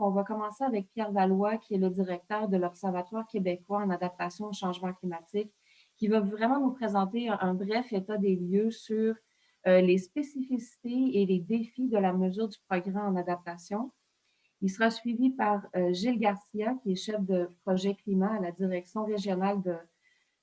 on va commencer avec Pierre Valois, qui est le directeur de l'Observatoire québécois en adaptation au changement climatique, qui va vraiment nous présenter un bref état des lieux sur les spécificités et les défis de la mesure du progrès en adaptation. Il sera suivi par Gilles Garcia, qui est chef de projet climat à la direction régionale de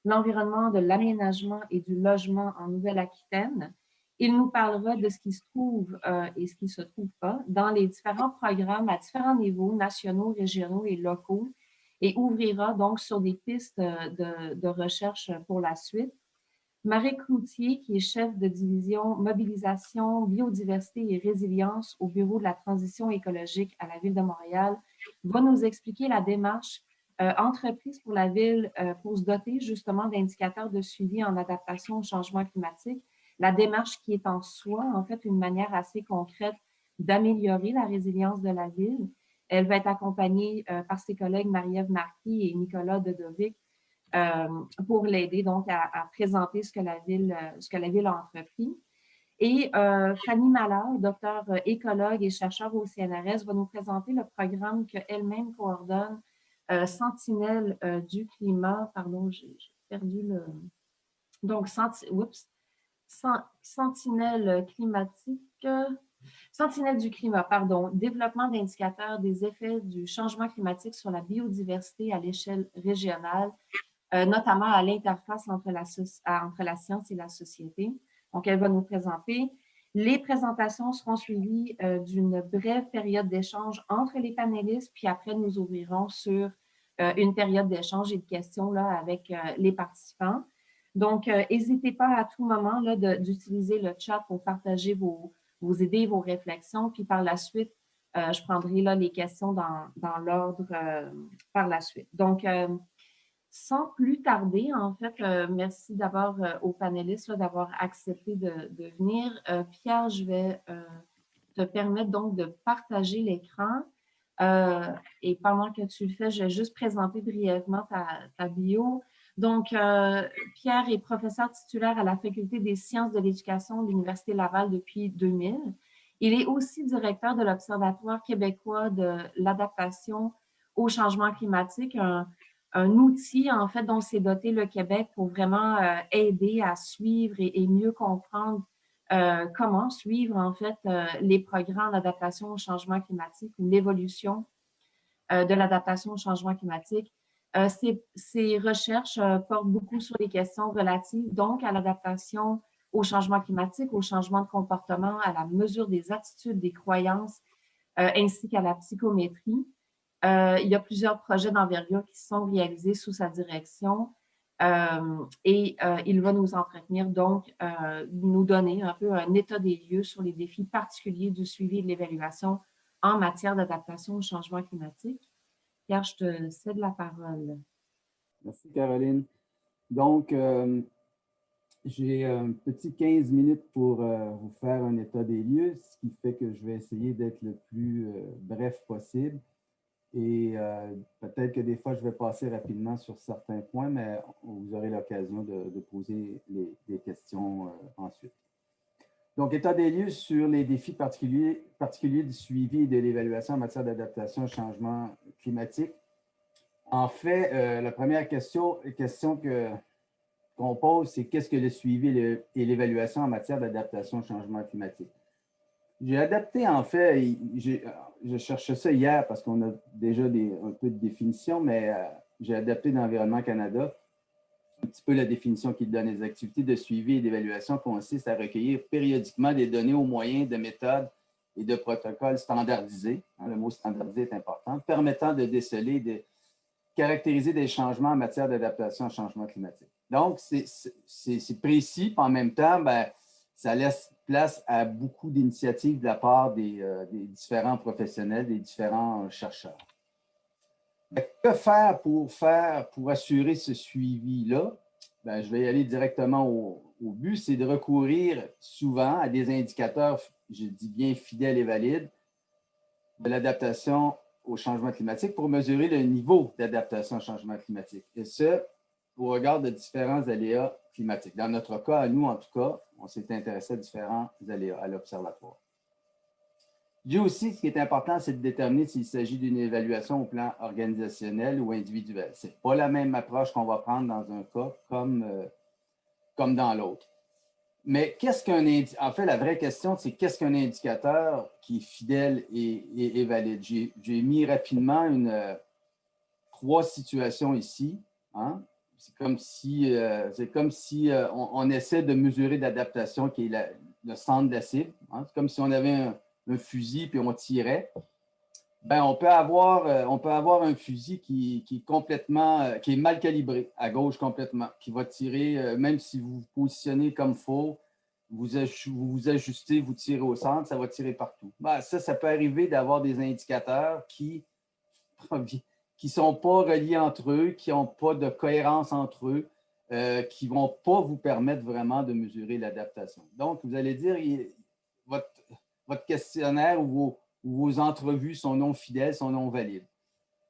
l'environnement, de l'aménagement et du logement en Nouvelle-Aquitaine. Il nous parlera de ce qui se trouve et ce qui ne se trouve pas dans les différents programmes à différents niveaux, nationaux, régionaux et locaux, et ouvrira donc sur des pistes de recherche pour la suite. Marie Cloutier, qui est chef de division mobilisation, biodiversité et résilience au Bureau de la transition écologique à la Ville de Montréal, va nous expliquer la démarche entreprise pour la Ville pour se doter justement d'indicateurs de suivi en adaptation au changement climatique. La démarche qui est en soi, en fait, une manière assez concrète d'améliorer la résilience de la Ville. Elle va être accompagnée par ses collègues Marie-Ève Marquis et Nicolas Dedovic pour l'aider donc à présenter ce que la ville a entrepris. Et Fanny Mallard, docteur écologue et chercheur au CNRS, va nous présenter le programme qu'elle-même coordonne, Sentinelle du climat. Pardon, j'ai perdu le... Donc, Sentinelle climatique... Sentinelle du climat, pardon, développement d'indicateurs des effets du changement climatique sur la biodiversité à l'échelle régionale, notamment à l'interface entre la science et la société. Donc, elle va nous présenter. Les présentations seront suivies d'une brève période d'échange entre les panélistes, puis après, nous ouvrirons sur une période d'échange et de questions là, avec les participants. Donc, n'hésitez pas à tout moment d'utiliser le chat pour partager vos idées, vos réflexions, puis par la suite, je prendrai là, les questions dans l'ordre par la suite. Donc, sans plus tarder, en fait, merci d'abord aux panélistes d'avoir accepté de venir. Pierre, je vais te permettre donc de partager l'écran. Et pendant que tu le fais, je vais juste présenter brièvement ta bio. Donc, Pierre est professeur titulaire à la Faculté des sciences de l'éducation de l'Université Laval depuis 2000. Il est aussi directeur de l'Observatoire québécois de l'adaptation au changement climatique, un outil, en fait, dont s'est doté le Québec pour vraiment aider à suivre et mieux comprendre comment suivre, en fait, les programmes d'adaptation au changement climatique ou l'évolution de l'adaptation au changement climatique. Ces recherches portent beaucoup sur les questions relatives, donc, à l'adaptation au changement climatique, au changement de comportement, à la mesure des attitudes, des croyances, ainsi qu'à la psychométrie. Il y a plusieurs projets d'envergure qui sont réalisés sous sa direction et il va nous entretenir, donc, nous donner un peu un état des lieux sur les défis particuliers du suivi et de l'évaluation en matière d'adaptation au changement climatique. Pierre, je te cède la parole. Merci, Caroline. Donc, j'ai un petit 15 minutes pour vous faire un état des lieux, ce qui fait que je vais essayer d'être le plus bref possible. Et peut-être que des fois, je vais passer rapidement sur certains points, mais vous aurez l'occasion de poser des questions ensuite. Donc, état des lieux sur les défis particuliers du suivi et de l'évaluation en matière d'adaptation au changement climatique. En fait, la première question qu'on pose, c'est qu'est-ce que le suivi et l'évaluation en matière d'adaptation au changement climatique? J'ai adapté, en fait, je cherchais ça hier parce qu'on a déjà un peu de définition, mais j'ai adapté d'Environnement Canada un petit peu la définition qu'il donne. Les activités de suivi et d'évaluation consistent à recueillir périodiquement des données au moyen de méthodes et de protocoles standardisés, hein, le mot standardisé est important, permettant de déceler, de caractériser des changements en matière d'adaptation au changement climatique. Donc, c'est précis, puis en même temps, ben, ça laisse place à beaucoup d'initiatives de la part des différents professionnels, des différents chercheurs. Mais que faire pour assurer ce suivi-là? Ben, je vais y aller directement au but, c'est de recourir souvent à des indicateurs, je dis bien fidèles et valides, de l'adaptation au changement climatique pour mesurer le niveau d'adaptation au changement climatique. Et ce, au regard de différents aléas climatiques. Dans notre cas, à nous, en tout cas, on s'est intéressé à différents aléas à l'Observatoire. Je dis aussi, ce qui est important, c'est de déterminer s'il s'agit d'une évaluation au plan organisationnel ou individuel. Ce n'est pas la même approche qu'on va prendre dans un cas comme dans l'autre. Mais qu'est-ce qu'un indicateur? En fait, la vraie question, c'est qu'est-ce qu'un indicateur qui est fidèle et valide? J'ai mis rapidement trois situations ici. Hein? C'est comme si on essaie de mesurer l'adaptation qui est le centre de la cible. Hein? C'est comme si on avait un fusil puis on tirait. Ben, on peut avoir un fusil qui est complètement, qui est mal calibré, à gauche complètement, qui va tirer, même si vous vous positionnez comme il faut, vous vous ajustez, vous tirez au centre, ça va tirer partout. Ben, ça peut arriver d'avoir des indicateurs qui ne sont pas reliés entre eux, qui n'ont pas de cohérence entre eux, qui ne vont pas vous permettre vraiment de mesurer l'adaptation. Donc, vous allez dire, votre questionnaire ou vos entrevues sont non fidèles, sont non valides.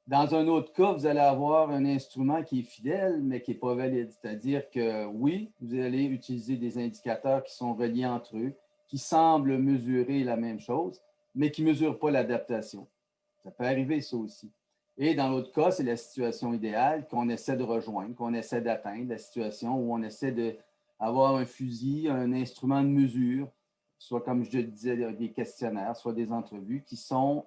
Dans un autre cas, vous allez avoir un instrument qui est fidèle, mais qui n'est pas valide. C'est-à-dire que oui, vous allez utiliser des indicateurs qui sont reliés entre eux, qui semblent mesurer la même chose, mais qui ne mesurent pas l'adaptation. Ça peut arriver, ça aussi. Et dans l'autre cas, c'est la situation idéale qu'on essaie de rejoindre, qu'on essaie d'atteindre, la situation où on essaie d'avoir un fusil, un instrument de mesure, soit comme je le disais, des questionnaires, soit des entrevues qui sont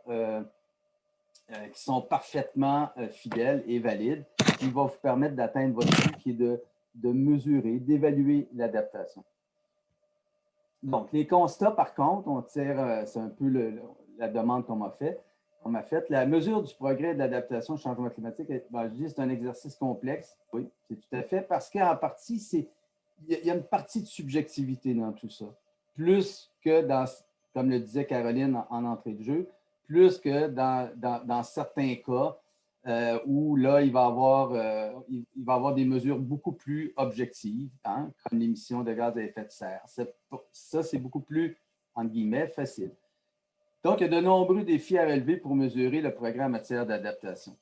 parfaitement fidèles et valides, qui vont vous permettre d'atteindre votre but, qui est de mesurer, d'évaluer l'adaptation. Donc, les constats, par contre, on tire, c'est un peu la demande qu'on m'a faite. La mesure du progrès de l'adaptation au changement climatique, je dis c'est un exercice complexe. Oui, c'est tout à fait, parce qu'en partie, il y a une partie de subjectivité dans tout ça. Plus que comme le disait Caroline en entrée de jeu, plus que dans certains cas où là, il va y avoir des mesures beaucoup plus objectives, hein, comme l'émission de gaz à effet de serre. Ça, c'est beaucoup plus, entre guillemets, facile. Donc, il y a de nombreux défis à relever pour mesurer le progrès en matière d'adaptation.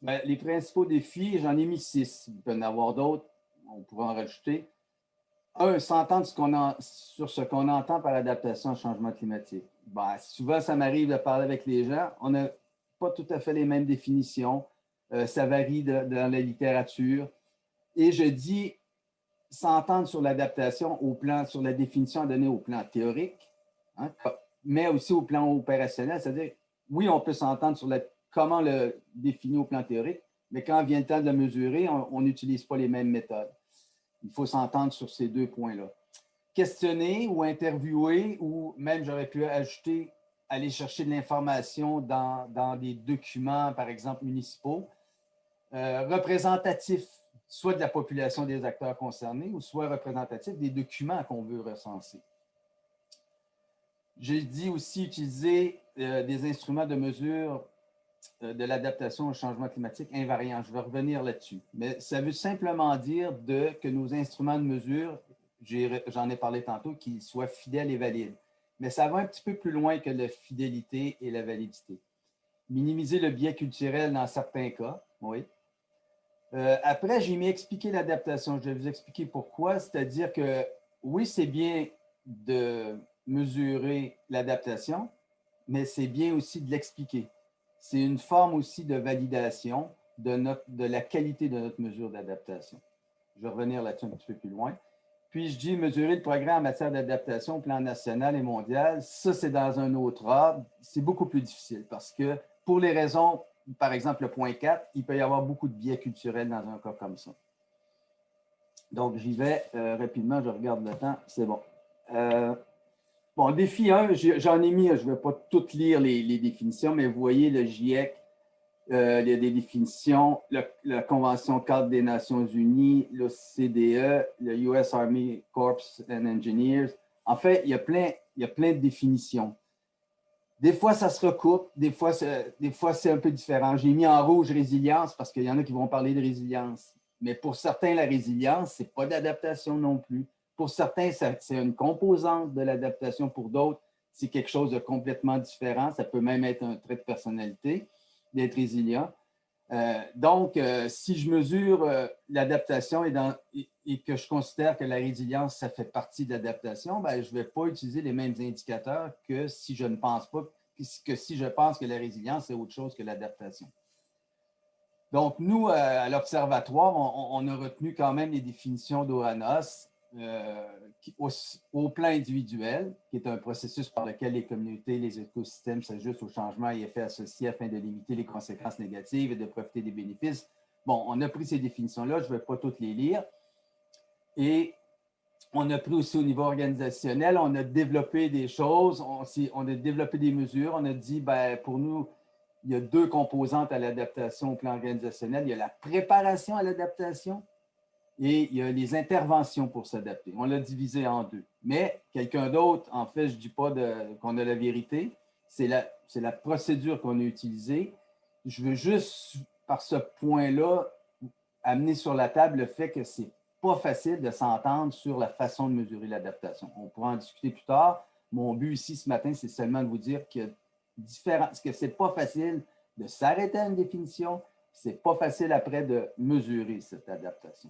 Les principaux défis, j'en ai mis 6. Il peut y en avoir d'autres, on pourra en rajouter. Un, s'entendre sur ce qu'on entend par adaptation au changement climatique. Souvent, ça m'arrive de parler avec les gens. On n'a pas tout à fait les mêmes définitions. Ça varie dans la littérature. Et je dis s'entendre sur l'adaptation sur la définition à donner au plan théorique, hein, mais aussi au plan opérationnel. C'est-à-dire, oui, on peut s'entendre sur comment le définir au plan théorique, mais quand vient le temps de le mesurer, on n'utilise pas les mêmes méthodes. Il faut s'entendre sur ces deux points-là. Questionner ou interviewer, ou même j'aurais pu ajouter, aller chercher de l'information dans des documents, par exemple, municipaux, représentatifs, soit de la population des acteurs concernés, ou soit représentatifs des documents qu'on veut recenser. J'ai dit aussi utiliser des instruments de mesure de l'adaptation au changement climatique invariant. Je vais revenir là-dessus. Mais ça veut simplement dire que nos instruments de mesure, j'en ai parlé tantôt, qu'ils soient fidèles et valides. Mais ça va un petit peu plus loin que la fidélité et la validité. Minimiser le biais culturel dans certains cas, oui. Après, j'ai mis expliquer l'adaptation. Je vais vous expliquer pourquoi. C'est-à-dire que oui, c'est bien de mesurer l'adaptation, mais c'est bien aussi de l'expliquer. C'est une forme aussi de validation de la qualité de notre mesure d'adaptation. Je vais revenir là-dessus un petit peu plus loin. Puis, je dis mesurer le progrès en matière d'adaptation au plan national et mondial. Ça, c'est dans un autre ordre. C'est beaucoup plus difficile parce que pour les raisons, par exemple, le point 4, il peut y avoir beaucoup de biais culturels dans un cas comme ça. Donc, j'y vais rapidement. Je regarde le temps. C'est bon. Bon, défi 1, j'en ai mis, je ne vais pas toutes lire les définitions, mais vous voyez le GIEC, il y a des définitions, la Convention cadre des Nations Unies, l'OCDE, le US Army Corps and Engineers. En fait, il y a plein de définitions. Des fois, ça se recoupe, des fois, c'est un peu différent. J'ai mis en rouge résilience parce qu'il y en a qui vont parler de résilience. Mais pour certains, la résilience, ce n'est pas d'adaptation non plus. Pour certains, c'est une composante de l'adaptation. Pour d'autres, c'est quelque chose de complètement différent. Ça peut même être un trait de personnalité d'être résilient. Donc, si je mesure l'adaptation et que je considère que la résilience, ça fait partie de l'adaptation, ben, je ne vais pas utiliser les mêmes indicateurs que si je ne pense pas, que si je pense que la résilience, c'est autre chose que l'adaptation. Donc, nous, à l'Observatoire, on a retenu quand même les définitions d'Oranos au plan individuel, qui est un processus par lequel les communautés, les écosystèmes s'ajustent aux changements et effets associés afin de limiter les conséquences négatives et de profiter des bénéfices. Bon, on a pris ces définitions-là, je ne vais pas toutes les lire. Et on a pris aussi au niveau organisationnel, on a développé des choses, on a développé des mesures, on a dit, ben, pour nous, il y a 2 composantes à l'adaptation au plan organisationnel. Il y a la préparation à l'adaptation et il y a les interventions pour s'adapter. On l'a divisé en 2. Mais quelqu'un d'autre, en fait, je ne dis pas qu'on a la vérité, c'est la procédure qu'on a utilisée. Je veux juste, par ce point-là, amener sur la table le fait que ce n'est pas facile de s'entendre sur la façon de mesurer l'adaptation. On pourra en discuter plus tard. Mon but ici, ce matin, c'est seulement de vous dire que ce n'est pas facile de s'arrêter à une définition, ce n'est pas facile après de mesurer cette adaptation.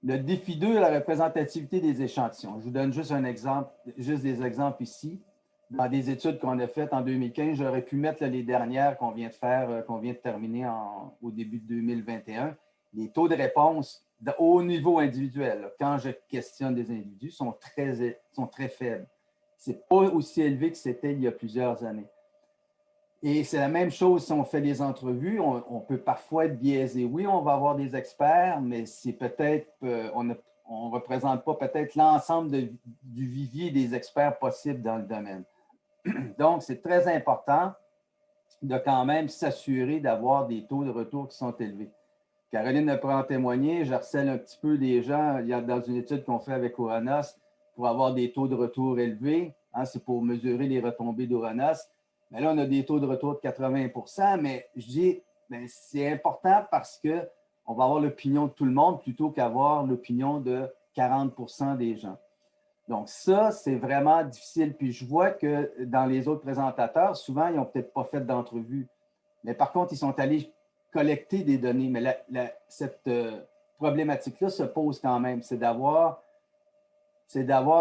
Le défi 2, la représentativité des échantillons. Je vous donne juste un exemple, juste des exemples ici. Dans des études qu'on a faites en 2015, j'aurais pu mettre les dernières qu'on vient de faire, qu'on vient de terminer au début de 2021. Les taux de réponse au niveau individuel, là, quand je questionne des individus, sont très faibles. Ce n'est pas aussi élevé que c'était il y a plusieurs années. Et c'est la même chose si on fait des entrevues, on peut parfois être biaisé. Oui, on va avoir des experts, mais c'est peut-être, on ne représente pas peut-être l'ensemble du vivier des experts possibles dans le domaine. Donc, c'est très important de quand même s'assurer d'avoir des taux de retour qui sont élevés. Caroline pourra en témoigner, je harcèle un petit peu des gens dans une étude qu'on fait avec Ouranos pour avoir des taux de retour élevés. Hein, c'est pour mesurer les retombées d'Ouranos. Mais là, on a des taux de retour de 80 %, mais je dis, c'est important parce qu'on va avoir l'opinion de tout le monde plutôt qu'avoir l'opinion de 40 % des gens. Donc ça, c'est vraiment difficile. Puis je vois que dans les autres présentateurs, souvent, ils n'ont peut-être pas fait d'entrevue. Mais par contre, ils sont allés collecter des données. Mais cette problématique-là se pose quand même. C'est d'avoir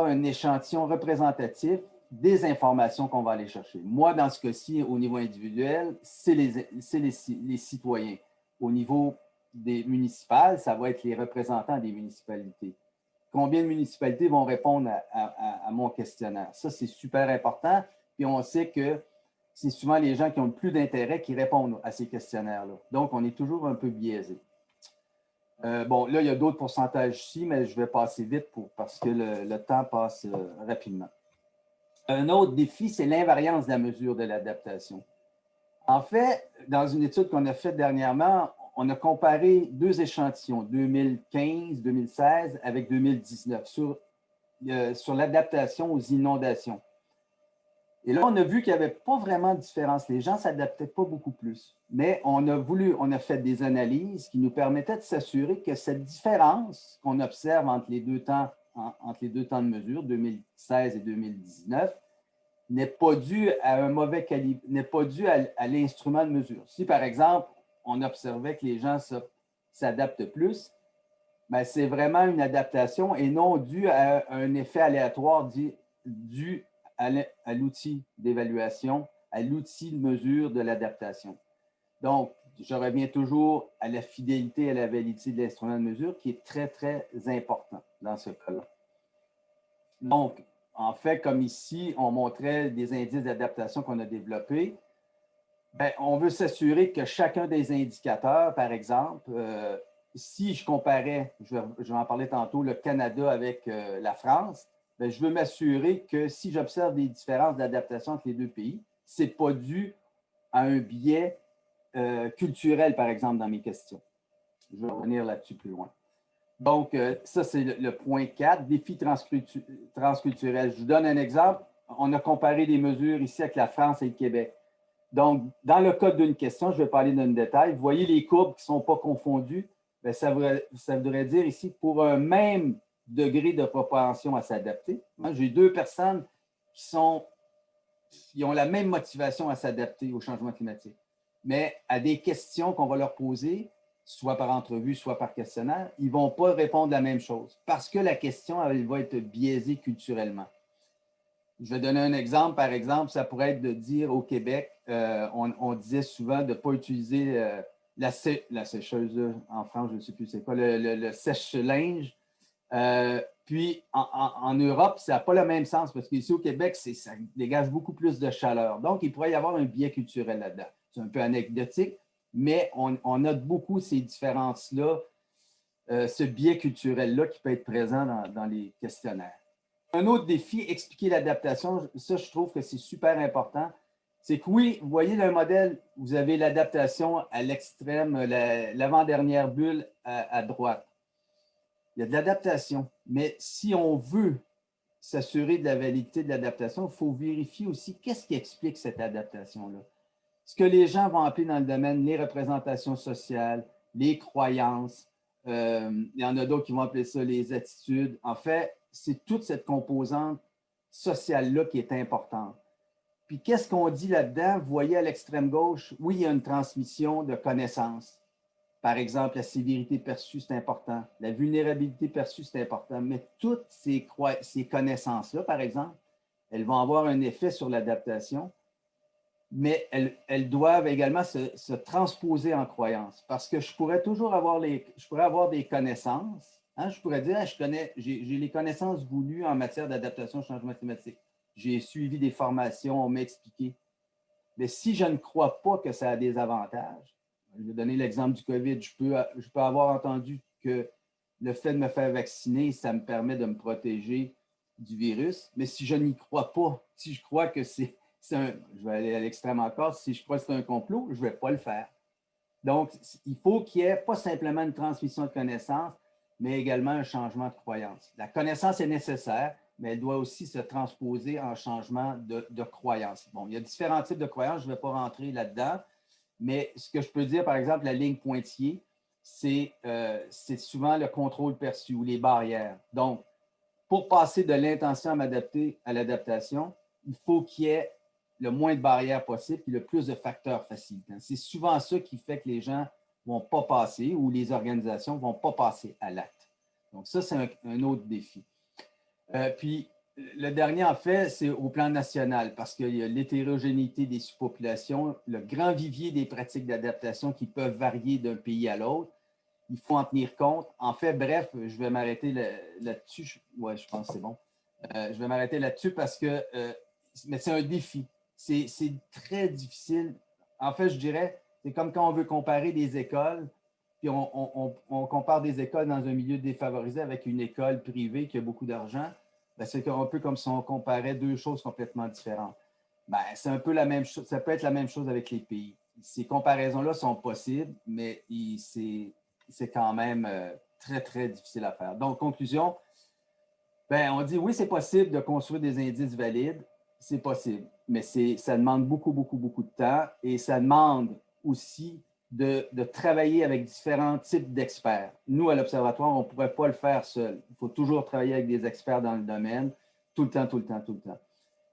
un échantillon représentatif des informations qu'on va aller chercher. Moi, dans ce cas-ci, au niveau individuel, c'est les citoyens. Au niveau des municipales, ça va être les représentants des municipalités. Combien de municipalités vont répondre à mon questionnaire? Ça, c'est super important. Puis on sait que c'est souvent les gens qui ont le plus d'intérêt qui répondent à ces questionnaires-là. Donc, on est toujours un peu biaisé. Bon, là, il y a d'autres pourcentages ici, mais je vais passer vite parce que le temps passe rapidement. Un autre défi, c'est l'invariance de la mesure de l'adaptation. En fait, dans une étude qu'on a faite dernièrement, on a comparé 2 échantillons, 2015-2016 avec 2019, sur l'adaptation aux inondations. Et là, on a vu qu'il n'y avait pas vraiment de différence. Les gens ne s'adaptaient pas beaucoup plus. Mais on a fait des analyses qui nous permettaient de s'assurer que cette différence qu'on observe entre les deux temps de mesure, 2016 et 2019, n'est pas due à un mauvais calibre, n'est pas due à l'instrument de mesure. Si, par exemple, on observait que les gens s'adaptent plus, ben, c'est vraiment une adaptation et non due à un effet aléatoire dû à l'outil d'évaluation, à l'outil de mesure de l'adaptation. Donc, je reviens toujours à la fidélité et à la validité de l'instrument de mesure qui est très, très important dans ce cas-là. Donc, en fait, comme ici, on montrait des indices d'adaptation qu'on a développés, ben, on veut s'assurer que chacun des indicateurs, par exemple, si je comparais, je vais en parler tantôt, le Canada avec la France, ben, je veux m'assurer que si j'observe des différences d'adaptation entre les deux pays, ce n'est pas dû à un biais culturel, par exemple, dans mes questions. Je vais revenir là-dessus plus loin. Donc, ça, c'est le point 4, défi transculturel. Je vous donne un exemple. On a comparé les mesures ici avec la France et le Québec. Donc, dans le cas d'une question, je vais parler d'un détail. Vous voyez les courbes qui ne sont pas confondues. Bien, ça voudrait dire ici, pour un même degré de propension à s'adapter, j'ai 2 personnes qui ont la même motivation à s'adapter au changement climatique. Mais à des questions qu'on va leur poser, soit par entrevue, soit par questionnaire, ils ne vont pas répondre la même chose parce que la question, elle va être biaisée culturellement. Je vais donner un exemple. Par exemple, ça pourrait être de dire au Québec, on disait souvent de ne pas utiliser la sécheuse, en France, je ne sais plus c'est quoi, le sèche-linge. Puis en Europe, ça n'a pas le même sens parce qu'ici au Québec, ça dégage beaucoup plus de chaleur. Donc, il pourrait y avoir un biais culturel là-dedans. C'est un peu anecdotique, mais on note beaucoup ces différences-là, ce biais culturel-là qui peut être présent dans les questionnaires. Un autre défi, expliquer l'adaptation, ça, je trouve que c'est super important. C'est que oui, vous voyez le modèle, vous avez l'adaptation à l'extrême, l'avant-dernière bulle à droite. Il y a de l'adaptation, mais si on veut s'assurer de la validité de l'adaptation, il faut vérifier aussi qu'est-ce qui explique cette adaptation-là. Ce que les gens vont appeler dans le domaine les représentations sociales, les croyances, il y en a d'autres qui vont appeler ça les attitudes. En fait, c'est toute cette composante sociale-là qui est importante. Puis qu'est-ce qu'on dit là-dedans? Vous voyez à l'extrême gauche, oui, il y a une transmission de connaissances. Par exemple, la sévérité perçue, c'est important. La vulnérabilité perçue, c'est important. Mais toutes ces connaissances-là, par exemple, elles vont avoir un effet sur l'adaptation, mais elles doivent également se transposer en croyances. Parce que je pourrais toujours avoir des connaissances. Hein, je pourrais dire, j'ai les connaissances voulues en matière d'adaptation au changement climatique. J'ai suivi des formations, on m'a expliqué. Mais si je ne crois pas que ça a des avantages, je vais donner l'exemple du COVID, je peux avoir entendu que le fait de me faire vacciner, ça me permet de me protéger du virus, mais si je n'y crois pas, si je crois que je vais aller à l'extrême encore, si je crois que c'est un complot, je ne vais pas le faire. Donc, il faut qu'il y ait pas simplement une transmission de connaissances, mais également un changement de croyance. La connaissance est nécessaire, mais elle doit aussi se transposer en changement de croyance. Bon, il y a différents types de croyances, je ne vais pas rentrer là-dedans, mais ce que je peux dire, par exemple, la ligne pointillée, c'est souvent le contrôle perçu ou les barrières. Donc, pour passer de l'intention à m'adapter à l'adaptation, il faut qu'il y ait le moins de barrières possible et le plus de facteurs facilitants. C'est souvent ça qui fait que les gens ne vont pas passer ou les organisations ne vont pas passer à l'acte. Donc, ça, c'est un autre défi. Puis, le dernier, en fait, c'est au plan national, parce qu'il y a l'hétérogénéité des sous-populations, le grand vivier des pratiques d'adaptation qui peuvent varier d'un pays à l'autre. Il faut en tenir compte. En fait, bref, je vais m'arrêter là-dessus. Oui, je pense que c'est bon. Je vais m'arrêter là-dessus parce que mais c'est un défi. C'est très difficile. En fait, je dirais, c'est comme quand on veut comparer des écoles, puis on compare des écoles dans un milieu défavorisé avec une école privée qui a beaucoup d'argent. C'est un peu comme si on comparait deux choses complètement différentes. C'est un peu la même chose. Ça peut être la même chose avec les pays. Ces comparaisons-là sont possibles, mais c'est quand même très, très difficile à faire. Donc, conclusion, on dit oui, c'est possible de construire des indices valides. C'est possible, mais ça demande beaucoup, beaucoup, beaucoup de temps et ça demande aussi de travailler avec différents types d'experts. Nous, à l'Observatoire, on ne pourrait pas le faire seul. Il faut toujours travailler avec des experts dans le domaine, tout le temps, tout le temps, tout le temps.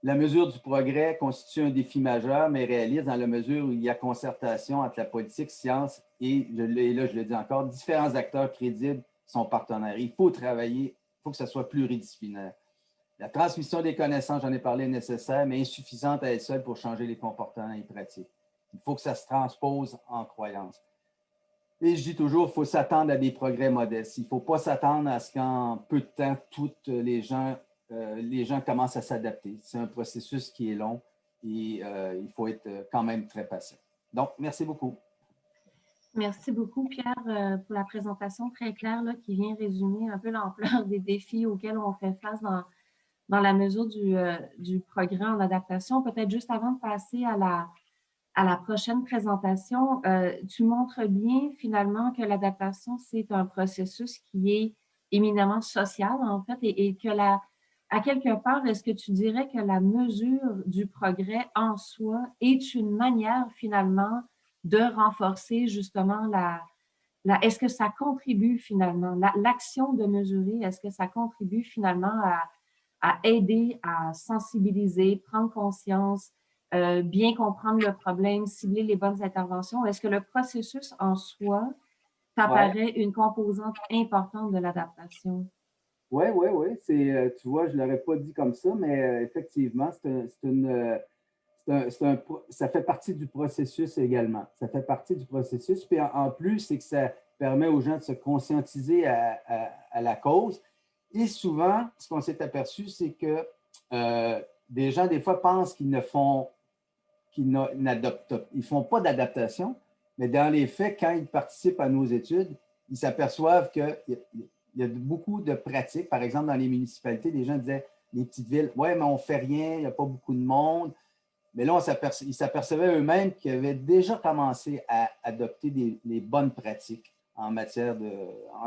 La mesure du progrès constitue un défi majeur, mais réaliste dans la mesure où il y a concertation entre la politique, science et là, je le dis encore, différents acteurs crédibles sont partenaires. Il faut travailler, il faut que ça soit pluridisciplinaire. La transmission des connaissances, j'en ai parlé, est nécessaire, mais insuffisante à elle seule pour changer les comportements et les pratiques. Il faut que ça se transpose en croyance. Et je dis toujours, il faut s'attendre à des progrès modestes. Il ne faut pas s'attendre à ce qu'en peu de temps, toutes les gens commencent à s'adapter. C'est un processus qui est long et il faut être quand même très patient. Donc, merci beaucoup. Merci beaucoup, Pierre, pour la présentation très claire là, qui vient résumer un peu l'ampleur des défis auxquels on fait face dans la mesure du progrès en adaptation. Peut-être juste avant de passer à la prochaine présentation, tu montres bien finalement que l'adaptation, c'est un processus qui est éminemment social, en fait, et que à quelque part, est-ce que tu dirais que la mesure du progrès en soi est une manière finalement de renforcer justement est-ce que ça contribue finalement, l'action de mesurer, est-ce que ça contribue finalement à aider, à sensibiliser, prendre conscience, bien comprendre le problème, cibler les bonnes interventions? Est-ce que le processus en soi t'apparaît une composante importante de l'adaptation. Oui, oui, oui. Tu vois, je ne l'aurais pas dit comme ça, mais effectivement, ça fait partie du processus également. Ça fait partie du processus. Puis en plus, c'est que ça permet aux gens de se conscientiser à la cause. Et souvent, ce qu'on s'est aperçu, c'est que des gens, des fois, pensent ils font pas d'adaptation, mais dans les faits, quand ils participent à nos études, ils s'aperçoivent qu'il y a beaucoup de pratiques. Par exemple, dans les municipalités, les gens disaient, les petites villes, ouais, mais on ne fait rien, il n'y a pas beaucoup de monde. Mais là, ils s'apercevaient eux-mêmes qu'ils avaient déjà commencé à adopter les bonnes pratiques en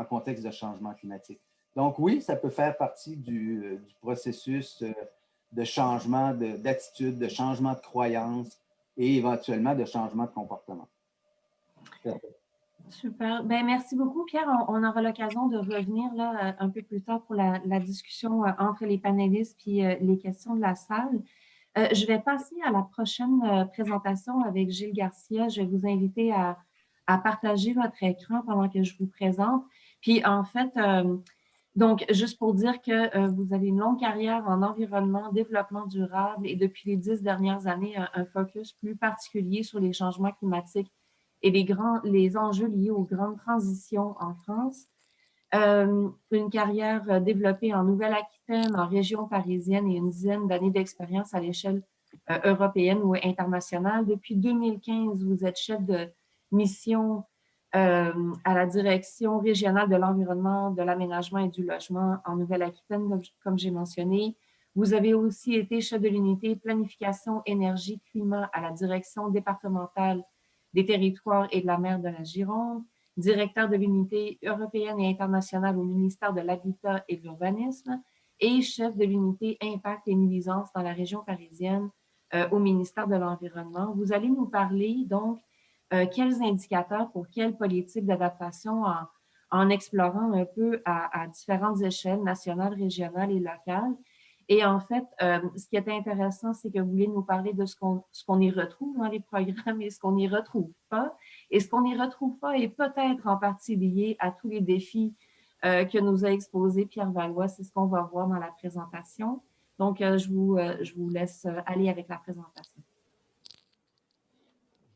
contexte de changement climatique. Donc oui, ça peut faire partie du processus de changement d'attitude, de changement de croyance et éventuellement de changement de comportement. Super. Ben, merci beaucoup, Pierre. On aura l'occasion de revenir là, un peu plus tard pour la discussion entre les panélistes puis les questions de la salle. Je vais passer à la prochaine présentation avec Gilles Garcia. Je vais vous inviter à partager votre écran pendant que je vous présente. Puis en fait, donc juste pour dire que vous avez une longue carrière en environnement, développement durable et depuis les 10 dernières années, un focus plus particulier sur les changements climatiques et les enjeux liés aux grandes transitions en France. Une carrière développée en Nouvelle-Aquitaine, en région parisienne et une dizaine d'années d'expérience à l'échelle européenne ou internationale. Depuis 2015, vous êtes chef de mission à la direction régionale de l'environnement, de l'aménagement et du logement en Nouvelle-Aquitaine, comme j'ai mentionné. Vous avez aussi été chef de l'unité planification, énergie, climat à la direction départementale des territoires et de la mer de la Gironde, directeur de l'unité européenne et internationale au ministère de l'Habitat et de l'Urbanisme et chef de l'unité Impact et nuisances dans la région parisienne au ministère de l'Environnement. Vous allez nous parler donc quels indicateurs pour quelle politique d'adaptation en explorant un peu à différentes échelles nationales, régionales et locales. Et en fait, ce qui est intéressant, c'est que vous voulez nous parler de ce qu'on y retrouve dans les programmes et ce qu'on n'y retrouve pas. Et ce qu'on n'y retrouve pas est peut-être en partie lié à tous les défis que nous a exposés Pierre Valois. C'est ce qu'on va voir dans la présentation. Donc, je vous laisse aller avec la présentation.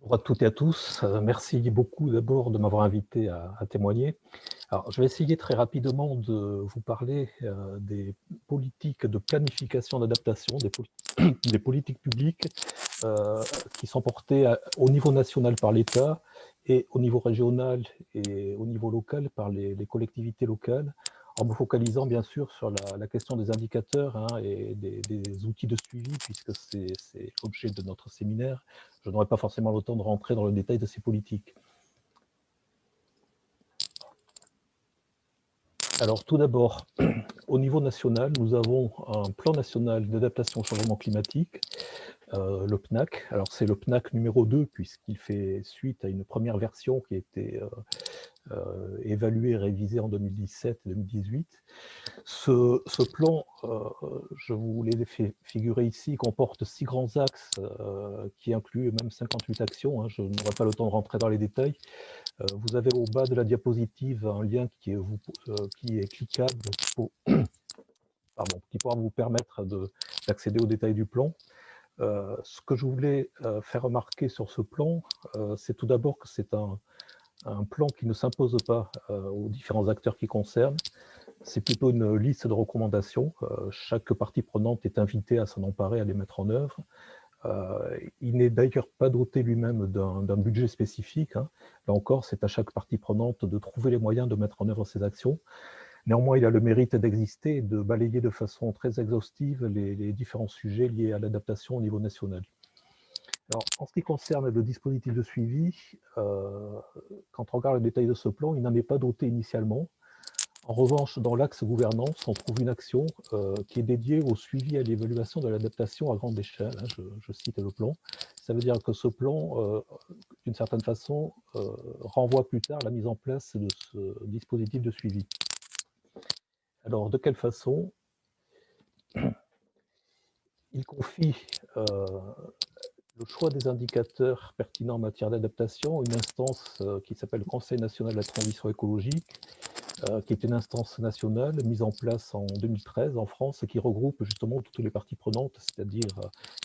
Bonjour à toutes et à tous. Merci beaucoup d'abord de m'avoir invité à témoigner. Alors, je vais essayer très rapidement de vous parler des politiques de planification d'adaptation, des politiques publiques qui sont portées au niveau national par l'État et au niveau régional et au niveau local par les collectivités locales, en me focalisant bien sûr sur la question des indicateurs et des outils de suivi, puisque c'est l'objet de notre séminaire. Je n'aurai pas forcément le temps de rentrer dans le détail de ces politiques. Alors tout d'abord, au niveau national, nous avons un plan national d'adaptation au changement climatique, le PNAC. Alors c'est le PNAC numéro 2, puisqu'il fait suite à une première version qui a été évaluée et révisée en 2017 et 2018. Ce plan, je vous l'ai fait figurer ici, comporte 6 grands axes qui incluent même 58 actions. Je n'aurai pas le temps de rentrer dans les détails. Vous avez au bas de la diapositive un lien qui est cliquable qui pourra vous permettre d'accéder aux détails du plan. Ce que je voulais faire remarquer sur ce plan, c'est tout d'abord que c'est un plan qui ne s'impose pas aux différents acteurs qui concernent. C'est plutôt une liste de recommandations. Chaque partie prenante est invitée à s'en emparer, à les mettre en œuvre. Il n'est d'ailleurs pas doté lui-même d'un budget spécifique. Là encore, c'est à chaque partie prenante de trouver les moyens de mettre en œuvre ces actions. Néanmoins, il a le mérite d'exister et de balayer de façon très exhaustive les différents sujets liés à l'adaptation au niveau national. Alors, en ce qui concerne le dispositif de suivi, quand on regarde le détail de ce plan, il n'en est pas doté initialement. En revanche, dans l'axe gouvernance, on trouve une action qui est dédiée au suivi et à l'évaluation de l'adaptation à grande échelle. Je cite le plan. Ça veut dire que ce plan, d'une certaine façon, renvoie plus tard à la mise en place de ce dispositif de suivi. Alors, de quelle façon? Il confie le choix des indicateurs pertinents en matière d'adaptation, une instance qui s'appelle le Conseil national de la transition écologique, qui est une instance nationale mise en place en 2013 en France et qui regroupe justement toutes les parties prenantes, c'est-à-dire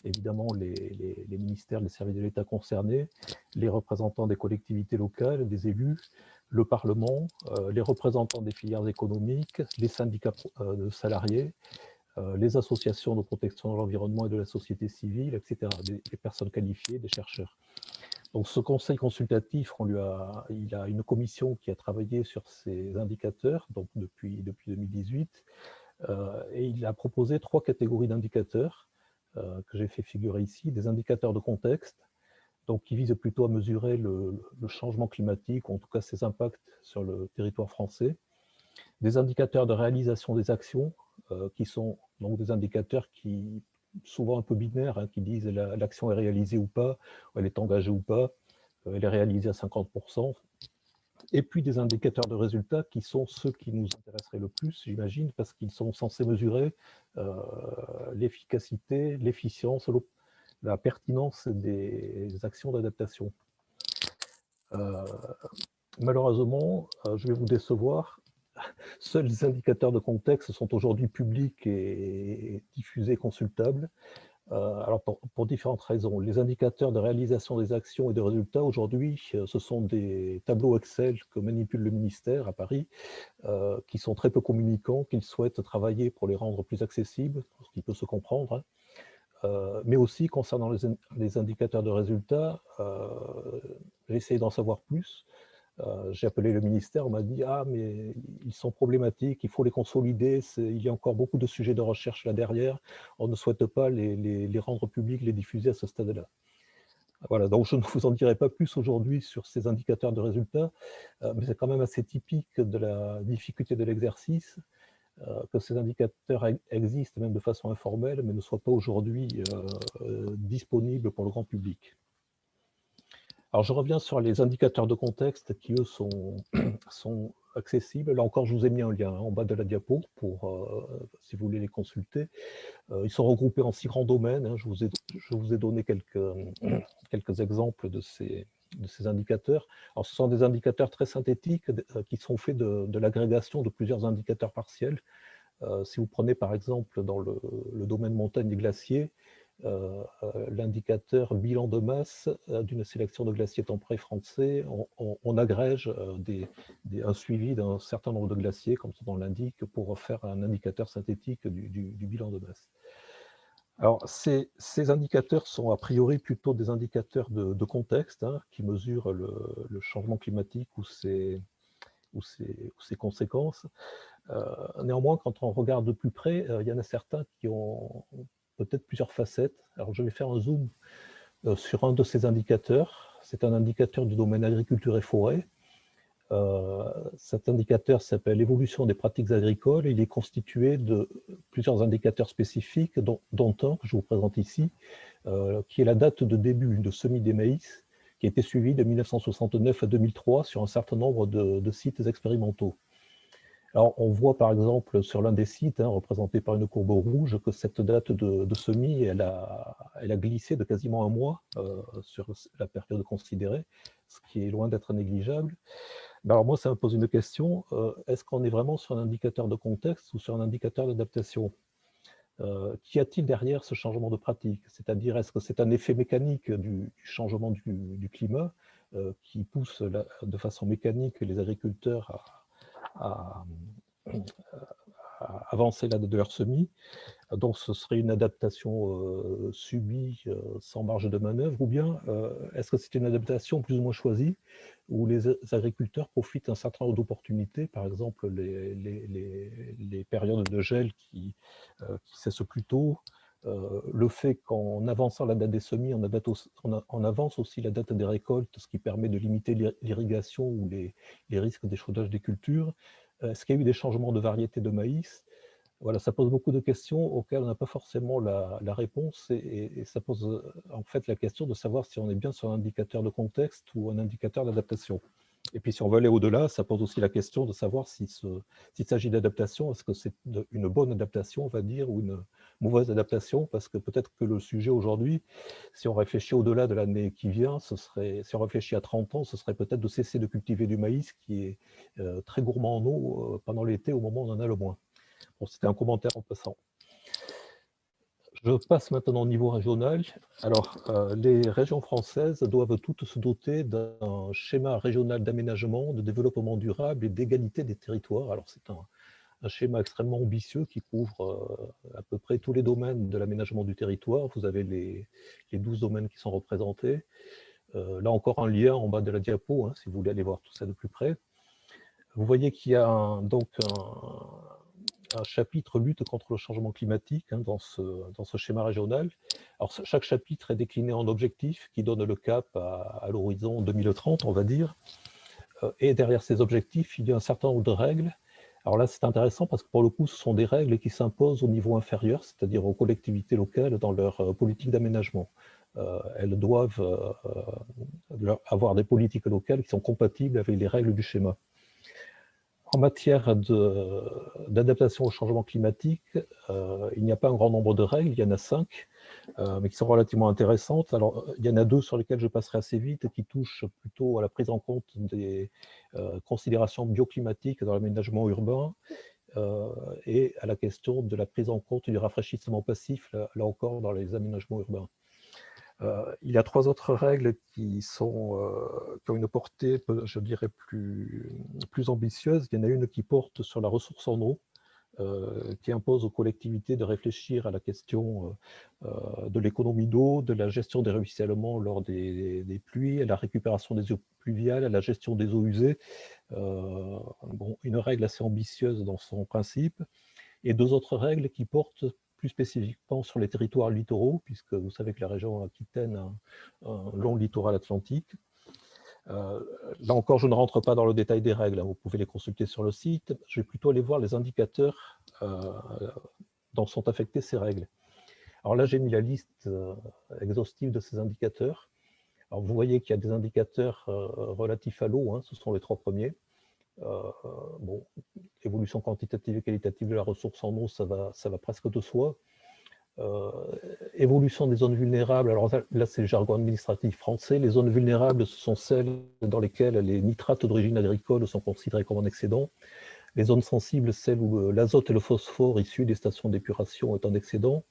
évidemment les ministères, les services de l'État concernés, les représentants des collectivités locales, des élus, le Parlement, les représentants des filières économiques, les syndicats de salariés, les associations de protection de l'environnement et de la société civile, etc., des personnes qualifiées, des chercheurs. Donc ce conseil consultatif, il a une commission qui a travaillé sur ces indicateurs donc depuis 2018, et il a proposé 3 catégories d'indicateurs que j'ai fait figurer ici, des indicateurs de contexte, donc qui visent plutôt à mesurer le changement climatique, ou en tout cas ses impacts sur le territoire français, des indicateurs de réalisation des actions, qui sont donc des indicateurs qui souvent un peu binaires, hein, qui disent l'action est réalisée ou pas, ou elle est engagée ou pas, elle est réalisée à 50%, et puis des indicateurs de résultats qui sont ceux qui nous intéresseraient le plus, j'imagine, parce qu'ils sont censés mesurer l'efficacité, l'efficience, la pertinence des actions d'adaptation. Malheureusement, je vais vous décevoir, seuls les indicateurs de contexte sont aujourd'hui publics et diffusés, consultables. Alors pour différentes raisons. Les indicateurs de réalisation des actions et de résultats, aujourd'hui, ce sont des tableaux Excel que manipule le ministère à Paris, qui sont très peu communicants, qu'ils souhaitent travailler pour les rendre plus accessibles, ce qui peut se comprendre, hein. Mais aussi, concernant les indicateurs de résultats, j'ai essayé d'en savoir plus. J'ai appelé le ministère, on m'a dit « Ah, mais ils sont problématiques, il faut les consolider, il y a encore beaucoup de sujets de recherche là derrière, on ne souhaite pas les rendre publics, les diffuser à ce stade-là. » Voilà, donc je ne vous en dirai pas plus aujourd'hui sur ces indicateurs de résultats, mais c'est quand même assez typique de la difficulté de l'exercice, que ces indicateurs existent même de façon informelle, mais ne soient pas aujourd'hui disponibles pour le grand public. Alors, je reviens sur les indicateurs de contexte qui, eux, sont accessibles. Là encore, je vous ai mis un lien en bas de la diapo pour, si vous voulez les consulter. Ils sont regroupés en 6 grands domaines, hein. Je vous ai donné quelques exemples de ces indicateurs. Alors, ce sont des indicateurs très synthétiques qui sont faits de l'agrégation de plusieurs indicateurs partiels. Si vous prenez par exemple dans le domaine montagne et glaciers, l'indicateur bilan de masse d'une sélection de glaciers temprés français, on agrège un suivi d'un certain nombre de glaciers, comme son nom l'indique, pour faire un indicateur synthétique du bilan de masse. Alors, ces indicateurs sont a priori plutôt des indicateurs de contexte, hein, qui mesurent le changement climatique ou ses conséquences. Néanmoins, quand on regarde de plus près, il y en a certains qui ont peut-être plusieurs facettes. Alors, je vais faire un zoom sur un de ces indicateurs. C'est un indicateur du domaine agriculture et forêt. Cet indicateur s'appelle l'évolution des pratiques agricoles. Il est constitué de plusieurs indicateurs spécifiques, dont un que je vous présente ici, qui est la date de début de semis des maïs, qui a été suivi de 1969 à 2003 sur un certain nombre de sites expérimentaux. Alors, on voit par exemple sur l'un des sites, hein, représenté par une courbe rouge, que cette date de semis, elle a glissé de quasiment un mois sur la période considérée, ce qui est loin d'être négligeable. Mais alors moi, ça me pose une question, est-ce qu'on est vraiment sur un indicateur de contexte ou sur un indicateur d'adaptation? Qu'y a-t-il derrière ce changement de pratique? C'est-à-dire, est-ce que c'est un effet mécanique du changement du climat qui pousse de façon mécanique les agriculteurs à avancer la date de leur semis? Donc ce serait une adaptation subie, sans marge de manœuvre, ou bien est-ce que c'est une adaptation plus ou moins choisie, où les agriculteurs profitent d'un certain nombre d'opportunités, par exemple les périodes de gel qui cessent plus tôt, le fait qu'en avançant la date des semis, on avance aussi la date des récoltes, ce qui permet de limiter l'irrigation ou les risques d'échaudage des cultures. Est-ce qu'il y a eu des changements de variété de maïs? Voilà, ça pose beaucoup de questions auxquelles on n'a pas forcément la réponse, et ça pose en fait la question de savoir si on est bien sur un indicateur de contexte ou un indicateur d'adaptation. Et puis si on veut aller au-delà, ça pose aussi la question de savoir s'il s'agit d'adaptation, est-ce que c'est une bonne adaptation, on va dire, ou une mauvaise adaptation, parce que peut-être que le sujet aujourd'hui, si on réfléchit au-delà de l'année qui vient, si on réfléchit à 30 ans, ce serait peut-être de cesser de cultiver du maïs qui est très gourmand en eau pendant l'été, au moment où on en a le moins. Bon, c'était un commentaire en passant. Je passe maintenant au niveau régional. Alors, les régions françaises doivent toutes se doter d'un schéma régional d'aménagement, de développement durable et d'égalité des territoires. Alors, c'est un schéma extrêmement ambitieux qui couvre à peu près tous les domaines de l'aménagement du territoire. Vous avez les 12 domaines qui sont représentés. Là encore, un lien en bas de la diapo, hein, si vous voulez aller voir tout ça de plus près. Vous voyez qu'il y a donc un chapitre lutte contre le changement climatique hein, dans ce schéma régional. Alors, chaque chapitre est décliné en objectifs qui donnent le cap à l'horizon 2030, on va dire. Et derrière ces objectifs, il y a un certain nombre de règles. Alors là, c'est intéressant parce que pour le coup, ce sont des règles qui s'imposent au niveau inférieur, c'est-à-dire aux collectivités locales dans leur politique d'aménagement. Elles doivent avoir des politiques locales qui sont compatibles avec les règles du schéma. En matière d'adaptation au changement climatique, il n'y a pas un grand nombre de règles, il y en a 5, mais qui sont relativement intéressantes. Alors, il y en a 2 sur lesquelles je passerai assez vite, qui touchent plutôt à la prise en compte des considérations bioclimatiques dans l'aménagement urbain et à la question de la prise en compte du rafraîchissement passif, là encore, dans les aménagements urbains. Il y a 3 autres règles qui ont une portée, je dirais, plus ambitieuse. Il y en a une qui porte sur la ressource en eau, qui impose aux collectivités de réfléchir à la question de l'économie d'eau, de la gestion des ruissellements lors des pluies, à la récupération des eaux pluviales, à la gestion des eaux usées. Bon, une règle assez ambitieuse dans son principe. Et 2 autres règles qui portent plus spécifiquement sur les territoires littoraux, puisque vous savez que la région Aquitaine a un long littoral atlantique. Là encore, je ne rentre pas dans le détail des règles, hein, vous pouvez les consulter sur le site. Je vais plutôt aller voir les indicateurs dont sont affectées ces règles. Alors là, j'ai mis la liste exhaustive de ces indicateurs. Alors vous voyez qu'il y a des indicateurs relatifs à l'eau, hein, ce sont les 3 premiers. Bon, évolution quantitative et qualitative de la ressource en eau, ça va presque de soi. Évolution des zones vulnérables, alors là c'est le jargon administratif français, les zones vulnérables ce sont celles dans lesquelles les nitrates d'origine agricole sont considérés comme un excédent. Les zones sensibles, celles où l'azote et le phosphore issus des stations d'épuration est un excédent.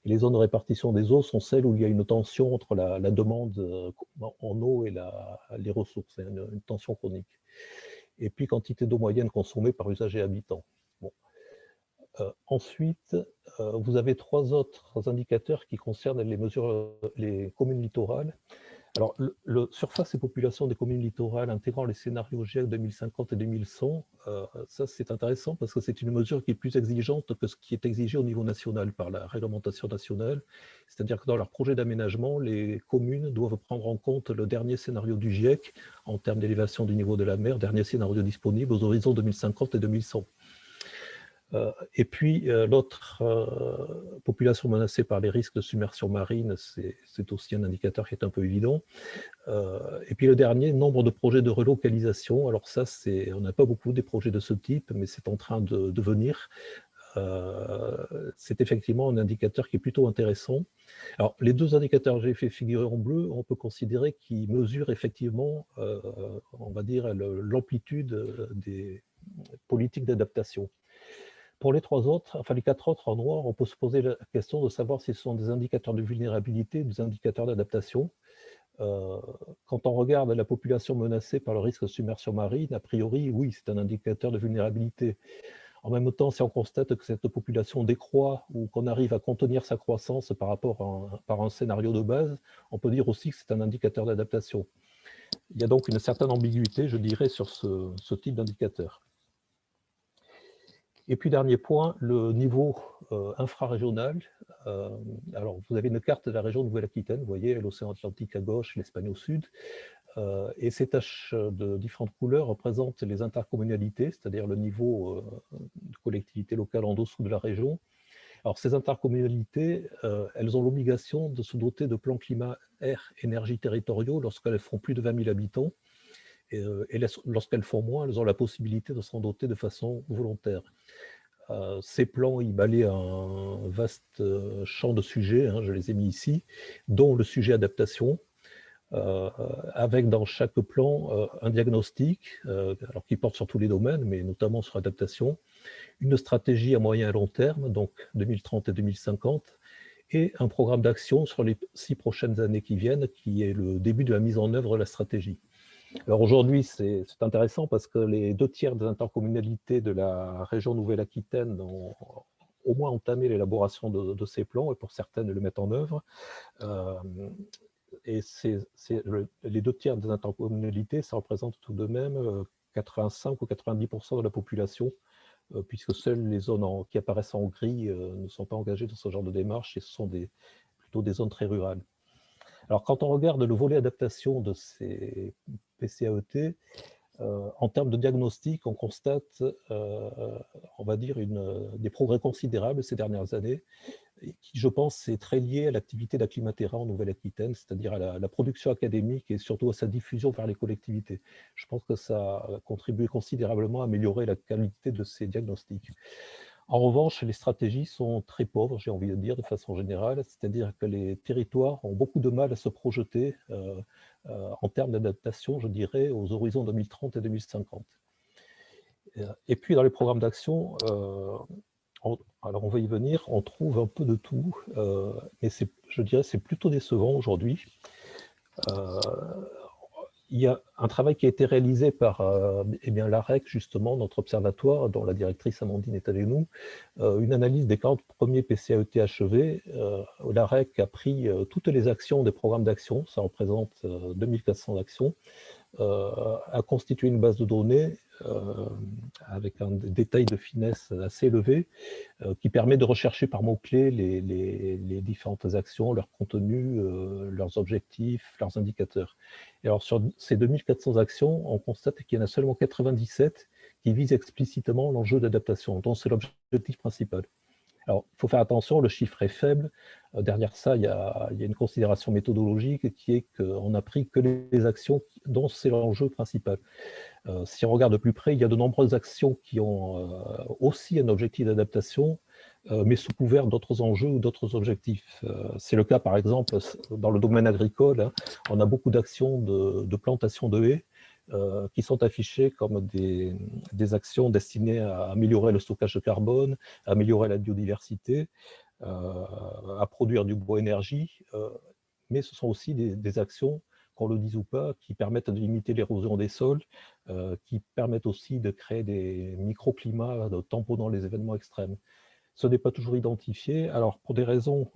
Et les zones de répartition des eaux sont celles où il y a une tension entre la demande en eau et les ressources, une tension chronique. Et puis quantité d'eau moyenne consommée par usager habitant. Bon. Ensuite, vous avez 3 autres indicateurs qui concernent les communes littorales. Alors, le surface et population des communes littorales intégrant les scénarios GIEC 2050 et 2100, ça c'est intéressant parce que c'est une mesure qui est plus exigeante que ce qui est exigé au niveau national par la réglementation nationale. C'est-à-dire que dans leur projet d'aménagement, les communes doivent prendre en compte le dernier scénario du GIEC en termes d'élévation du niveau de la mer, dernier scénario disponible aux horizons 2050 et 2100. Et puis, l'autre population menacée par les risques de submersion marine, c'est aussi un indicateur qui est un peu évident. Et puis le dernier, nombre de projets de relocalisation. Alors ça, on n'a pas beaucoup des projets de ce type, mais c'est en train de venir. C'est effectivement un indicateur qui est plutôt intéressant. Alors, les 2 indicateurs que j'ai fait figurer en bleu, on peut considérer qu'ils mesurent effectivement, on va dire, l'amplitude des politiques d'adaptation. Pour les 3 autres, enfin les 4 autres en noir, on peut se poser la question de savoir si ce sont des indicateurs de vulnérabilité, des indicateurs d'adaptation. Quand on regarde la population menacée par le risque de submersion marine, a priori, oui, c'est un indicateur de vulnérabilité. En même temps, si on constate que cette population décroît ou qu'on arrive à contenir sa croissance par un scénario de base, on peut dire aussi que c'est un indicateur d'adaptation. Il y a donc une certaine ambiguïté, je dirais, sur ce type d'indicateur. Et puis, dernier point, le niveau infrarégional. Alors, vous avez une carte de la région de Nouvelle-Aquitaine, vous voyez l'océan Atlantique à gauche, l'Espagne au sud. Et ces taches de différentes couleurs représentent les intercommunalités, c'est-à-dire le niveau de collectivité locale en dessous de la région. Alors, ces intercommunalités, elles ont l'obligation de se doter de plans climat, air, énergie territoriaux lorsqu'elles font plus de 20 000 habitants. et lorsqu'elles font moins, elles ont la possibilité de s'en doter de façon volontaire. Ces plans, ils balaient un vaste champ de sujets, hein, je les ai mis ici, dont le sujet adaptation, avec dans chaque plan un diagnostic, alors qui porte sur tous les domaines, mais notamment sur l'adaptation, une stratégie à moyen et long terme, donc 2030 et 2050, et un programme d'action sur les 6 prochaines années qui viennent, qui est le début de la mise en œuvre de la stratégie. Alors aujourd'hui, c'est intéressant parce que les 2/3 des intercommunalités de la région Nouvelle-Aquitaine ont au moins entamé l'élaboration de ces plans, et pour certaines le mettent en œuvre. Et les 2/3 des intercommunalités, ça représente tout de même 85 ou 90% de la population, puisque seules les zones qui apparaissent en gris ne sont pas engagées dans ce genre de démarche, et ce sont plutôt des zones très rurales. Alors, quand on regarde le volet adaptation de ces PCAET, en termes de diagnostic, on constate, on va dire, des progrès considérables ces dernières années, et qui, je pense, est très lié à l'activité d'Acclimatera en Nouvelle-Aquitaine, c'est-à-dire à la production académique et surtout à sa diffusion vers les collectivités. Je pense que ça a contribué considérablement à améliorer la qualité de ces diagnostics. En revanche, les stratégies sont très pauvres, j'ai envie de dire, de façon générale, c'est-à-dire que les territoires ont beaucoup de mal à se projeter en termes d'adaptation, je dirais, aux horizons 2030 et 2050. Et puis, dans les programmes d'action, alors on va y venir, on trouve un peu de tout, mais je dirais c'est plutôt décevant aujourd'hui. Il y a un travail qui a été réalisé par l'AREC, justement, notre observatoire, dont la directrice Amandine est avec nous, une analyse des 40 premiers PCAET achevés. L'AREC a pris toutes les actions des programmes d'action, ça représente 2400 actions, a constitué une base de données avec un détail de finesse assez élevé, qui permet de rechercher par mots-clés les différentes actions, leur contenu, leurs objectifs, leurs indicateurs. Et alors, sur ces 2400 actions, on constate qu'il y en a seulement 97 qui visent explicitement l'enjeu d'adaptation, dont c'est l'objectif principal. Alors, il faut faire attention, le chiffre est faible. Derrière ça, il y a une considération méthodologique qui est qu'on n'a pris que les actions dont c'est l'enjeu principal. Si on regarde de plus près, il y a de nombreuses actions qui ont aussi un objectif d'adaptation, mais sous couvert d'autres enjeux ou d'autres objectifs. C'est le cas, par exemple, dans le domaine agricole, hein, on a beaucoup d'actions de plantation de haies qui sont affichées comme des actions destinées à améliorer le stockage de carbone, à améliorer la biodiversité, à produire du bois énergie, mais ce sont aussi des actions, qu'on le dise ou pas, qui permettent de limiter l'érosion des sols, qui permettent aussi de créer des microclimats tamponnant les événements extrêmes. Ce n'est pas toujours identifié. Alors, pour des raisons,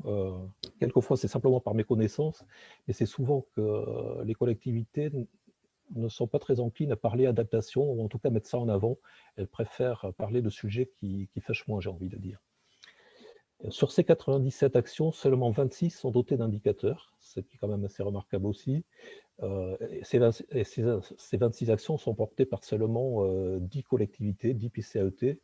quelquefois c'est simplement par méconnaissance, mais c'est souvent que les collectivités ne sont pas très enclines à parler adaptation, ou en tout cas mettre ça en avant. Elles préfèrent parler de sujets qui fâchent moins, j'ai envie de dire. Sur ces 97 actions, seulement 26 sont dotées d'indicateurs, ce qui est quand même assez remarquable aussi. Ces 26 actions sont portées par seulement 10 collectivités, 10 PCAET,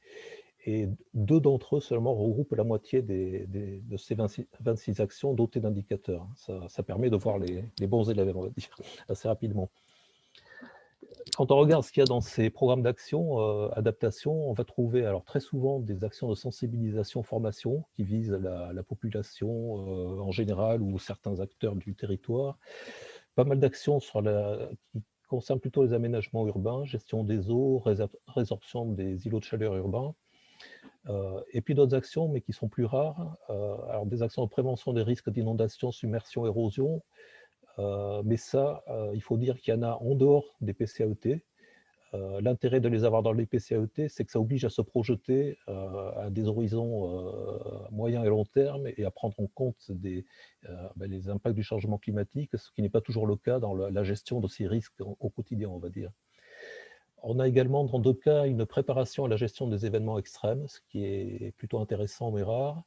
et 2 d'entre eux seulement regroupent la moitié de ces 26 actions dotées d'indicateurs. Ça permet de voir les bons élèves, on va dire, assez rapidement. Quand on regarde ce qu'il y a dans ces programmes d'action, adaptation, on va trouver alors très souvent des actions de sensibilisation, formation qui visent la population en général ou certains acteurs du territoire. Pas mal d'actions qui concernent plutôt les aménagements urbains, gestion des eaux, résorption des îlots de chaleur urbains. Et puis d'autres actions, mais qui sont plus rares. Alors des actions de prévention des risques d'inondation, submersion, érosion. Mais ça, il faut dire qu'il y en a en dehors des PCAET. L'intérêt de les avoir dans les PCAET, c'est que ça oblige à se projeter à des horizons moyen et long terme et à prendre en compte les impacts du changement climatique, ce qui n'est pas toujours le cas dans la gestion de ces risques au quotidien, on va dire. On a également, dans 2 cas, une préparation à la gestion des événements extrêmes, ce qui est plutôt intéressant mais rare.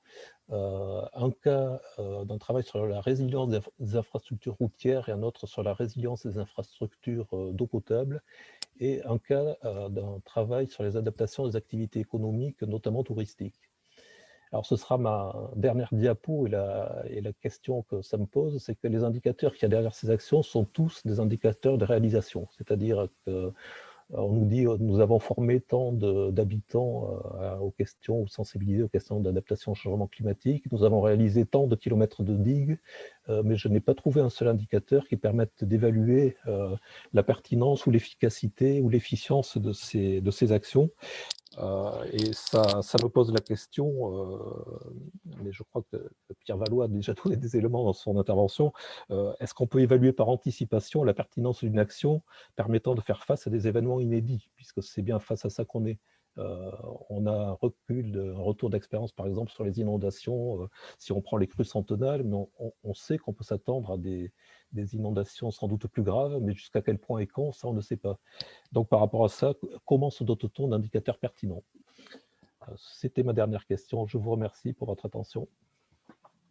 Un cas d'un travail sur la résilience des infrastructures routières et un autre sur la résilience des infrastructures d'eau potable, et un cas d'un travail sur les adaptations des activités économiques, notamment touristiques. Alors, ce sera ma dernière diapo et la question que ça me pose, c'est que les indicateurs qu'il y a derrière ces actions sont tous des indicateurs de réalisation. C'est-à-dire que on nous dit nous avons formé tant d'habitants aux questions, ou sensibilisés aux questions d'adaptation au changement climatique, nous avons réalisé tant de kilomètres de digues, mais je n'ai pas trouvé un seul indicateur qui permette d'évaluer la pertinence ou l'efficacité ou l'efficience de ces actions. Et ça me pose la question, mais je crois que Pierre Valois a déjà donné des éléments dans son intervention, est-ce qu'on peut évaluer par anticipation la pertinence d'une action permettant de faire face à des événements inédits, puisque c'est bien face à ça qu'on est. On a un retour d'expérience, par exemple, sur les inondations, si on prend les crues centenales, mais on sait qu'on peut s'attendre à des inondations sans doute plus graves, mais jusqu'à quel point et quand, ça on ne sait pas. Donc par rapport à ça, comment se dote-t-on d'indicateurs pertinents? C'était ma dernière question. Je vous remercie pour votre attention.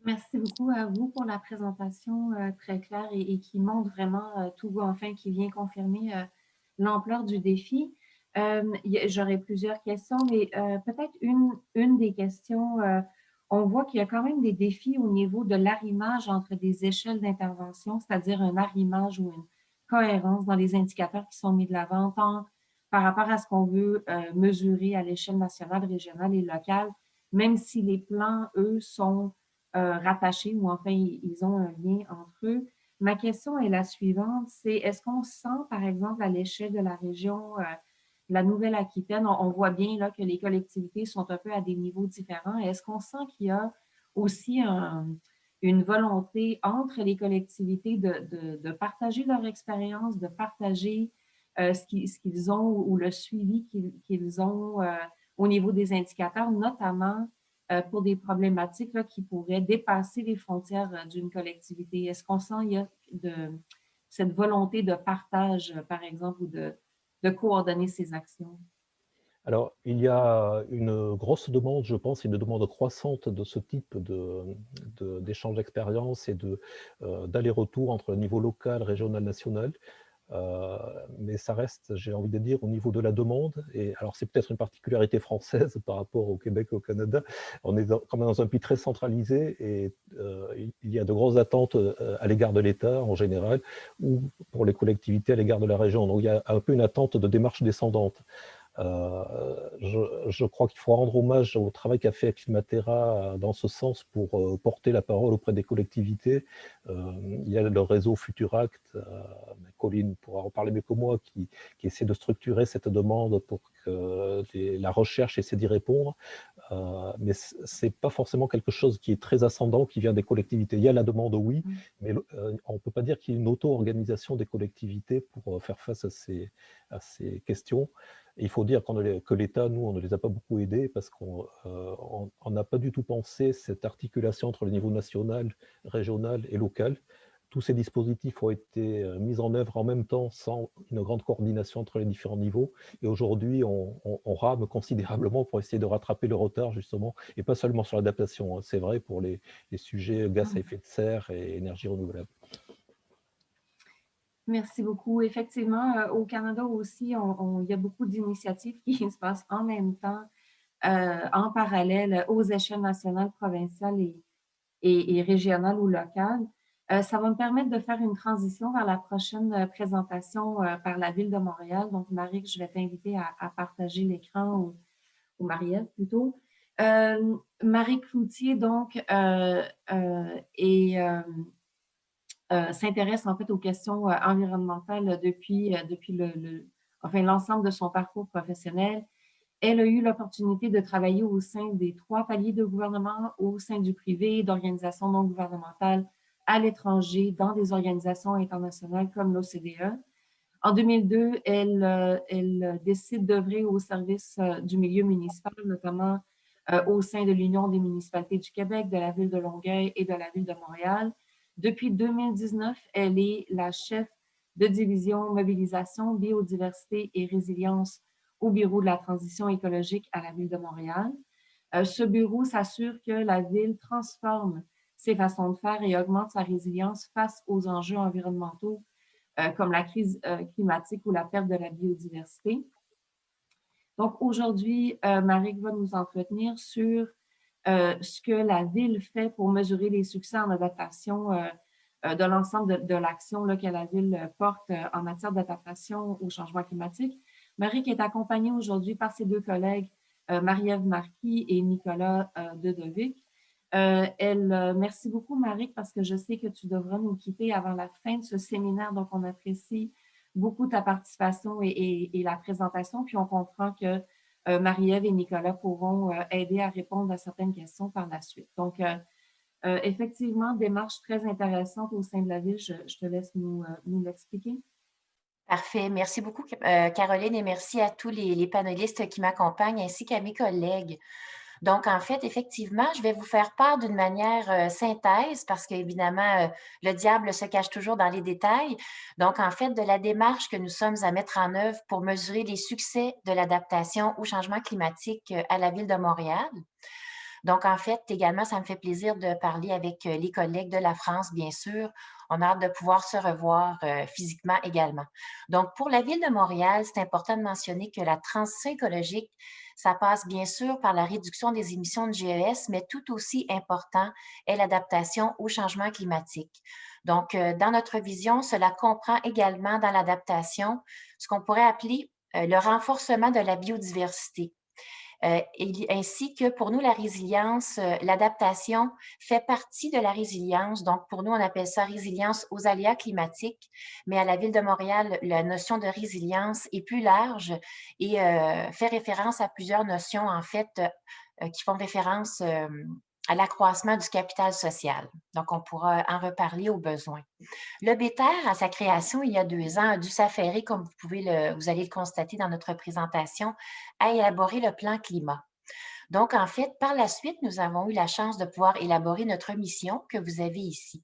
Merci beaucoup à vous pour la présentation très claire et qui montre vraiment tout, enfin, qui vient confirmer l'ampleur du défi. J'aurais plusieurs questions, mais peut-être une des questions, on voit qu'il y a quand même des défis au niveau de l'arrimage entre des échelles d'intervention, c'est-à-dire un arrimage ou une cohérence dans les indicateurs qui sont mis de l'avant, tant par rapport à ce qu'on veut mesurer à l'échelle nationale, régionale et locale, même si les plans, eux, sont rattachés ou enfin, ils ont un lien entre eux. Ma question est la suivante, c'est est-ce qu'on sent, par exemple, à l'échelle de la région, la Nouvelle-Aquitaine, on voit bien là, que les collectivités sont un peu à des niveaux différents. Est-ce qu'on sent qu'il y a aussi une volonté entre les collectivités de partager leur expérience, de partager ce qu'ils ont ou le suivi qu'ils ont au niveau des indicateurs, notamment pour des problématiques là, qui pourraient dépasser les frontières d'une collectivité? Est-ce qu'on sent qu'il y a cette volonté de partage, par exemple, ou de coordonner ces actions? Alors, il y a une grosse demande, je pense, une demande croissante de ce type d'échange d'expériences et d'aller-retour entre le niveau local, régional, national. Mais ça reste, j'ai envie de dire, au niveau de la demande. Et alors, c'est peut-être une particularité française par rapport au Québec et au Canada. On est quand même dans un pays très centralisé et il y a de grosses attentes à l'égard de l'État en général ou pour les collectivités à l'égard de la région. Donc, il y a un peu une attente de démarche descendante. Je crois qu'il faut rendre hommage au travail qu'a fait Climatera dans ce sens pour porter la parole auprès des collectivités. Il y a le réseau Futuract, Colline pourra en parler mieux que moi, qui essaie de structurer cette demande pour que la recherche essaie d'y répondre. Mais ce n'est pas forcément quelque chose qui est très ascendant, qui vient des collectivités. Il y a la demande, oui, mais on ne peut pas dire qu'il y ait une auto-organisation des collectivités pour faire face à ces questions. Et il faut dire que l'État, nous, on ne les a pas beaucoup aidés parce qu'on n'a pas du tout pensé cette articulation entre le niveau national, régional et local. Tous ces dispositifs ont été mis en œuvre en même temps sans une grande coordination entre les différents niveaux. Et aujourd'hui, on rame considérablement pour essayer de rattraper le retard, justement, et pas seulement sur l'adaptation. C'est vrai pour les sujets gaz à effet de serre et énergie renouvelable. Merci beaucoup. Effectivement, au Canada aussi, il y a beaucoup d'initiatives qui se passent en même temps, en parallèle, aux échelles nationales, provinciales et régionales ou locales. Ça va me permettre de faire une transition vers la prochaine présentation par la Ville de Montréal. Donc, Marie, je vais t'inviter à partager l'écran, ou Marielle plutôt. Marie Cloutier, donc, s'intéresse en fait aux questions environnementales depuis enfin, l'ensemble de son parcours professionnel. Elle a eu l'opportunité de travailler au sein des 3 paliers de gouvernement, au sein du privé, d'organisations non gouvernementales, à l'étranger, dans des organisations internationales comme l'OCDE. En 2002, elle décide d'œuvrer au service du milieu municipal, notamment au sein de l'Union des municipalités du Québec, de la Ville de Longueuil et de la Ville de Montréal. Depuis 2019, elle est la chef de division mobilisation, biodiversité et résilience au Bureau de la transition écologique à la Ville de Montréal. Ce bureau s'assure que la Ville transforme ses façons de faire et augmente sa résilience face aux enjeux environnementaux comme la crise climatique ou la perte de la biodiversité. Donc aujourd'hui, Marie va nous entretenir sur ce que la Ville fait pour mesurer les succès en adaptation de l'ensemble de l'action que la Ville porte en matière d'adaptation au changement climatique. Marie qui est accompagnée aujourd'hui par ses deux collègues, Marie-Ève Marquis et Nicolas Dedevic. Merci beaucoup, Marie, parce que je sais que tu devras nous quitter avant la fin de ce séminaire, donc on apprécie beaucoup ta participation et la présentation, puis on comprend que Marie-Ève et Nicolas pourront aider à répondre à certaines questions par la suite. Donc, effectivement, démarche très intéressante au sein de la Ville. Je te laisse nous l'expliquer. Parfait. Merci beaucoup, Caroline, et merci à tous les panélistes qui m'accompagnent ainsi qu'à mes collègues. Donc, en fait, effectivement, je vais vous faire part d'une manière synthèse parce qu'évidemment, le diable se cache toujours dans les détails. Donc, en fait, de la démarche que nous sommes à mettre en œuvre pour mesurer les succès de l'adaptation au changement climatique à la Ville de Montréal. Donc, en fait, également, ça me fait plaisir de parler avec les collègues de la France, bien sûr. On a hâte de pouvoir se revoir physiquement également. Donc, pour la Ville de Montréal, c'est important de mentionner que la transition écologique, ça passe bien sûr par la réduction des émissions de GES, mais tout aussi important est l'adaptation au changement climatique. Donc, dans notre vision, cela comprend également dans l'adaptation ce qu'on pourrait appeler le renforcement de la biodiversité. Ainsi que pour nous, la résilience, l'adaptation fait partie de la résilience. Donc, pour nous, on appelle ça résilience aux aléas climatiques, mais à la Ville de Montréal, la notion de résilience est plus large et fait référence à plusieurs notions, en fait, qui font référence à l'accroissement du capital social. Donc, on pourra en reparler au besoin. Le BETER, à sa création il y a 2 ans, a dû s'affairer, comme vous allez le constater dans notre présentation, à élaborer le plan climat. Donc, en fait, par la suite, nous avons eu la chance de pouvoir élaborer notre mission que vous avez ici.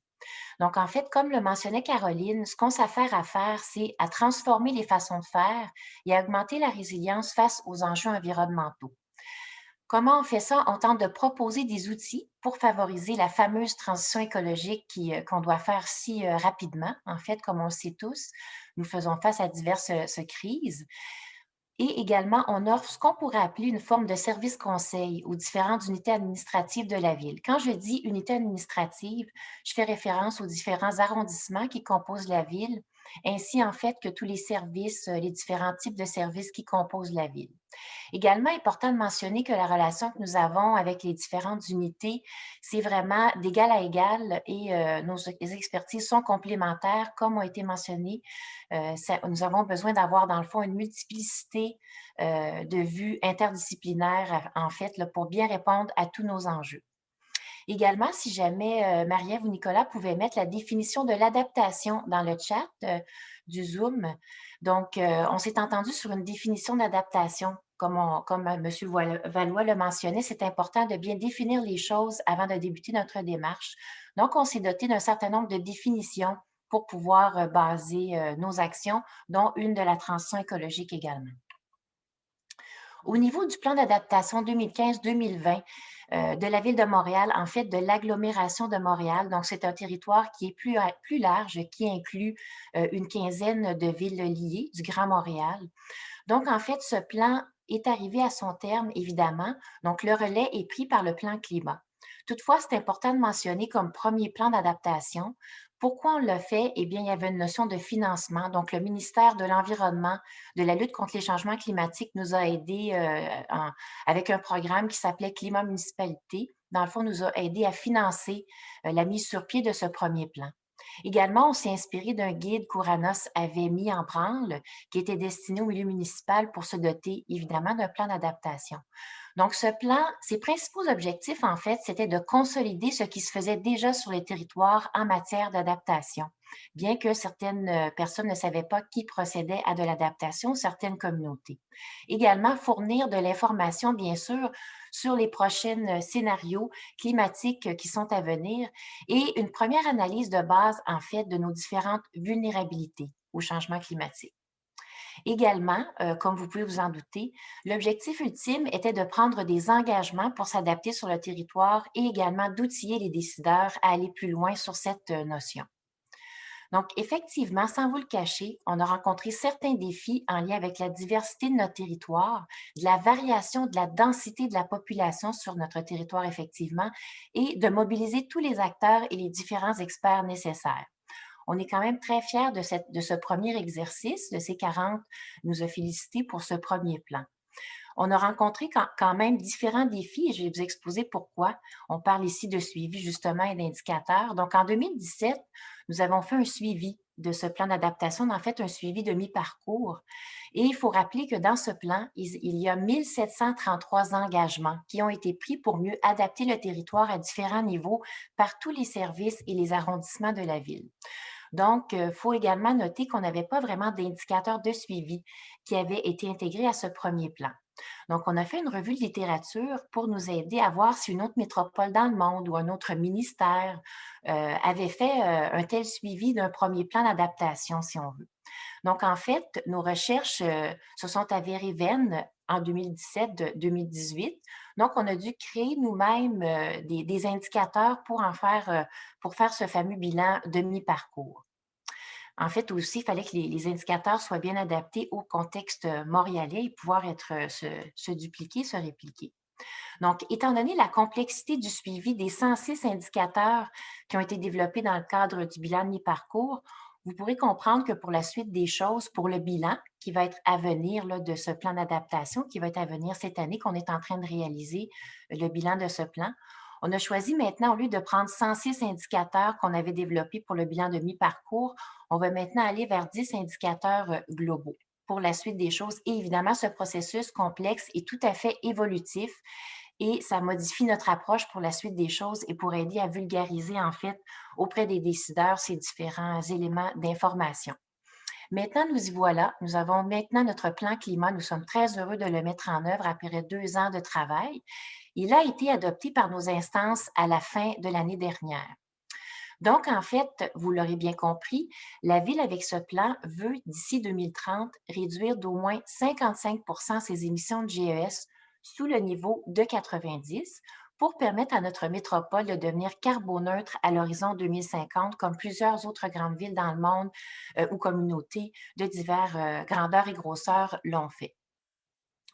Donc, en fait, comme le mentionnait Caroline, ce qu'on s'affaire à faire, c'est à transformer les façons de faire et à augmenter la résilience face aux enjeux environnementaux. Comment on fait ça? On tente de proposer des outils pour favoriser la fameuse transition écologique qu'on doit faire si rapidement. En fait, comme on le sait tous, nous faisons face à diverses crises. Et également, on offre ce qu'on pourrait appeler une forme de service conseil aux différentes unités administratives de la Ville. Quand je dis unité administrative, je fais référence aux différents arrondissements qui composent la Ville, ainsi en fait que tous les services, les différents types de services qui composent la Ville. Également, important de mentionner que la relation que nous avons avec les différentes unités, c'est vraiment d'égal à égal et nos expertises sont complémentaires, comme ont été mentionnées. Nous avons besoin d'avoir, dans le fond, une multiplicité de vues interdisciplinaires, en fait, là, pour bien répondre à tous nos enjeux. Également, si jamais Marie-Ève ou Nicolas pouvaient mettre la définition de l'adaptation dans le chat du Zoom. Donc, on s'est entendu sur une définition d'adaptation. Comme M. Valois le mentionnait, c'est important de bien définir les choses avant de débuter notre démarche. Donc, on s'est doté d'un certain nombre de définitions pour pouvoir baser nos actions, dont une de la transition écologique également. Au niveau du plan d'adaptation 2015-2020 de la Ville de Montréal, en fait, de l'agglomération de Montréal, donc c'est un territoire qui est plus large, qui inclut une quinzaine de villes liées du Grand Montréal. Donc, en fait, ce plan est arrivé à son terme, évidemment. Donc, le relais est pris par le plan climat. Toutefois, c'est important de mentionner comme premier plan d'adaptation. Pourquoi on l'a fait? Eh bien, il y avait une notion de financement. Donc, le ministère de l'Environnement, de la lutte contre les changements climatiques nous a aidés avec un programme qui s'appelait Climat Municipalité. Dans le fond, nous a aidés à financer la mise sur pied de ce premier plan. Également, on s'est inspiré d'un guide qu'Ouranos avait mis en branle, qui était destiné au milieu municipal pour se doter, évidemment, d'un plan d'adaptation. Donc, ce plan, ses principaux objectifs, en fait, c'était de consolider ce qui se faisait déjà sur les territoires en matière d'adaptation, bien que certaines personnes ne savaient pas qui procédait à de l'adaptation, certaines communautés. Également, fournir de l'information, bien sûr, sur les prochains scénarios climatiques qui sont à venir et une première analyse de base, en fait, de nos différentes vulnérabilités au changement climatique. Également, comme vous pouvez vous en douter, l'objectif ultime était de prendre des engagements pour s'adapter sur le territoire et également d'outiller les décideurs à aller plus loin sur cette notion. Donc, effectivement, sans vous le cacher, on a rencontré certains défis en lien avec la diversité de notre territoire, de la variation de la densité de la population sur notre territoire, effectivement, et de mobiliser tous les acteurs et les différents experts nécessaires. On est quand même très fiers de ce premier exercice. Le C40 nous a félicités pour ce premier plan. On a rencontré quand même différents défis et je vais vous exposer pourquoi. On parle ici de suivi justement et d'indicateurs. Donc, en 2017, nous avons fait un suivi de ce plan d'adaptation, en fait un suivi de mi-parcours. Et il faut rappeler que dans ce plan, il y a 1733 engagements qui ont été pris pour mieux adapter le territoire à différents niveaux par tous les services et les arrondissements de la ville. Donc, il faut également noter qu'on n'avait pas vraiment d'indicateurs de suivi qui avaient été intégrés à ce premier plan. Donc, on a fait une revue de littérature pour nous aider à voir si une autre métropole dans le monde ou un autre ministère avait fait un tel suivi d'un premier plan d'adaptation, si on veut. Donc, en fait, nos recherches se sont avérées vaines en 2017-2018. Donc, on a dû créer nous-mêmes des indicateurs pour faire ce fameux bilan de mi-parcours. En fait, aussi, il fallait que les indicateurs soient bien adaptés au contexte montréalais et pouvoir se dupliquer, se répliquer. Donc, étant donné la complexité du suivi des 106 indicateurs qui ont été développés dans le cadre du bilan de mi-parcours, vous pourrez comprendre que pour la suite des choses, pour le bilan qui va être à venir là, de ce plan d'adaptation, qui va être à venir cette année, qu'on est en train de réaliser le bilan de ce plan, on a choisi maintenant, au lieu de prendre 106 indicateurs qu'on avait développés pour le bilan de mi-parcours, on va maintenant aller vers 10 indicateurs globaux pour la suite des choses. Et évidemment, ce processus complexe est tout à fait évolutif et ça modifie notre approche pour la suite des choses et pour aider à vulgariser, en fait, auprès des décideurs ces différents éléments d'information. Maintenant, nous y voilà. Nous avons maintenant notre plan climat. Nous sommes très heureux de le mettre en œuvre après 2 ans de travail. Il a été adopté par nos instances à la fin de l'année dernière. Donc, en fait, vous l'aurez bien compris, la Ville, avec ce plan, veut, d'ici 2030, réduire d'au moins 55 ses émissions de GES sous le niveau de 90 pour permettre à notre métropole de devenir carboneutre à l'horizon 2050, comme plusieurs autres grandes villes dans le monde ou communautés de diverses grandeurs et grosseurs l'ont fait.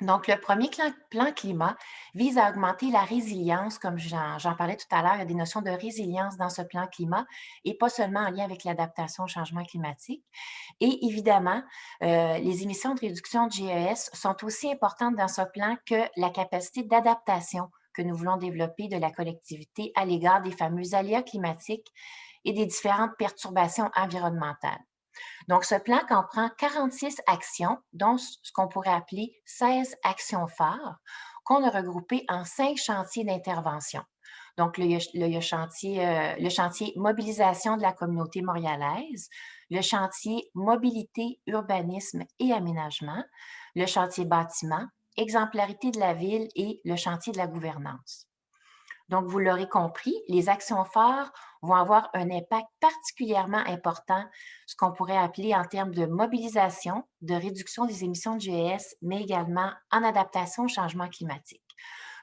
Donc, le premier plan climat vise à augmenter la résilience, comme j'en parlais tout à l'heure, il y a des notions de résilience dans ce plan climat et pas seulement en lien avec l'adaptation au changement climatique. Et évidemment, les émissions de réduction de GES sont aussi importantes dans ce plan que la capacité d'adaptation que nous voulons développer de la collectivité à l'égard des fameux aléas climatiques et des différentes perturbations environnementales. Donc, ce plan comprend 46 actions, dont ce qu'on pourrait appeler 16 actions phares, qu'on a regroupées en 5 chantiers d'intervention. Donc, le chantier mobilisation de la communauté montréalaise, le chantier mobilité, urbanisme et aménagement, le chantier bâtiment, exemplarité de la ville et le chantier de la gouvernance. Donc, vous l'aurez compris, les actions phares vont avoir un impact particulièrement important, ce qu'on pourrait appeler en termes de mobilisation, de réduction des émissions de GES, mais également en adaptation au changement climatique.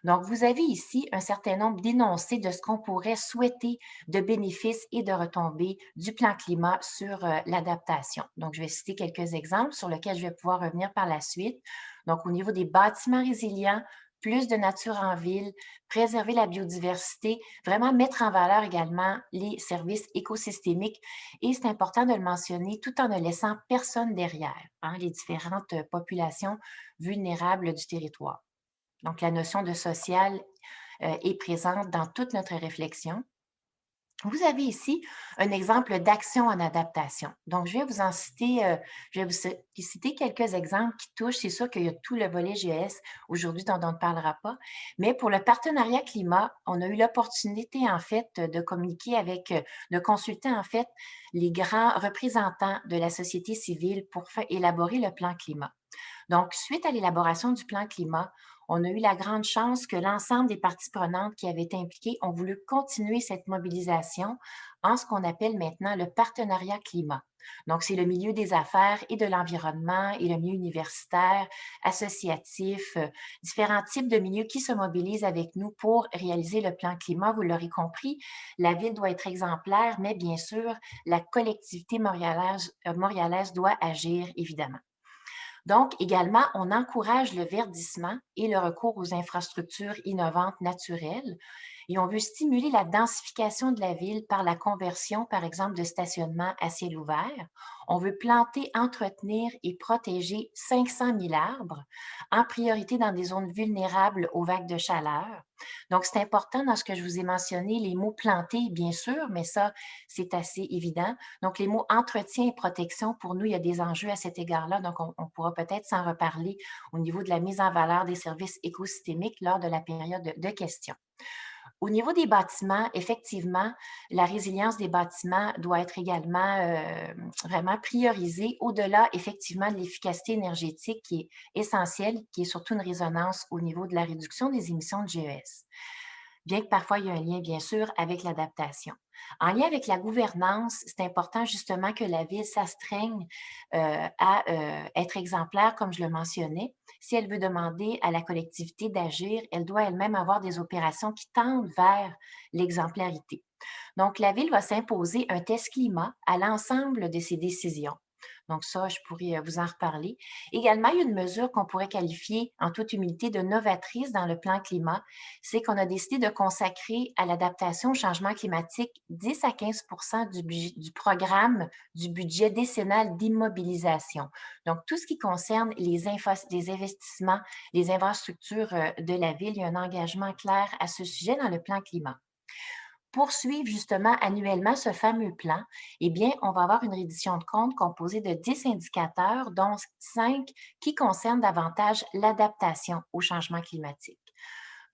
Donc, vous avez ici un certain nombre d'énoncés de ce qu'on pourrait souhaiter de bénéfices et de retombées du plan climat sur l'adaptation. Donc, je vais citer quelques exemples sur lesquels je vais pouvoir revenir par la suite. Donc, au niveau des bâtiments résilients, plus de nature en ville, préserver la biodiversité, vraiment mettre en valeur également les services écosystémiques. Et c'est important de le mentionner tout en ne laissant personne derrière, les différentes populations vulnérables du territoire. Donc, la notion de social est présente dans toute notre réflexion. Vous avez ici un exemple d'action en adaptation. Donc, je vais vous citer quelques exemples qui touchent. C'est sûr qu'il y a tout le volet GES aujourd'hui dont on ne parlera pas. Mais pour le partenariat climat, on a eu l'opportunité, en fait, de communiquer de consulter, en fait, les grands représentants de la société civile pour élaborer le plan climat. Donc, suite à l'élaboration du plan climat, On a eu la grande chance que l'ensemble des parties prenantes qui avaient été impliquées ont voulu continuer cette mobilisation en ce qu'on appelle maintenant le partenariat climat. Donc, c'est le milieu des affaires et de l'environnement et le milieu universitaire, associatif, différents types de milieux qui se mobilisent avec nous pour réaliser le plan climat. Vous l'aurez compris, la ville doit être exemplaire, mais bien sûr, la collectivité montréalaise doit agir, évidemment. Donc, également, on encourage le verdissement et le recours aux infrastructures innovantes naturelles. Et on veut stimuler la densification de la ville par la conversion, par exemple, de stationnement à ciel ouvert. On veut planter, entretenir et protéger 500 000 arbres, en priorité dans des zones vulnérables aux vagues de chaleur. Donc, c'est important dans ce que je vous ai mentionné, les mots planter, bien sûr, mais ça, c'est assez évident. Donc, les mots entretien et protection, pour nous, il y a des enjeux à cet égard-là. Donc, on pourra peut-être s'en reparler au niveau de la mise en valeur des services écosystémiques lors de la période de questions. Au niveau des bâtiments, effectivement, la résilience des bâtiments doit être également vraiment priorisée au-delà, effectivement, de l'efficacité énergétique qui est essentielle, qui est surtout une résonance au niveau de la réduction des émissions de GES. Bien que parfois il y a un lien, bien sûr, avec l'adaptation. En lien avec la gouvernance, c'est important justement que la ville s'astreigne à être exemplaire, comme je le mentionnais. Si elle veut demander à la collectivité d'agir, elle doit elle-même avoir des opérations qui tendent vers l'exemplarité. Donc, la ville va s'imposer un test climat à l'ensemble de ses décisions. Donc ça, je pourrais vous en reparler. Également, il y a une mesure qu'on pourrait qualifier en toute humilité de novatrice dans le plan climat, c'est qu'on a décidé de consacrer à l'adaptation au changement climatique 10 à 15 du programme du budget décennal d'immobilisation. Donc, tout ce qui concerne les investissements, les infrastructures de la ville, il y a un engagement clair à ce sujet dans le plan climat. Pour suivre justement annuellement ce fameux plan, eh bien, on va avoir une reddition de compte composée de 10 indicateurs, dont 5 qui concernent davantage l'adaptation au changement climatique.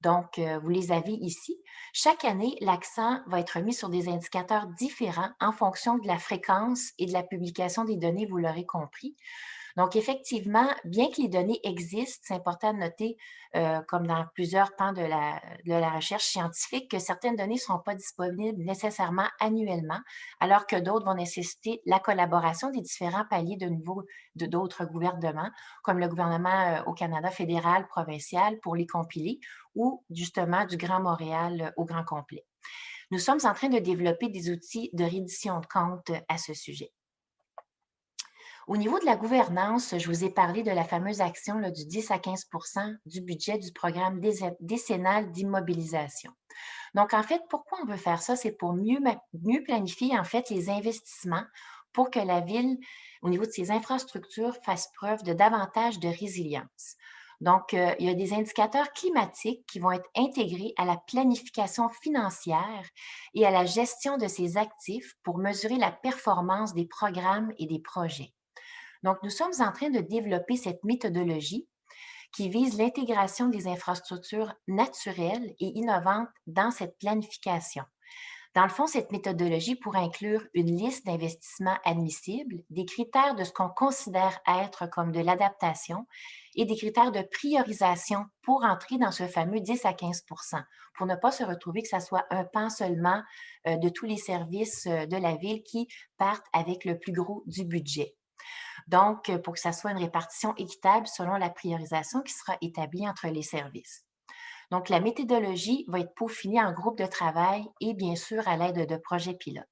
Donc, vous les avez ici. Chaque année, l'accent va être mis sur des indicateurs différents en fonction de la fréquence et de la publication des données, vous l'aurez compris. Donc, effectivement, bien que les données existent, c'est important de noter, comme dans plusieurs pans de la recherche scientifique, que certaines données ne seront pas disponibles nécessairement annuellement, alors que d'autres vont nécessiter la collaboration des différents paliers d'autres gouvernements, comme le gouvernement au Canada fédéral, provincial, pour les compiler, ou justement du Grand Montréal au grand complet. Nous sommes en train de développer des outils de reddition de comptes à ce sujet. Au niveau de la gouvernance, je vous ai parlé de la fameuse action du 10 à 15 du budget du programme décennal d'immobilisation. Donc, en fait, pourquoi on veut faire ça? C'est pour mieux planifier, en fait, les investissements pour que la ville, au niveau de ses infrastructures, fasse preuve de davantage de résilience. Donc, il y a des indicateurs climatiques qui vont être intégrés à la planification financière et à la gestion de ses actifs pour mesurer la performance des programmes et des projets. Donc, nous sommes en train de développer cette méthodologie qui vise l'intégration des infrastructures naturelles et innovantes dans cette planification. Dans le fond, cette méthodologie pourrait inclure une liste d'investissements admissibles, des critères de ce qu'on considère être comme de l'adaptation et des critères de priorisation pour entrer dans ce fameux 10 à 15 pour ne pas se retrouver que ce soit un pan seulement de tous les services de la ville qui partent avec le plus gros du budget. Donc, pour que ça soit une répartition équitable selon la priorisation qui sera établie entre les services. Donc, la méthodologie va être peaufinée en groupe de travail et bien sûr à l'aide de projets pilotes.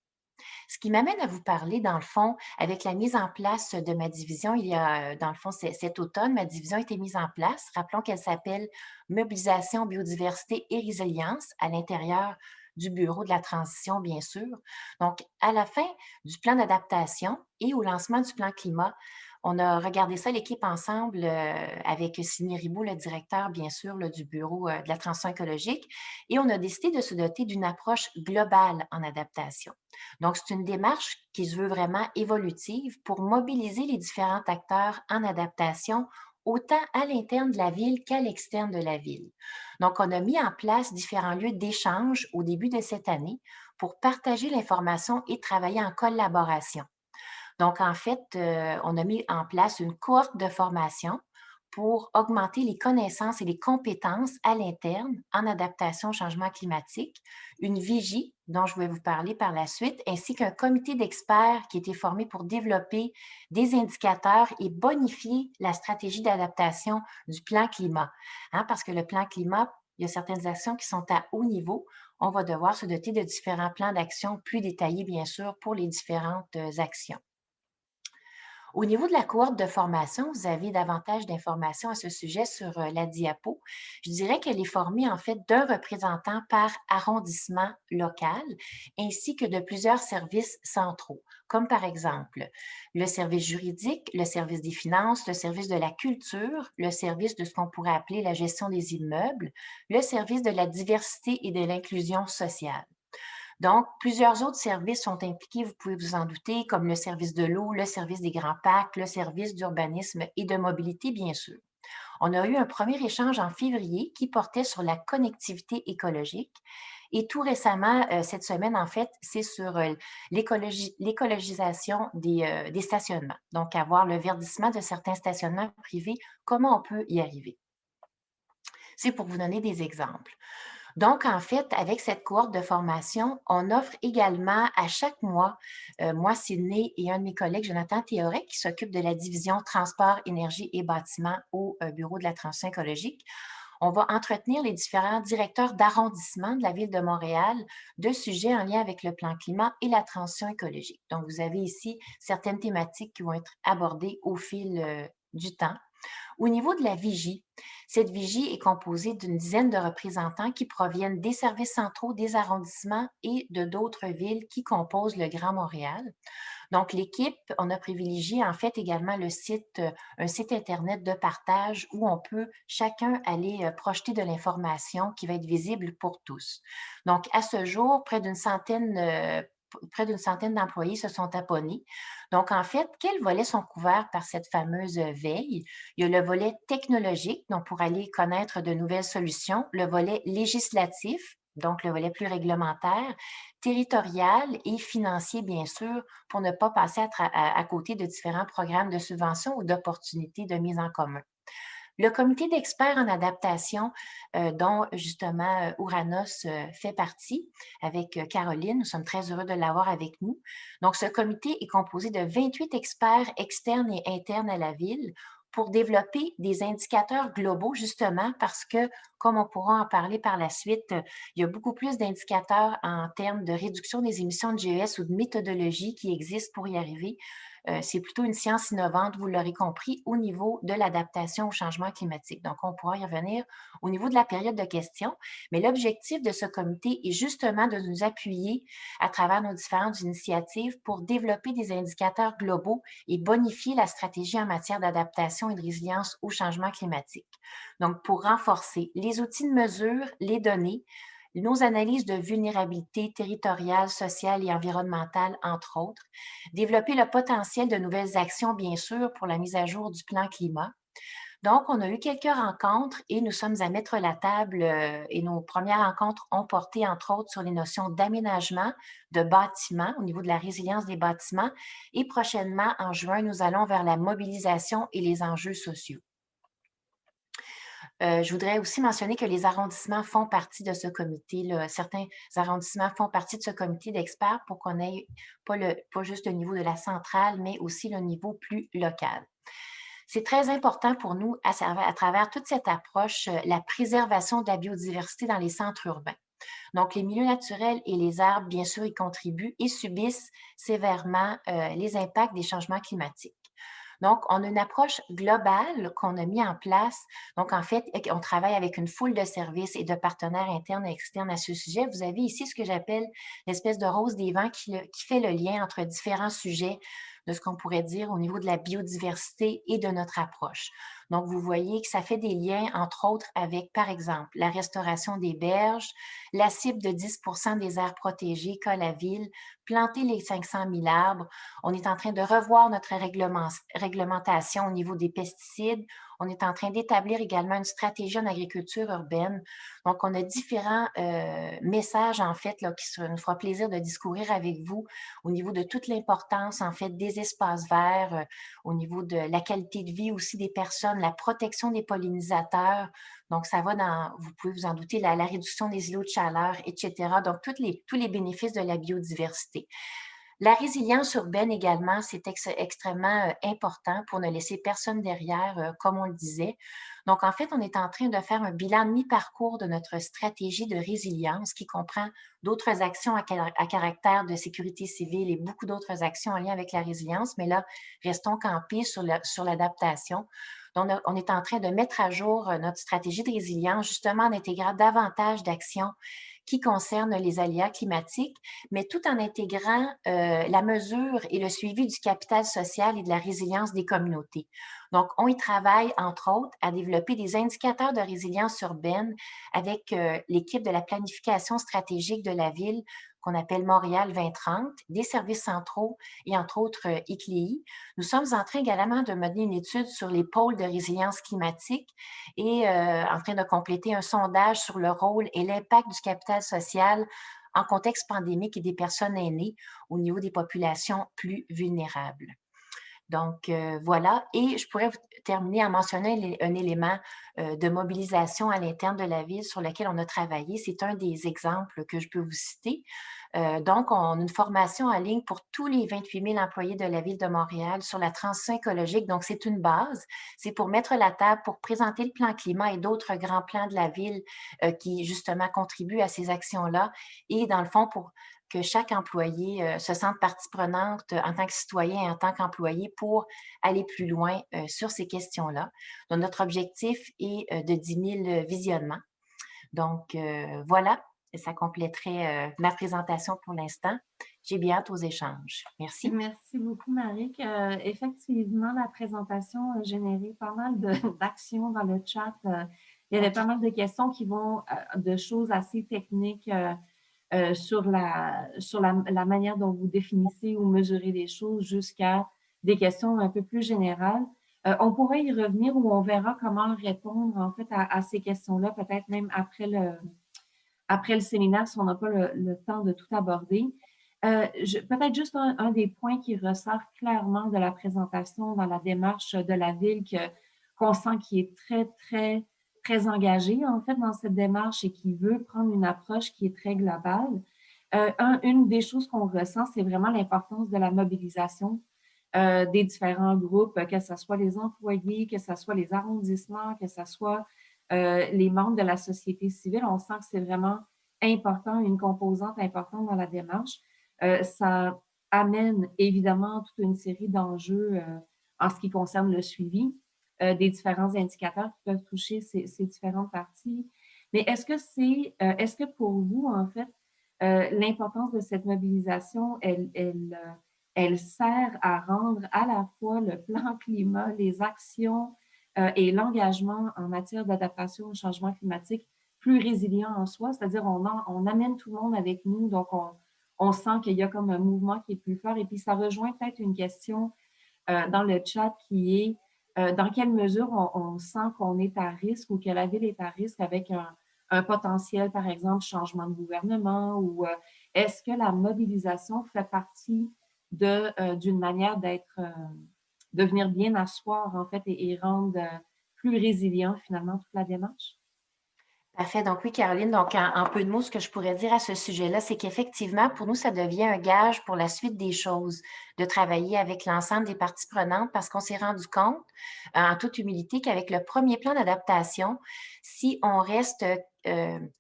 Ce qui m'amène à vous parler, dans le fond, avec la mise en place de ma division, il y a, dans le fond, cet automne, ma division a été mise en place. Rappelons qu'elle s'appelle Mobilisation, biodiversité et résilience à l'intérieur du bureau de la transition, bien sûr. Donc, à la fin du plan d'adaptation et au lancement du plan climat, on a regardé ça, l'équipe ensemble, avec Sidney Ribaud, le directeur, bien sûr, du bureau de la transition écologique, et on a décidé de se doter d'une approche globale en adaptation. Donc, c'est une démarche qui se veut vraiment évolutive pour mobiliser les différents acteurs en adaptation, autant à l'interne de la ville qu'à l'externe de la ville. Donc, on a mis en place différents lieux d'échange au début de cette année pour partager l'information et travailler en collaboration. Donc, en fait, on a mis en place une cohorte de formation pour augmenter les connaissances et les compétences à l'interne en adaptation au changement climatique, une vigie dont je vais vous parler par la suite, ainsi qu'un comité d'experts qui a été formé pour développer des indicateurs et bonifier la stratégie d'adaptation du plan climat. Hein, parce que le plan climat, il y a certaines actions qui sont à haut niveau. On va devoir se doter de différents plans d'action plus détaillés, bien sûr, pour les différentes actions. Au niveau de la cohorte de formation, vous avez davantage d'informations à ce sujet sur la diapo. Je dirais qu'elle est formée en fait d'un représentant par arrondissement local ainsi que de plusieurs services centraux, comme par exemple le service juridique, le service des finances, le service de la culture, le service de ce qu'on pourrait appeler la gestion des immeubles, le service de la diversité et de l'inclusion sociale. Donc, plusieurs autres services sont impliqués, vous pouvez vous en douter, comme le service de l'eau, le service des grands parcs, le service d'urbanisme et de mobilité, bien sûr. On a eu un premier échange en février qui portait sur la connectivité écologique. Et tout récemment, cette semaine, en fait, c'est sur l'écologisation des stationnements. Donc, avoir le verdissement de certains stationnements privés, comment on peut y arriver? C'est pour vous donner des exemples. Donc, en fait, avec cette cohorte de formation, on offre également à chaque mois, moi, Sydney et un de mes collègues, Jonathan Théoret, qui s'occupe de la division transport, énergie et bâtiment au bureau de la transition écologique. On va entretenir les différents directeurs d'arrondissement de la Ville de Montréal de sujets en lien avec le plan climat et la transition écologique. Donc, vous avez ici certaines thématiques qui vont être abordées au fil du temps. Au niveau de la vigie, cette vigie est composée d'une dizaine de représentants qui proviennent des services centraux, des arrondissements et de d'autres villes qui composent le Grand Montréal. Donc, l'équipe, on a privilégié en fait également un site Internet de partage où on peut chacun aller projeter de l'information qui va être visible pour tous. Donc, à ce jour, près d'une centaine d'employés se sont abonnés. Donc, en fait, quels volets sont couverts par cette fameuse veille? Il y a le volet technologique, donc pour aller connaître de nouvelles solutions, le volet législatif, donc le volet plus réglementaire, territorial et financier, bien sûr, pour ne pas passer à côté de différents programmes de subvention ou d'opportunités de mise en commun. Le comité d'experts en adaptation, dont justement Ouranos fait partie, avec Caroline, nous sommes très heureux de l'avoir avec nous. Donc, ce comité est composé de 28 experts externes et internes à la ville pour développer des indicateurs globaux, justement parce que, comme on pourra en parler par la suite, il y a beaucoup plus d'indicateurs en termes de réduction des émissions de GES ou de méthodologie qui existent pour y arriver. C'est plutôt une science innovante, vous l'aurez compris, au niveau de l'adaptation au changement climatique. Donc, on pourra y revenir au niveau de la période de questions. Mais l'objectif de ce comité est justement de nous appuyer à travers nos différentes initiatives pour développer des indicateurs globaux et bonifier la stratégie en matière d'adaptation et de résilience au changement climatique. Donc, pour renforcer les outils de mesure, les données, nos analyses de vulnérabilité territoriale, sociale et environnementale, entre autres, développer le potentiel de nouvelles actions, bien sûr, pour la mise à jour du plan climat. Donc, on a eu quelques rencontres et nous sommes à mettre la table et nos premières rencontres ont porté, entre autres, sur les notions d'aménagement, de bâtiments, au niveau de la résilience des bâtiments. Et prochainement, en juin, nous allons vers la mobilisation et les enjeux sociaux. Je voudrais aussi mentionner que les arrondissements font partie de ce comité. Là. Certains arrondissements font partie de ce comité d'experts pour qu'on ait pas juste le niveau de la centrale, mais aussi le niveau plus local. C'est très important pour nous, à travers toute cette approche, la préservation de la biodiversité dans les centres urbains. Donc, les milieux naturels et les arbres, bien sûr, y contribuent et subissent sévèrement les impacts des changements climatiques. Donc, on a une approche globale qu'on a mis en place. Donc, en fait, on travaille avec une foule de services et de partenaires internes et externes à ce sujet. Vous avez ici ce que j'appelle l'espèce de rose des vents qui fait le lien entre différents sujets de ce qu'on pourrait dire au niveau de la biodiversité et de notre approche. Donc, vous voyez que ça fait des liens, entre autres, avec, par exemple, la restauration des berges, la cible de 10% des aires protégées qu'a la ville, planter les 500 000 arbres. On est en train de revoir notre réglementation au niveau des pesticides. On est en train d'établir également une stratégie en agriculture urbaine. Donc, on a différents messages, en fait, là, qui nous fera plaisir de discourir avec vous au niveau de toute l'importance, en fait, des espaces verts, au niveau de la qualité de vie aussi des personnes, la protection des pollinisateurs. Donc, ça va dans, vous pouvez vous en douter, la réduction des îlots de chaleur, etc. Donc, tous les bénéfices de la biodiversité. La résilience urbaine également, c'est extrêmement important pour ne laisser personne derrière, comme on le disait. Donc, en fait, on est en train de faire un bilan mi-parcours de notre stratégie de résilience qui comprend d'autres actions à caractère de sécurité civile et beaucoup d'autres actions en lien avec la résilience. Mais là, restons campés sur l'adaptation. Donc, on est en train de mettre à jour notre stratégie de résilience, justement en intégrant davantage d'actions qui concernent les aléas climatiques, mais tout en intégrant la mesure et le suivi du capital social et de la résilience des communautés. Donc, on y travaille, entre autres, à développer des indicateurs de résilience urbaine avec l'équipe de la planification stratégique de la ville qu'on appelle Montréal 2030, des services centraux et entre autres ICLEI. Nous sommes en train également de mener une étude sur les pôles de résilience climatique et en train de compléter un sondage sur le rôle et l'impact du capital social en contexte pandémique et des personnes aînées au niveau des populations plus vulnérables. Donc, voilà. Et je pourrais terminer en mentionnant un élément de mobilisation à l'interne de la ville sur lequel on a travaillé. C'est un des exemples que je peux vous citer. Donc, on a une formation en ligne pour tous les 28 000 employés de la ville de Montréal sur la transition écologique. Donc, c'est une base. C'est pour mettre la table, pour présenter le plan climat et d'autres grands plans de la ville qui, justement, contribuent à ces actions-là. Et, dans le fond, pour que chaque employé se sente partie prenante en tant que citoyen et en tant qu'employé pour aller plus loin sur ces questions-là. Donc, notre objectif est de 10 000 visionnements. Donc, voilà, ça compléterait ma présentation pour l'instant. J'ai bien hâte aux échanges. Merci. Merci beaucoup, Maric. Effectivement, la présentation a généré pas mal d'actions dans le chat. Il y avait pas mal de questions qui vont de choses assez techniques sur la manière dont vous définissez ou mesurez les choses jusqu'à des questions un peu plus générales. On pourrait y revenir ou on verra comment répondre en fait à ces questions-là, peut-être même après le séminaire si on n'a pas le temps de tout aborder. Peut-être juste un des points qui ressort clairement de la présentation dans la démarche de la ville qu'on sent qui est très, très, très engagé en fait dans cette démarche et qui veut prendre une approche qui est très globale. Une des choses qu'on ressent, c'est vraiment l'importance de la mobilisation des différents groupes, que ce soit les employés, que ce soit les arrondissements, que ce soit les membres de la société civile. On sent que c'est vraiment important, une composante importante dans la démarche. Ça amène évidemment toute une série d'enjeux en ce qui concerne le suivi des différents indicateurs qui peuvent toucher ces différentes parties. Mais est-ce que pour vous, en fait, l'importance de cette mobilisation, elle sert à rendre à la fois le plan climat, les actions et l'engagement en matière d'adaptation au changement climatique plus résilient en soi, c'est-à-dire on amène tout le monde avec nous, donc on sent qu'il y a comme un mouvement qui est plus fort. Et puis, ça rejoint peut-être une question dans le chat qui est dans quelle mesure on sent qu'on est à risque ou que la ville est à risque avec un potentiel, par exemple, changement de gouvernement ou est-ce que la mobilisation fait partie d'une manière de venir bien asseoir, en fait, et rendre plus résilient, finalement, toute la démarche? Parfait. Donc oui, Caroline, donc en peu de mots, ce que je pourrais dire à ce sujet-là, c'est qu'effectivement, pour nous, ça devient un gage pour la suite des choses, de travailler avec l'ensemble des parties prenantes parce qu'on s'est rendu compte, en toute humilité, qu'avec le premier plan d'adaptation, si on reste,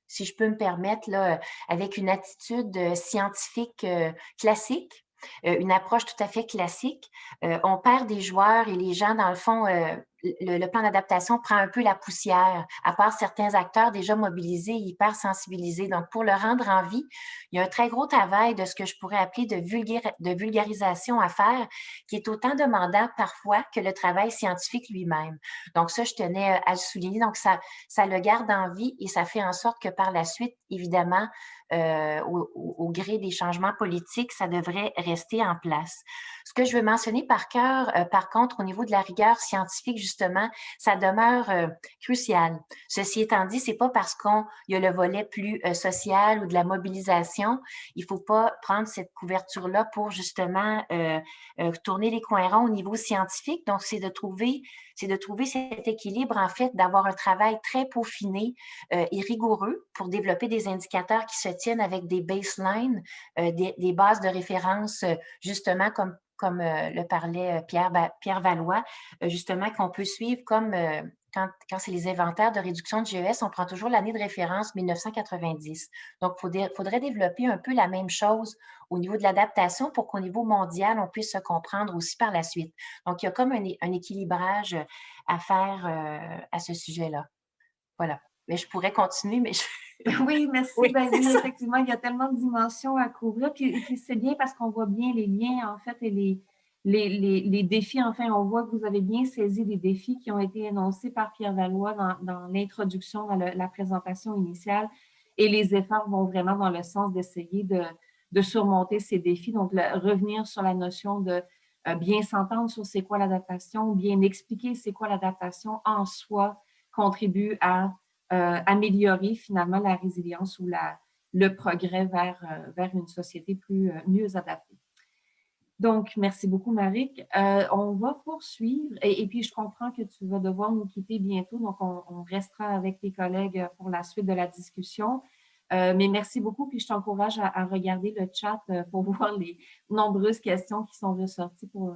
si je peux me permettre, là, avec une attitude scientifique classique, une approche tout à fait classique, on perd des joueurs et les gens, dans le fond, le plan d'adaptation prend un peu la poussière, à part certains acteurs déjà mobilisés et hyper sensibilisés. Donc, pour le rendre en vie, il y a un très gros travail de ce que je pourrais appeler de vulgarisation à faire, qui est autant demandant parfois que le travail scientifique lui-même. Donc, ça, je tenais à le souligner. Donc, ça le garde en vie et ça fait en sorte que par la suite, évidemment, au gré des changements politiques, ça devrait rester en place. Ce que je veux mentionner par contre, au niveau de la rigueur scientifique, justement, justement, ça demeure crucial. Ceci étant dit, c'est pas parce qu'il y a le volet plus social ou de la mobilisation, il faut pas prendre cette couverture-là pour justement tourner les coins ronds au niveau scientifique. Donc, c'est de trouver cet équilibre, en fait, d'avoir un travail très peaufiné et rigoureux pour développer des indicateurs qui se tiennent avec des baselines, des bases de référence, justement, comme le parlait Pierre Valois, justement, qu'on peut suivre comme quand c'est les inventaires de réduction de GES, on prend toujours l'année de référence 1990. Donc, il faudrait développer un peu la même chose au niveau de l'adaptation pour qu'au niveau mondial, on puisse se comprendre aussi par la suite. Donc, il y a comme un équilibrage à faire à ce sujet-là. Voilà. Mais je pourrais continuer, mais Oui, merci. Oui, Ben c'est oui, ça. effectivement, il y a tellement de dimensions à couvrir. Puis c'est bien parce qu'on voit bien les liens, en fait, et les défis. Enfin, on voit que vous avez bien saisi les défis qui ont été énoncés par Pierre Valois dans l'introduction, dans la présentation initiale. Et les efforts vont vraiment dans le sens d'essayer de surmonter ces défis. Donc, revenir sur la notion de bien s'entendre sur c'est quoi l'adaptation, bien expliquer c'est quoi l'adaptation en soi contribue à améliorer finalement la résilience ou le progrès vers une société mieux adaptée. Donc, merci beaucoup, Marik. On va poursuivre et puis je comprends que tu vas devoir nous quitter bientôt, donc on restera avec tes collègues pour la suite de la discussion. Mais merci beaucoup, puis je t'encourage à regarder le chat pour voir les nombreuses questions qui sont ressorties pour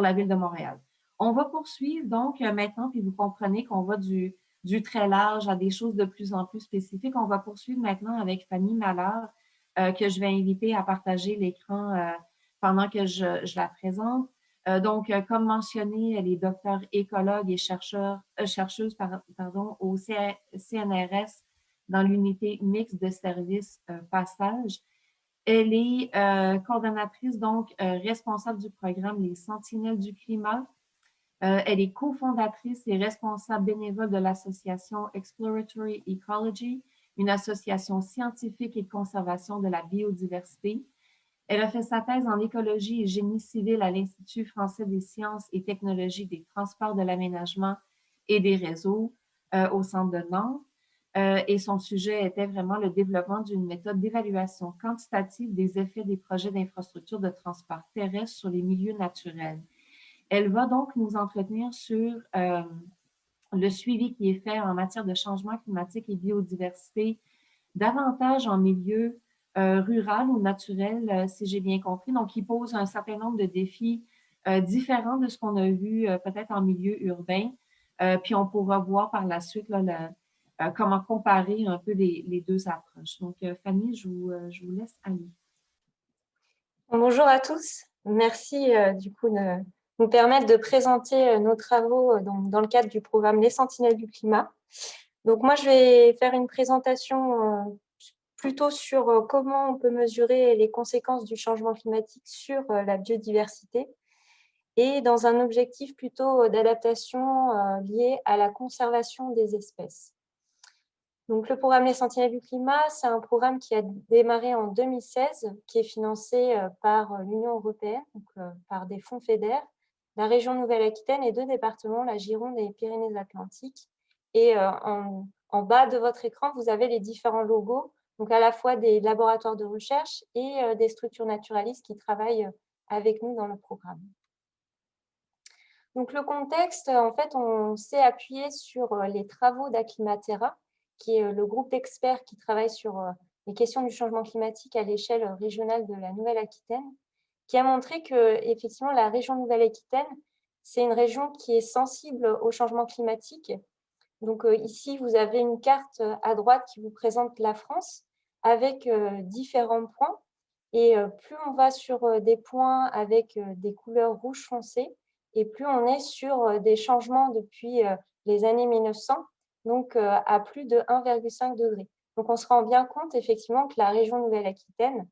la Ville de Montréal. On va poursuivre donc maintenant, puis vous comprenez qu'on va du très large à des choses de plus en plus spécifiques. On va poursuivre maintenant avec Fanny Malheur, que je vais inviter à partager l'écran pendant que je la présente. Donc, comme mentionné, elle est docteure écologue et chercheuse au CNRS dans l'unité mixte de services Passage. Elle est coordonnatrice, donc responsable du programme Les Sentinelles du climat. Elle est cofondatrice et responsable bénévole de l'association Exploratory Ecology, une association scientifique et de conservation de la biodiversité. Elle a fait sa thèse en écologie et génie civil à l'Institut français des sciences et technologies des transports, de l'aménagement et des réseaux au centre de Nantes. Et son sujet était vraiment le développement d'une méthode d'évaluation quantitative des effets des projets d'infrastructures de transport terrestre sur les milieux naturels. Elle va donc nous entretenir sur le suivi qui est fait en matière de changement climatique et biodiversité, davantage en milieu rural ou naturel, si j'ai bien compris. Donc, il pose un certain nombre de défis différents de ce qu'on a vu peut-être en milieu urbain. Puis, on pourra voir par la suite là, comment comparer un peu les deux approches. Donc, Fanny, je vous laisse aller. Bonjour à tous. Merci du coup de nous permettre de présenter nos travaux dans le cadre du programme Les Sentinelles du climat. Donc moi, je vais faire une présentation plutôt sur comment on peut mesurer les conséquences du changement climatique sur la biodiversité et dans un objectif plutôt d'adaptation lié à la conservation des espèces. Donc, le programme Les Sentinelles du climat, c'est un programme qui a démarré en 2016, qui est financé par l'Union européenne, donc par des fonds FEDER, la région Nouvelle-Aquitaine et 2 départements, la Gironde et les Pyrénées-Atlantiques. Et en bas de votre écran, vous avez les différents logos, donc à la fois des laboratoires de recherche et des structures naturalistes qui travaillent avec nous dans le programme. Donc, le contexte, en fait, on s'est appuyé sur les travaux d'Aclimatera, qui est le groupe d'experts qui travaille sur les questions du changement climatique à l'échelle régionale de la Nouvelle-Aquitaine, qui a montré que effectivement la région Nouvelle-Aquitaine, c'est une région qui est sensible au changement climatique. Donc ici, vous avez une carte à droite qui vous présente la France avec différents points. Et plus on va sur des points avec des couleurs rouge foncé, et plus on est sur des changements depuis les années 1900, donc à plus de 1,5 degré. Donc on se rend bien compte effectivement que la région Nouvelle-Aquitaine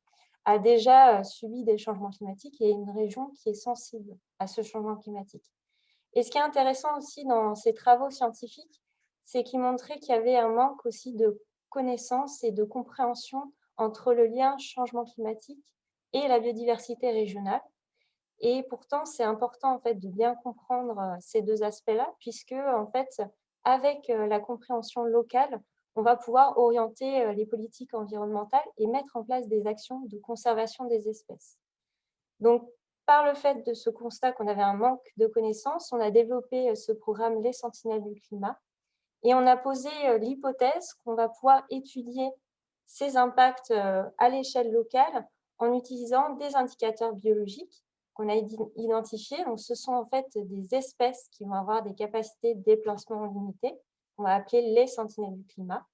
a déjà subi des changements climatiques et est une région qui est sensible à ce changement climatique. Et ce qui est intéressant aussi dans ces travaux scientifiques, c'est qu'ils montraient qu'il y avait un manque aussi de connaissances et de compréhension entre le lien changement climatique et la biodiversité régionale. Et pourtant, c'est important en fait, de bien comprendre ces deux aspects-là, puisque en fait, avec la compréhension locale, on va pouvoir orienter les politiques environnementales et mettre en place des actions de conservation des espèces. Donc, par le fait de ce constat qu'on avait un manque de connaissances, on a développé ce programme Les Sentinelles du climat et on a posé l'hypothèse qu'on va pouvoir étudier ces impacts à l'échelle locale en utilisant des indicateurs biologiques qu'on a identifiés. Donc, ce sont en fait des espèces qui vont avoir des capacités de déplacement limitées, qu'on va appeler les sentinelles du climat.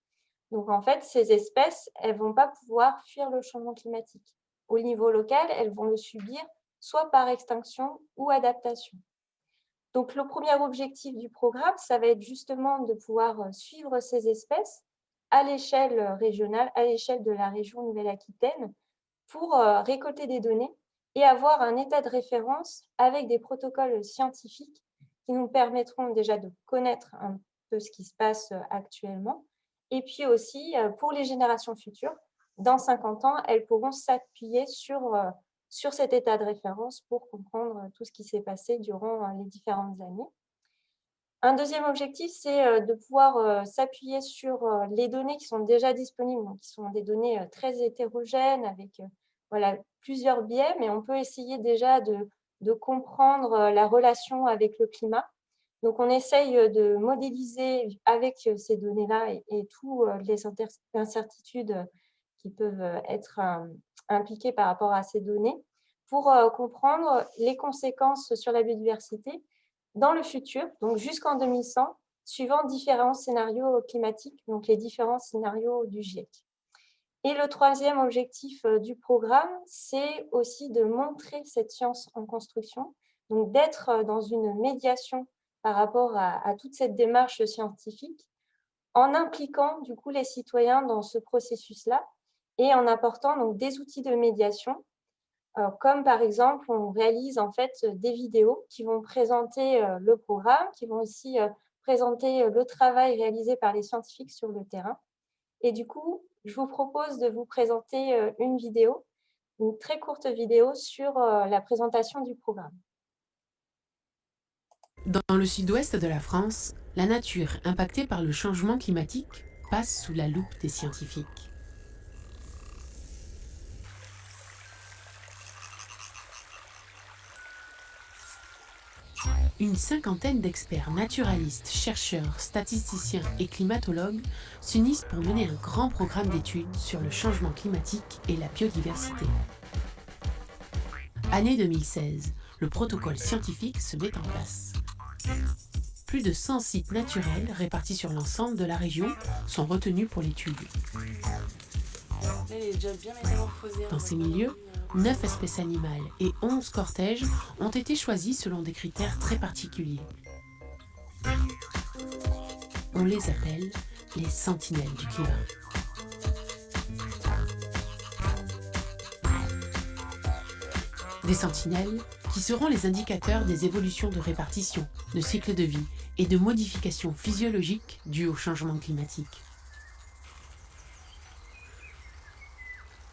Donc, en fait, ces espèces, elles ne vont pas pouvoir fuir le changement climatique. Au niveau local, elles vont le subir soit par extinction ou adaptation. Donc, le premier objectif du programme, ça va être justement de pouvoir suivre ces espèces à l'échelle régionale, à l'échelle de la région Nouvelle-Aquitaine, pour récolter des données et avoir un état de référence avec des protocoles scientifiques qui nous permettront déjà de connaître un peu ce qui se passe actuellement. Et puis aussi, pour les générations futures, dans 50 ans, elles pourront s'appuyer sur cet état de référence pour comprendre tout ce qui s'est passé durant les différentes années. Un deuxième objectif, c'est de pouvoir s'appuyer sur les données qui sont déjà disponibles, donc qui sont des données très hétérogènes avec voilà, plusieurs biais, mais on peut essayer déjà de comprendre la relation avec le climat. Donc, on essaye de modéliser avec ces données-là et toutes les incertitudes qui peuvent être impliquées par rapport à ces données pour comprendre les conséquences sur la biodiversité dans le futur, donc jusqu'en 2100, suivant différents scénarios climatiques, donc les différents scénarios du GIEC. Et le troisième objectif du programme, c'est aussi de montrer cette science en construction, donc d'être dans une médiation par rapport à toute cette démarche scientifique, en impliquant du coup les citoyens dans ce processus-là et en apportant donc des outils de médiation, comme par exemple, on réalise en fait des vidéos qui vont présenter le programme, qui vont aussi présenter le travail réalisé par les scientifiques sur le terrain. Et du coup, je vous propose de vous présenter une vidéo, une très courte vidéo sur la présentation du programme. Dans le sud-ouest de la France, la nature impactée par le changement climatique passe sous la loupe des scientifiques. Une cinquantaine d'experts naturalistes, chercheurs, statisticiens et climatologues s'unissent pour mener un grand programme d'études sur le changement climatique et la biodiversité. Année 2016, le protocole scientifique se met en place. Plus de 100 sites naturels répartis sur l'ensemble de la région sont retenus pour l'étude. Dans ces milieux, 9 espèces animales et 11 cortèges ont été choisis selon des critères très particuliers. On les appelle les sentinelles du climat. Des sentinelles qui seront les indicateurs des évolutions de répartition, de cycle de vie et de modifications physiologiques dues au changement climatique.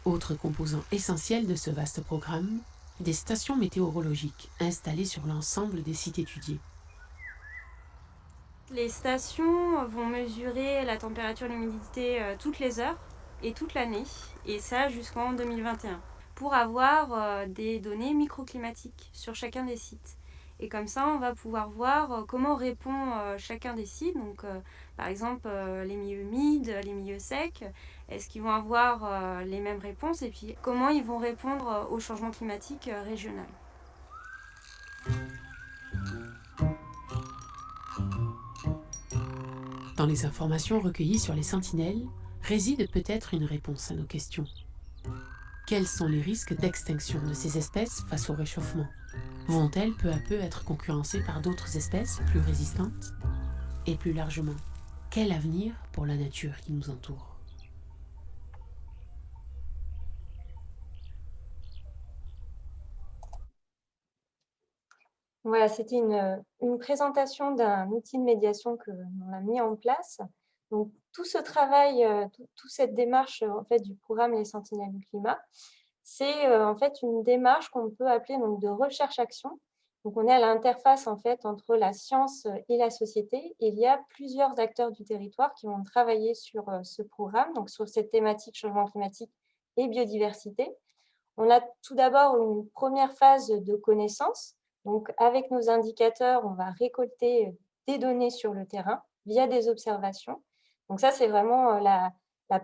Autre composant essentiel de ce vaste programme, des stations météorologiques installées sur l'ensemble des sites étudiés. Les stations vont mesurer la température et l'humidité toutes les heures et toute l'année, et ça jusqu'en 2021, pour avoir des données microclimatiques sur chacun des sites. Et comme ça, on va pouvoir voir comment répond chacun des sites. Donc, par exemple, les milieux humides, les milieux secs, est-ce qu'ils vont avoir les mêmes réponses? Et puis, comment ils vont répondre au changement climatique régional. Dans les informations recueillies sur les sentinelles, réside peut-être une réponse à nos questions. Quels sont les risques d'extinction de ces espèces face au réchauffement? Vont-elles peu à peu être concurrencées par d'autres espèces plus résistantes? Et plus largement, quel avenir pour la nature qui nous entoure? Voilà, c'était une présentation d'un outil de médiation que l'on a mis en place. Donc, tout ce travail, toute cette démarche en fait, du programme Les Sentinelles du climat, c'est en fait une démarche qu'on peut appeler donc, de recherche-action. Donc, on est à l'interface en fait entre la science et la société. Et il y a plusieurs acteurs du territoire qui vont travailler sur ce programme, donc sur cette thématique changement climatique et biodiversité. On a tout d'abord une première phase de connaissance. Donc, avec nos indicateurs, on va récolter des données sur le terrain via des observations. Donc ça, c'est vraiment la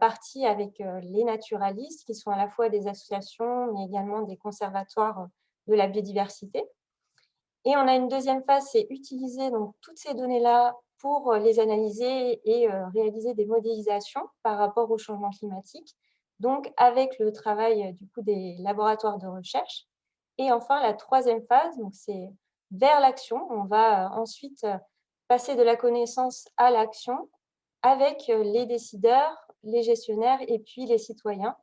partie avec les naturalistes, qui sont à la fois des associations, mais également des conservatoires de la biodiversité. Et on a une deuxième phase, c'est utiliser donc, toutes ces données-là pour les analyser et réaliser des modélisations par rapport au changement climatique, donc avec le travail du coup, des laboratoires de recherche. Et enfin, la troisième phase, c'est vers l'action. On va ensuite passer de la connaissance à l'action avec les décideurs, les gestionnaires et puis les citoyens,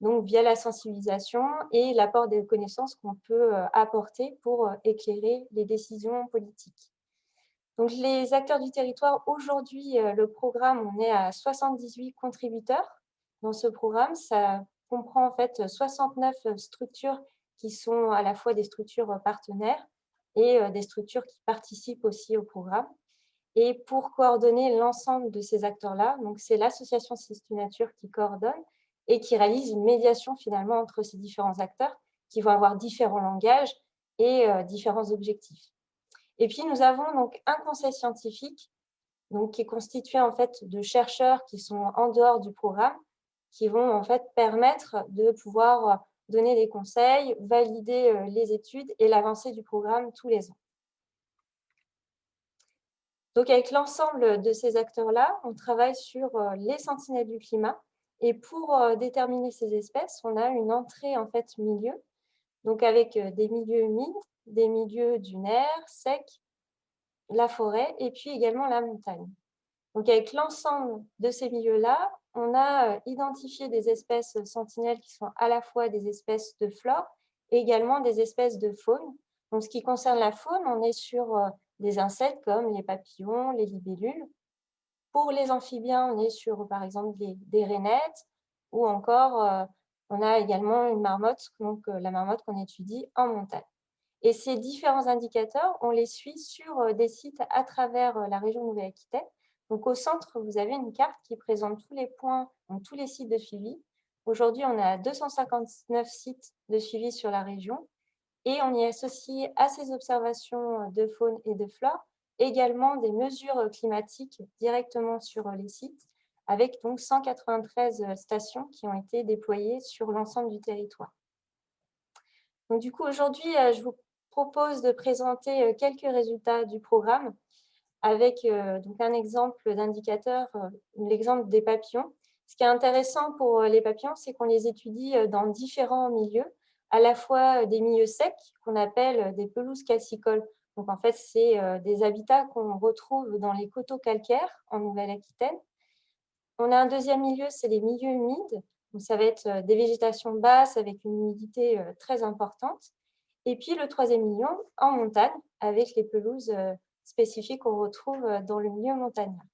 donc via la sensibilisation et l'apport des connaissances qu'on peut apporter pour éclairer les décisions politiques. Donc, les acteurs du territoire, aujourd'hui, le programme, on est à 78 contributeurs dans ce programme. Ça comprend en fait 69 structures qui sont à la fois des structures partenaires et des structures qui participent aussi au programme. Et pour coordonner l'ensemble de ces acteurs-là, c'est l'association Sistu Nature qui coordonne et qui réalise une médiation finalement entre ces différents acteurs qui vont avoir différents langages et différents objectifs. Et puis, nous avons donc un conseil scientifique qui est constitué en fait de chercheurs qui sont en dehors du programme, qui vont en fait permettre de pouvoir donner des conseils, valider les études et l'avancée du programme tous les ans. Donc, avec l'ensemble de ces acteurs-là, on travaille sur les sentinelles du climat. Et pour déterminer ces espèces, on a une entrée en fait milieu, donc avec des milieux humides, des milieux dunaires, secs, la forêt et puis également la montagne. Donc, avec l'ensemble de ces milieux-là, on a identifié des espèces sentinelles qui sont à la fois des espèces de flore et également des espèces de faune. Donc, ce qui concerne la faune, on est sur des insectes comme les papillons, les libellules. Pour les amphibiens, on est sur, par exemple, des rainettes ou encore, on a également une marmotte, donc la marmotte qu'on étudie en montagne. Et ces différents indicateurs, on les suit sur des sites à travers la région Nouvelle-Aquitaine. Donc, au centre, vous avez une carte qui présente tous les points, donc tous les sites de suivi. Aujourd'hui, on a 259 sites de suivi sur la région et on y associe à ces observations de faune et de flore également des mesures climatiques directement sur les sites avec donc 193 stations qui ont été déployées sur l'ensemble du territoire. Donc, du coup, aujourd'hui, je vous propose de présenter quelques résultats du programme avec donc un exemple d'indicateur, l'exemple des papillons. Ce qui est intéressant pour les papillons, c'est qu'on les étudie dans différents milieux, à la fois des milieux secs qu'on appelle des pelouses calcicoles. Donc, en fait, c'est des habitats qu'on retrouve dans les coteaux calcaires en Nouvelle-Aquitaine. On a un deuxième milieu, c'est les milieux humides. Donc, ça va être des végétations basses avec une humidité très importante. Et puis, le troisième milieu, en montagne, avec les pelouses spécifiques qu'on retrouve dans le milieu montagnard.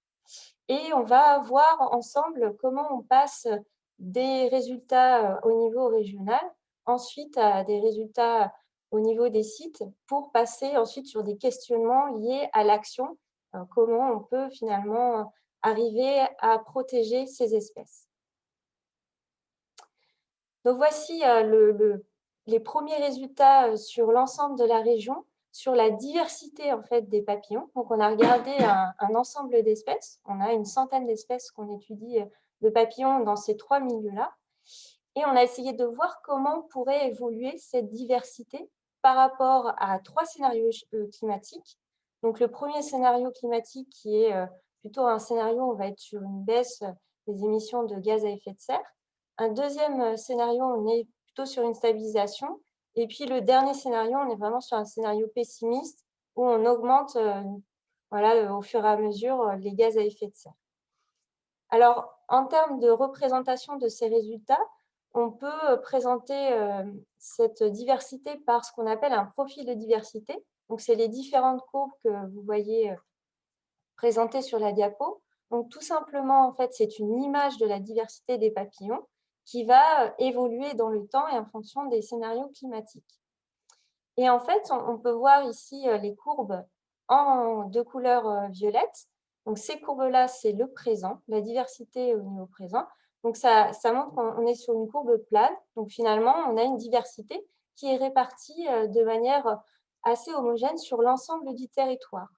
Et on va voir ensemble comment on passe des résultats au niveau régional, ensuite à des résultats au niveau des sites, pour passer ensuite sur des questionnements liés à l'action, comment on peut finalement arriver à protéger ces espèces. Donc, voici les premiers résultats sur l'ensemble de la région, sur la diversité en fait, des papillons. Donc, on a regardé un ensemble d'espèces. On a une centaine d'espèces qu'on étudie de papillons dans ces trois milieux-là. Et on a essayé de voir comment pourrait évoluer cette diversité par rapport à trois scénarios climatiques. Donc, le premier scénario climatique qui est plutôt un scénario où on va être sur une baisse des émissions de gaz à effet de serre. Un deuxième scénario, on est plutôt sur une stabilisation. Et puis, le dernier scénario, on est vraiment sur un scénario pessimiste où on augmente au fur et à mesure les gaz à effet de serre. Alors, en termes de représentation de ces résultats, on peut présenter cette diversité par ce qu'on appelle un profil de diversité. Donc, c'est les différentes courbes que vous voyez présentées sur la diapo. Donc, tout simplement, en fait, c'est une image de la diversité des papillons qui va évoluer dans le temps et en fonction des scénarios climatiques. Et en fait, on peut voir ici les courbes de couleur violette. Donc, ces courbes-là, c'est le présent, la diversité au niveau présent. Donc, ça montre qu'on est sur une courbe plane. Donc, finalement, on a une diversité qui est répartie de manière assez homogène sur l'ensemble du territoire.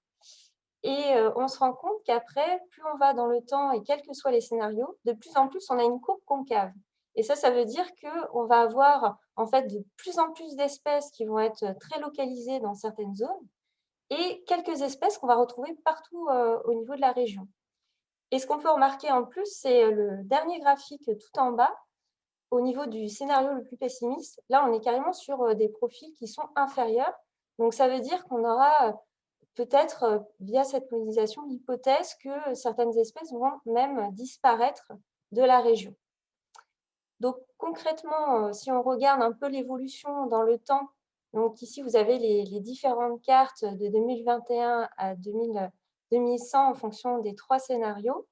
Et on se rend compte qu'après, plus on va dans le temps et quels que soient les scénarios, de plus en plus, on a une courbe concave. Et ça veut dire qu'on va avoir en fait de plus en plus d'espèces qui vont être très localisées dans certaines zones et quelques espèces qu'on va retrouver partout au niveau de la région. Et ce qu'on peut remarquer en plus, c'est le dernier graphique tout en bas, au niveau du scénario le plus pessimiste. Là, on est carrément sur des profils qui sont inférieurs. Donc, ça veut dire qu'on aura peut-être, via cette modélisation, l'hypothèse que certaines espèces vont même disparaître de la région. Donc, concrètement, si on regarde un peu l'évolution dans le temps, donc ici, vous avez les différentes cartes de 2021 à 2100 en fonction des 3 scénarios.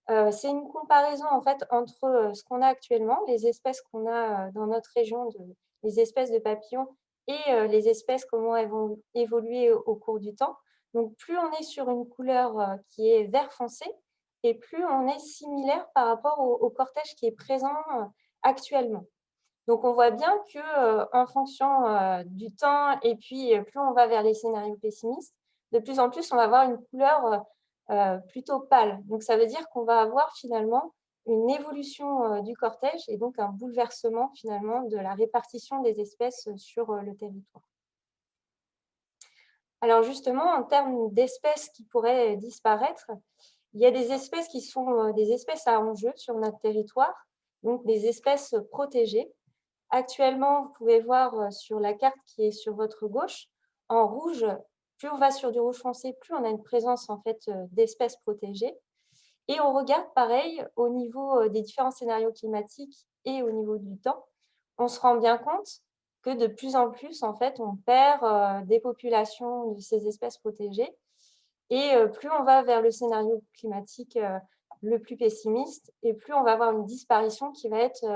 C'est une comparaison en fait entre ce qu'on a actuellement, les espèces qu'on a dans notre région, les espèces de papillons, et les espèces, comment elles vont évoluer au cours du temps. Donc, plus on est sur une couleur qui est vert foncé, et plus on est similaire par rapport au cortège qui est présent actuellement. Donc, on voit bien qu'en fonction du temps, et puis plus on va vers les scénarios pessimistes, de plus en plus, on va avoir une couleur plutôt pâle. Donc, ça veut dire qu'on va avoir finalement une évolution du cortège et donc un bouleversement finalement de la répartition des espèces sur le territoire. Alors justement, en termes d'espèces qui pourraient disparaître, il y a des espèces qui sont des espèces à enjeu sur notre territoire, donc des espèces protégées. Actuellement, vous pouvez voir sur la carte qui est sur votre gauche, en rouge, plus on va sur du rouge foncé, plus on a une présence en fait d'espèces protégées. Et on regarde pareil au niveau des différents scénarios climatiques et au niveau du temps, on se rend bien compte que de plus en plus, en fait, on perd des populations de ces espèces protégées. Et plus on va vers le scénario climatique le plus pessimiste, et plus on va avoir une disparition qui va être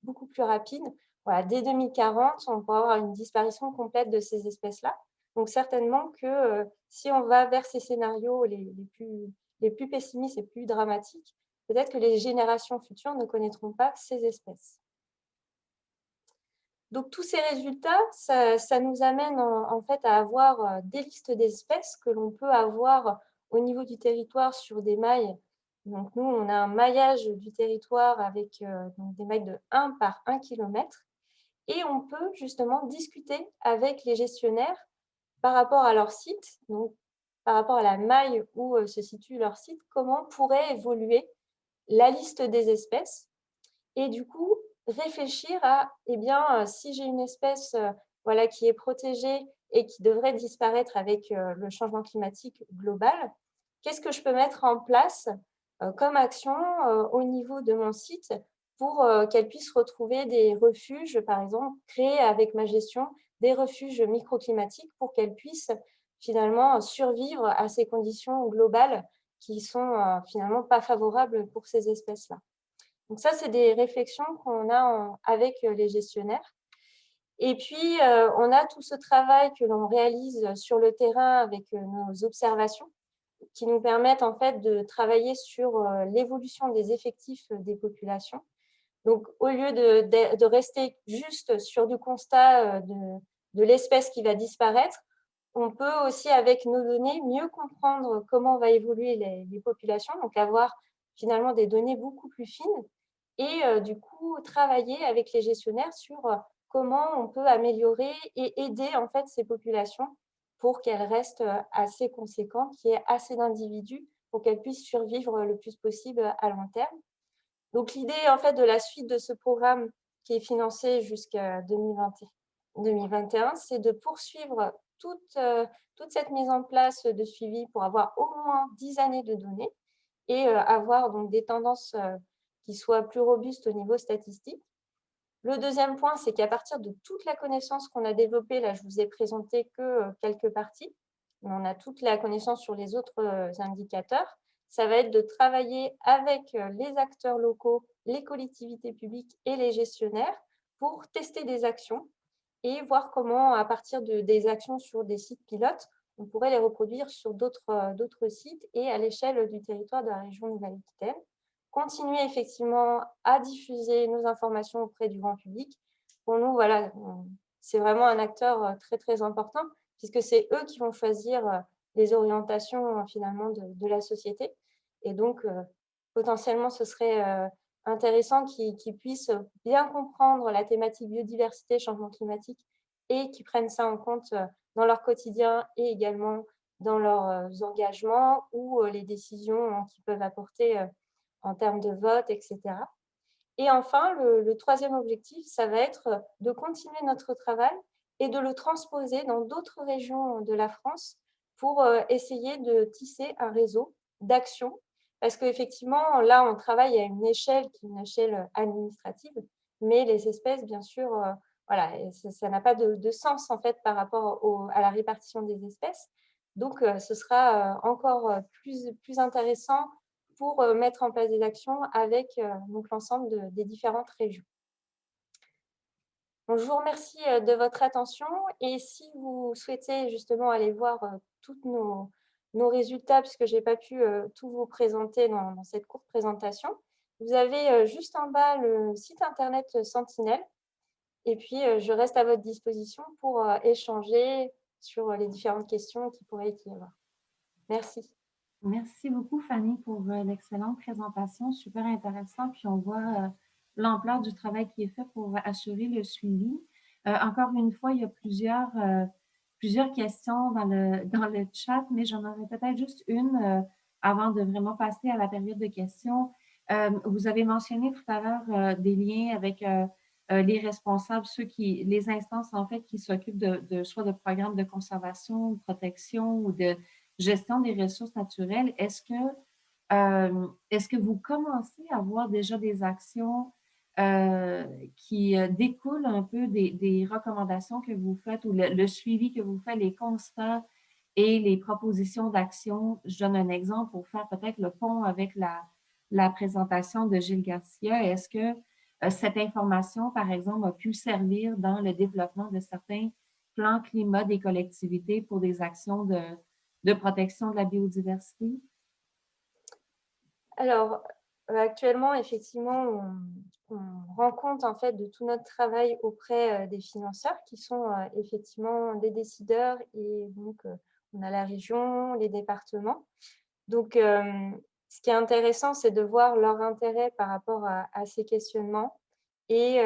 beaucoup plus rapide. Voilà, dès 2040, on pourra avoir une disparition complète de ces espèces-là. Donc certainement que si on va vers ces scénarios les plus pessimistes et plus dramatiques, peut-être que les générations futures ne connaîtront pas ces espèces. Donc, tous ces résultats, ça nous amène en fait à avoir des listes d'espèces que l'on peut avoir au niveau du territoire sur des mailles. Donc, nous, on a un maillage du territoire avec donc des mailles de 1 par 1 km. Et on peut justement discuter avec les gestionnaires par rapport à leur site, donc par rapport à la maille où se situe leur site, comment pourrait évoluer la liste des espèces. Et du coup, réfléchir à, eh bien, si j'ai une espèce voilà, qui est protégée et qui devrait disparaître avec le changement climatique global, qu'est-ce que je peux mettre en place comme action au niveau de mon site pour qu'elle puisse retrouver des refuges, par exemple, créer avec ma gestion des refuges microclimatiques pour qu'elle puisse finalement survivre à ces conditions globales qui sont finalement pas favorables pour ces espèces-là. Donc ça, c'est des réflexions qu'on a avec les gestionnaires. Et puis, on a tout ce travail que l'on réalise sur le terrain avec nos observations qui nous permettent en fait de travailler sur l'évolution des effectifs des populations. Donc, au lieu de rester juste sur du constat de l'espèce qui va disparaître, on peut aussi, avec nos données, mieux comprendre comment va évoluer les populations, donc avoir finalement des données beaucoup plus fines et du coup, travailler avec les gestionnaires sur comment on peut améliorer et aider en fait ces populations pour qu'elles restent assez conséquentes, qu'il y ait assez d'individus pour qu'elles puissent survivre le plus possible à long terme. Donc, l'idée en fait de la suite de ce programme qui est financé jusqu'à 2021, c'est de poursuivre toute cette mise en place de suivi pour avoir au moins 10 années de données et avoir donc des tendances qui soient plus robustes au niveau statistique. Le deuxième point, c'est qu'à partir de toute la connaissance qu'on a développée, là je vous ai présenté que quelques parties, mais on a toute la connaissance sur les autres indicateurs, ça va être de travailler avec les acteurs locaux les collectivités publiques et les gestionnaires pour tester des actions et voir comment, à partir des actions sur des sites pilotes, on pourrait les reproduire sur d'autres sites et à l'échelle du territoire de la région Nouvelle-Aquitaine. Continuer effectivement à diffuser nos informations auprès du grand public. Pour nous, voilà, c'est vraiment un acteur très, très important puisque c'est eux qui vont choisir les orientations finalement de la société. Et donc, potentiellement, ce serait intéressant qu'ils puissent bien comprendre la thématique biodiversité, changement climatique et qu'ils prennent ça en compte dans leur quotidien et également dans leurs engagements ou les décisions qu'ils peuvent apporter en termes de vote, etc. Et enfin, le troisième objectif, ça va être de continuer notre travail et de le transposer dans d'autres régions de la France pour essayer de tisser un réseau d'actions. Parce qu'effectivement, là, on travaille à une échelle qui est une échelle administrative, mais les espèces, bien sûr, voilà, ça n'a pas de sens en fait par rapport à la répartition des espèces. Donc, ce sera encore plus intéressant pour mettre en place des actions avec donc l'ensemble des différentes régions. Donc, je vous remercie de votre attention et si vous souhaitez justement aller voir tous nos résultats, puisque je n'ai pas pu tout vous présenter dans cette courte présentation, vous avez juste en bas le site internet Sentinelle et puis je reste à votre disposition pour échanger sur les différentes questions qui pourraient y avoir. Merci. Merci beaucoup, Fanny, pour l'excellente présentation, super intéressant. Puis on voit l'ampleur du travail qui est fait pour assurer le suivi. Encore une fois, il y a plusieurs questions dans le chat, mais j'en aurais peut-être juste une avant de vraiment passer à la période de questions. Vous avez mentionné tout à l'heure des liens avec les responsables, les instances en fait qui s'occupent soit de programmes de conservation, de protection ou de gestion des ressources naturelles. Est-ce que vous commencez à voir déjà des actions qui découlent un peu des recommandations que vous faites ou le suivi que vous faites, les constats et les propositions d'action? Je donne un exemple pour faire peut-être le pont avec la présentation de Gilles Garcia. Est-ce que cette information, par exemple, a pu servir dans le développement de certains plans climat des collectivités pour des actions de protection de la biodiversité? Alors, actuellement, effectivement, on rend compte en fait de tout notre travail auprès des financeurs qui sont effectivement des décideurs et donc on a la région, les départements. Donc, ce qui est intéressant, c'est de voir leur intérêt par rapport à ces questionnements et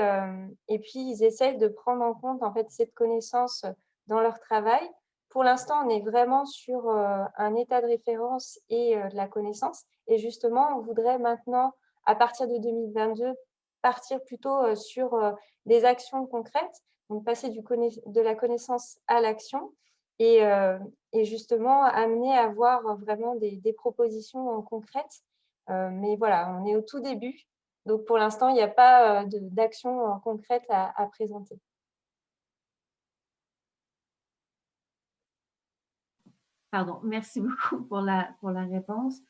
puis ils essayent de prendre en compte en fait cette connaissance dans leur travail. Pour l'instant, on est vraiment sur un état de référence et de la connaissance. Et justement, on voudrait maintenant, à partir de 2022, partir plutôt sur des actions concrètes, donc passer de la connaissance à l'action et justement amener à avoir vraiment des propositions concrètes. Mais voilà, on est au tout début. Donc, pour l'instant, il n'y a pas d'action concrète à présenter. Pardon, merci beaucoup pour la réponse.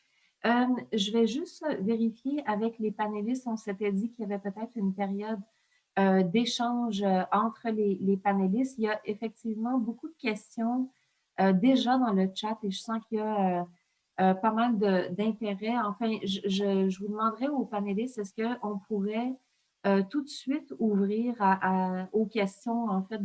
Je vais juste vérifier avec les panélistes. On s'était dit qu'il y avait peut-être une période d'échange entre les panélistes. Il y a effectivement beaucoup de questions déjà dans le chat et je sens qu'il y a pas mal d'intérêt. Enfin, je vous demanderai aux panélistes, est-ce qu'on pourrait tout de suite ouvrir aux questions en fait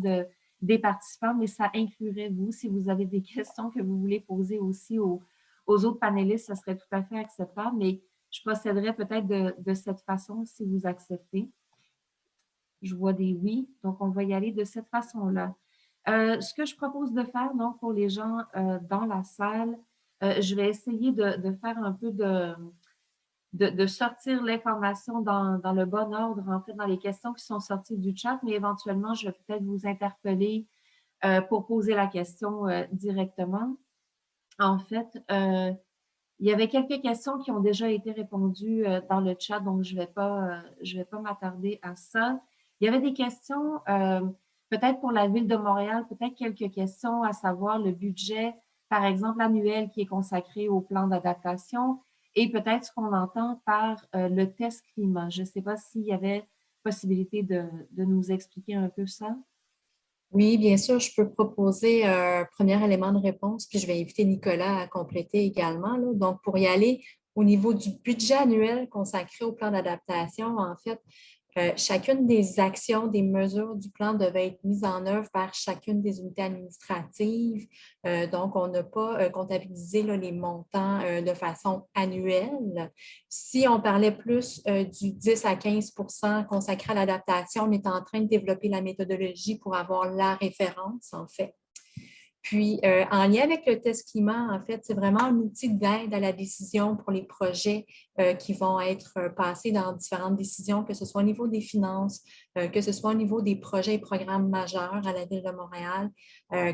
des participants, mais ça inclurait vous. Si vous avez des questions que vous voulez poser aussi aux autres panélistes, ça serait tout à fait acceptable, mais je procéderai peut-être de cette façon si vous acceptez. Je vois des oui, donc on va y aller de cette façon-là. Ce que je propose de faire donc, pour les gens dans la salle, je vais essayer de faire un peu de sortir l'information dans le bon ordre, en fait, dans les questions qui sont sorties du chat, mais éventuellement, je vais peut-être vous interpeller pour poser la question directement. En fait, il y avait quelques questions qui ont déjà été répondues dans le chat, donc je vais pas m'attarder à ça. Il y avait des questions, peut-être pour la Ville de Montréal, peut-être quelques questions, à savoir le budget, par exemple, annuel qui est consacré au plan d'adaptation. et peut-être ce qu'on entend par le test climat. Je ne sais pas s'il y avait possibilité de nous expliquer un peu ça. Oui, bien sûr, je peux proposer un premier élément de réponse, puis je vais inviter Nicolas à compléter également, là. Donc, pour y aller au niveau du budget annuel consacré au plan d'adaptation, en fait, chacune des actions, des mesures du plan devaient être mises en œuvre par chacune des unités administratives. Donc, on n'a pas comptabilisé là, les montants de façon annuelle. Si on parlait plus du 10 à 15 consacré à l'adaptation, on est en train de développer la méthodologie pour avoir la référence, en fait. Puis, en lien avec le test climat, en fait, c'est vraiment un outil d'aide à la décision pour les projets qui vont être passés dans différentes décisions, que ce soit au niveau des finances, que ce soit au niveau des projets et programmes majeurs à la Ville de Montréal,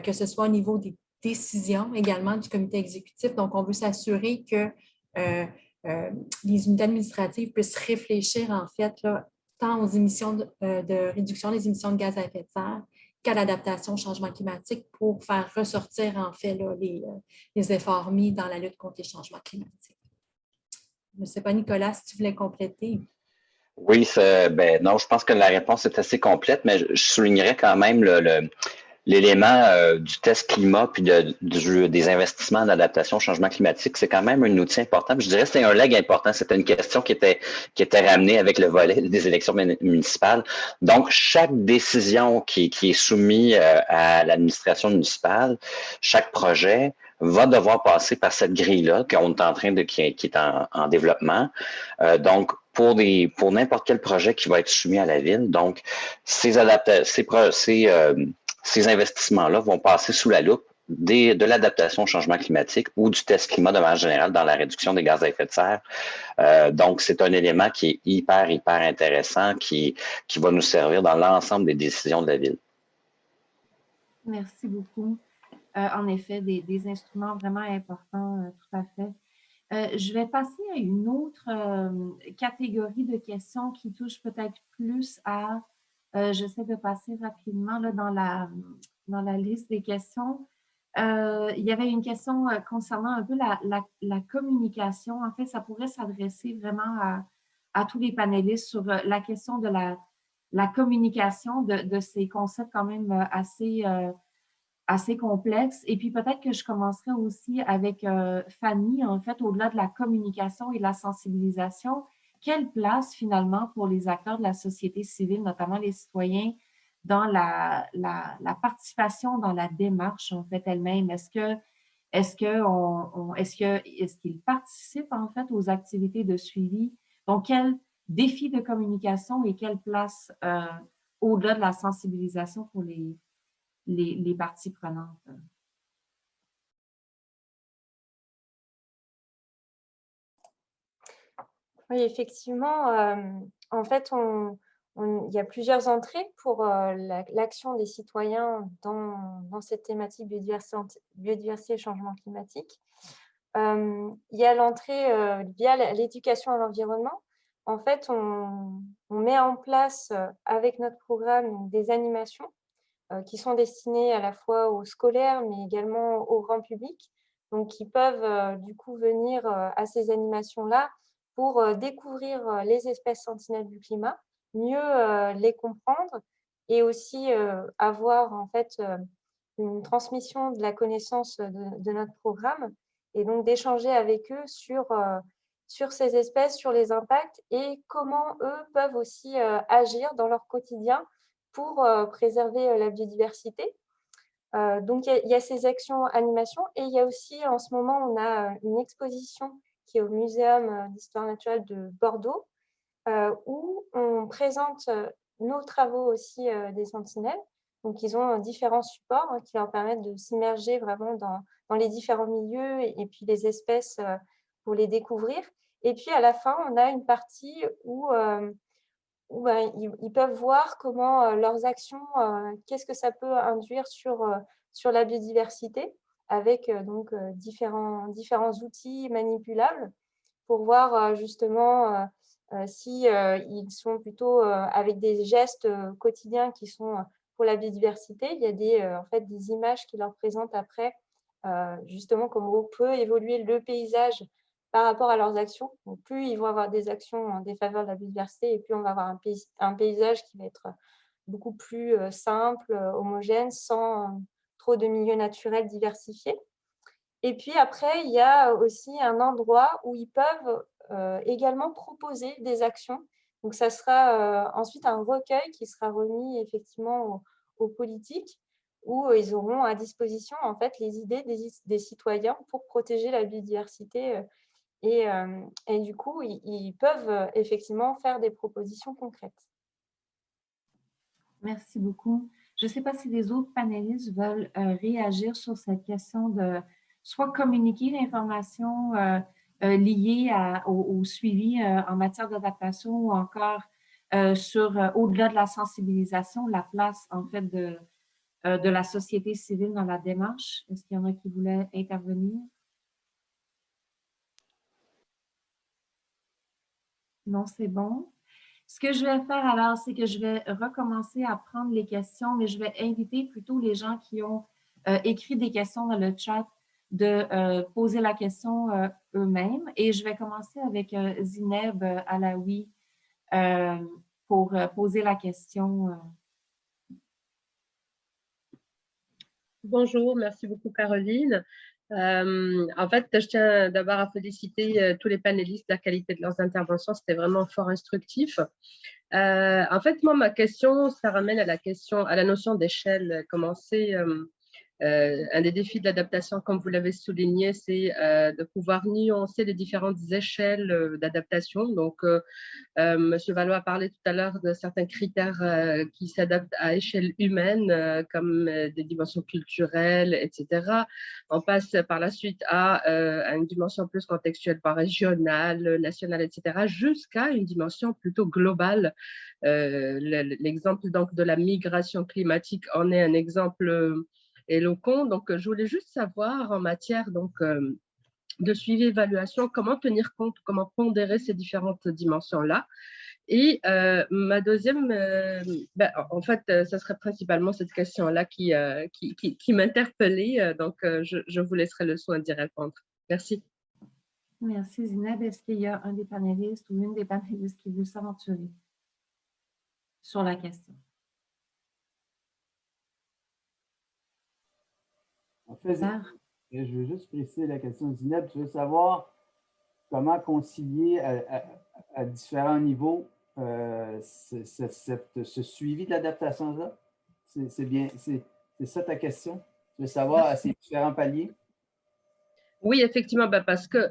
que ce soit au niveau des décisions également du comité exécutif. Donc, on veut s'assurer que les unités administratives puissent réfléchir, en fait, là, tant aux émissions de réduction des émissions de gaz à effet de serre qu'à l'adaptation au changement climatique pour faire ressortir, en fait, là, les efforts mis dans la lutte contre les changements climatiques. Je ne sais pas, Nicolas, si tu voulais compléter. Oui, non, je pense que la réponse est assez complète, mais je soulignerais quand même l'élément du test climat puis des investissements d'adaptation au changement climatique. C'est quand même un outil important. Je dirais que c'était un leg important. C'était une question qui était ramenée avec le volet des élections municipales. Donc, chaque décision qui est soumise à l'administration municipale, chaque projet va devoir passer par cette grille-là qu'on est en train qui est en développement. Donc, pour n'importe quel projet qui va être soumis à la ville, donc ces investissements-là vont passer sous la loupe de l'adaptation au changement climatique ou du test climat de manière générale dans la réduction des gaz à effet de serre. Donc, c'est un élément qui est hyper intéressant qui va nous servir dans l'ensemble des décisions de la ville. Merci beaucoup. En effet, des instruments vraiment importants, tout à fait. Je vais passer à une autre catégorie de questions qui touche peut-être plus à, j'essaie de passer rapidement là, dans la liste des questions. Il y avait une question concernant un peu la communication. En fait, ça pourrait s'adresser vraiment à tous les panélistes sur la question de la communication de ces concepts quand même assez complexe. Et puis peut-être que je commencerai aussi avec Fanny, en fait, au-delà de la communication et de la sensibilisation, quelle place finalement pour les acteurs de la société civile, notamment les citoyens, dans la participation dans la démarche en fait elle-même? Est-ce qu'ils participent en fait aux activités de suivi? Donc, quel défi de communication et quelle place au-delà de la sensibilisation pour les parties prenantes? Oui, effectivement, en fait, il y a plusieurs entrées pour l'action des citoyens dans cette thématique biodiversité et changement climatique. Il y a l'entrée via l'éducation à l'environnement. En fait, on met en place avec notre programme des animations qui sont destinées à la fois aux scolaires, mais également au grand public, donc qui peuvent du coup venir à ces animations-là pour découvrir les espèces sentinelles du climat, mieux les comprendre et aussi avoir en fait une transmission de la connaissance de notre programme et donc d'échanger avec eux sur ces espèces, sur les impacts et comment eux peuvent aussi agir dans leur quotidien pour préserver la biodiversité. Donc, il y a ces actions animation et il y a aussi, en ce moment, on a une exposition qui est au Muséum d'histoire naturelle de Bordeaux où on présente nos travaux aussi des sentinelles. Donc, ils ont différents supports qui leur permettent de s'immerger vraiment dans les différents milieux et puis les espèces pour les découvrir. Et puis, à la fin, on a une partie où ils peuvent voir comment leurs actions, qu'est-ce que ça peut induire sur la biodiversité avec donc différents outils manipulables pour voir justement si ils sont plutôt avec des gestes quotidiens qui sont pour la biodiversité. Il y a en fait des images qui leur présentent après justement comment peut évoluer le paysage par rapport à leurs actions. Donc, plus ils vont avoir des actions en défaveur de la biodiversité, et plus on va avoir un paysage qui va être beaucoup plus simple, homogène, sans trop de milieux naturels diversifiés. Et puis après, il y a aussi un endroit où ils peuvent également proposer des actions. Donc, ça sera ensuite un recueil qui sera remis effectivement aux politiques, où ils auront à disposition en fait les idées des citoyens pour protéger la biodiversité. Et du coup, ils peuvent effectivement faire des propositions concrètes. Merci beaucoup. Je ne sais pas si les autres panélistes veulent réagir sur cette question de soit communiquer l'information liée au suivi en matière d'adaptation ou encore au-delà de la sensibilisation, la place en fait de la société civile dans la démarche. Est-ce qu'il y en a qui voulaient intervenir? Non, c'est bon. Ce que je vais faire alors, c'est que je vais recommencer à prendre les questions, mais je vais inviter plutôt les gens qui ont écrit des questions dans le chat de poser la question eux-mêmes. Et je vais commencer avec Zineb Alaoui pour poser la question. Bonjour, merci beaucoup Caroline. En fait, je tiens d'abord à féliciter tous les panélistes de la qualité de leurs interventions. C'était vraiment fort instructif. En fait, moi, ma question, ça ramène à la notion d'échelle. Un des défis de l'adaptation, comme vous l'avez souligné, c'est de pouvoir nuancer les différentes échelles d'adaptation. Donc, M. Valois a parlé tout à l'heure de certains critères qui s'adaptent à échelle humaine, comme des dimensions culturelles, etc. On passe par la suite à une dimension plus contextuelle, pas régionale, nationale, etc., jusqu'à une dimension plutôt globale. L'exemple donc de la migration climatique en est un exemple éloquent. Donc, je voulais juste savoir en matière de suivi évaluation, comment tenir compte, comment pondérer ces différentes dimensions-là. Et ma deuxième, en fait, ça serait principalement cette question-là qui m'interpellait. Donc, je vous laisserai le soin d'y répondre. Merci. Merci Zineb. Est-ce qu'il y a un des panélistes ou une des panélistes qui veut s'aventurer sur la question? En fait, je veux juste préciser la question de Zineb. Tu veux savoir comment concilier à différents niveaux ce suivi de l'adaptation-là? C'est ça ta question? Tu veux savoir à ces différents paliers? Oui, effectivement, parce que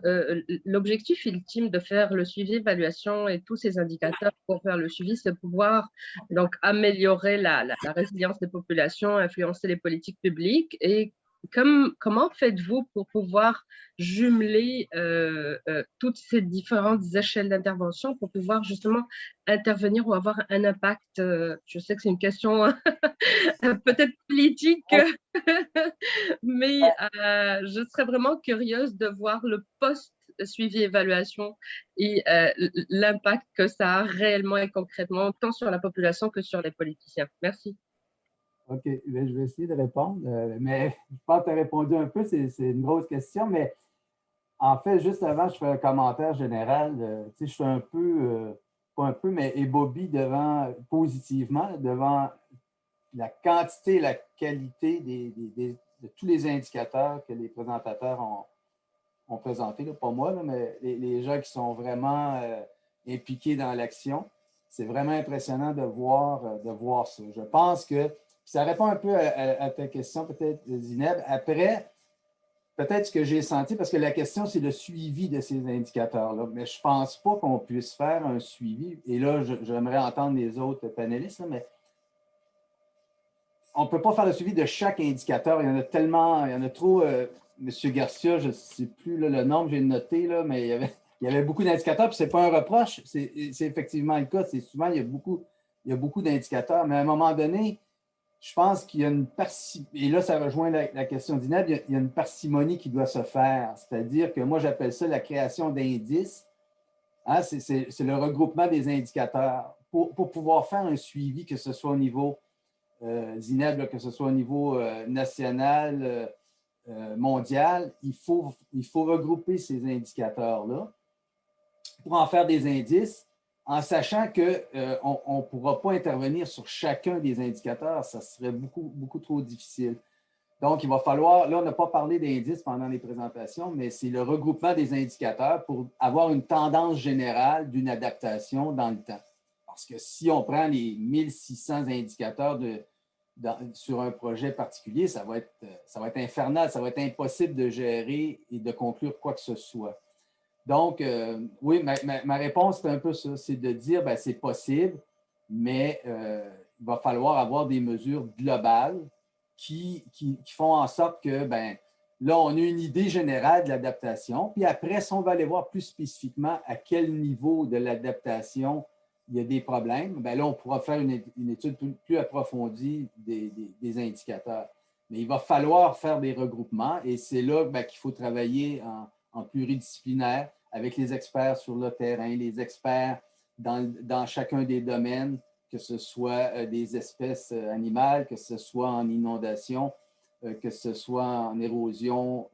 l'objectif ultime de faire le suivi, l'évaluation et tous ces indicateurs pour faire le suivi, c'est pouvoir donc améliorer la résilience des populations, influencer les politiques publiques. Et comment faites-vous pour pouvoir jumeler toutes ces différentes échelles d'intervention pour pouvoir justement intervenir ou avoir un impact? Je sais que c'est une question peut-être politique, mais je serais vraiment curieuse de voir le post-suivi-évaluation et l'impact que ça a réellement et concrètement, tant sur la population que sur les politiciens. Merci. OK, bien, je vais essayer de répondre, mais je pense que tu as répondu un peu, c'est une grosse question, mais en fait, juste avant, je fais un commentaire général. Tu sais, je suis un peu, pas un peu, mais ébobi positivement devant la quantité et la qualité de tous les indicateurs que les présentateurs ont présentés, là, pas moi, là, mais les gens qui sont vraiment impliqués dans l'action. C'est vraiment impressionnant de voir ça. Je pense que ça répond un peu à ta question, peut-être, Zineb. Après, peut-être ce que j'ai senti, parce que la question, c'est le suivi de ces indicateurs-là, mais je ne pense pas qu'on puisse faire un suivi. Et là, j'aimerais entendre les autres panélistes, là, mais on ne peut pas faire le suivi de chaque indicateur. Il y en a tellement, il y en a trop. M. Garcia, je ne sais plus là, le nombre, j'ai noté, là, mais il y avait beaucoup d'indicateurs, puis ce n'est pas un reproche, c'est effectivement le cas. C'est souvent, il y a beaucoup d'indicateurs, mais à un moment donné, je pense qu'il y a une parcimonie, et là, ça rejoint la question d'Ineb, il y a une parcimonie qui doit se faire. C'est-à-dire que moi, j'appelle ça la création d'indices. Hein, c'est le regroupement des indicateurs pour pouvoir faire un suivi, que ce soit au niveau Zineb, que ce soit au niveau national, mondiale, il faut regrouper ces indicateurs-là pour en faire des indices, en sachant qu'on ne pourra pas intervenir sur chacun des indicateurs, ça serait beaucoup trop difficile. Donc, il va falloir, là, on n'a pas parlé d'indices pendant les présentations, mais c'est le regroupement des indicateurs pour avoir une tendance générale d'une adaptation dans le temps. Parce que si on prend les 1600 indicateurs sur un projet particulier, ça va être infernal, ça va être impossible de gérer et de conclure quoi que ce soit. Donc, oui, ma réponse, c'est un peu ça, c'est de dire, bien, c'est possible, mais il va falloir avoir des mesures globales qui font en sorte que, bien, là, on a une idée générale de l'adaptation, puis après, si on va aller voir plus spécifiquement à quel niveau de l'adaptation il y a des problèmes, bien là, on pourra faire une étude plus approfondie des indicateurs. Mais il va falloir faire des regroupements et c'est là bien, qu'il faut travailler en pluridisciplinaire avec les experts sur le terrain, les experts dans chacun des domaines, que ce soit des espèces animales, que ce soit en inondation, que ce soit en érosion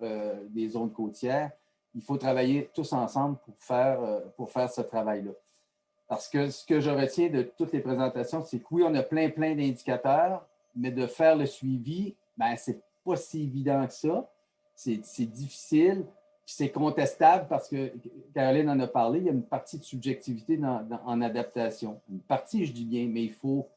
des zones côtières. Il faut travailler tous ensemble pour faire ce travail-là. Parce que ce que je retiens de toutes les présentations, c'est que oui, on a plein d'indicateurs, mais de faire le suivi, bien, ce n'est pas si évident que ça. C'est difficile, puis c'est contestable parce que Caroline en a parlé, il y a une partie de subjectivité en adaptation. Une partie, je dis bien, mais il faut...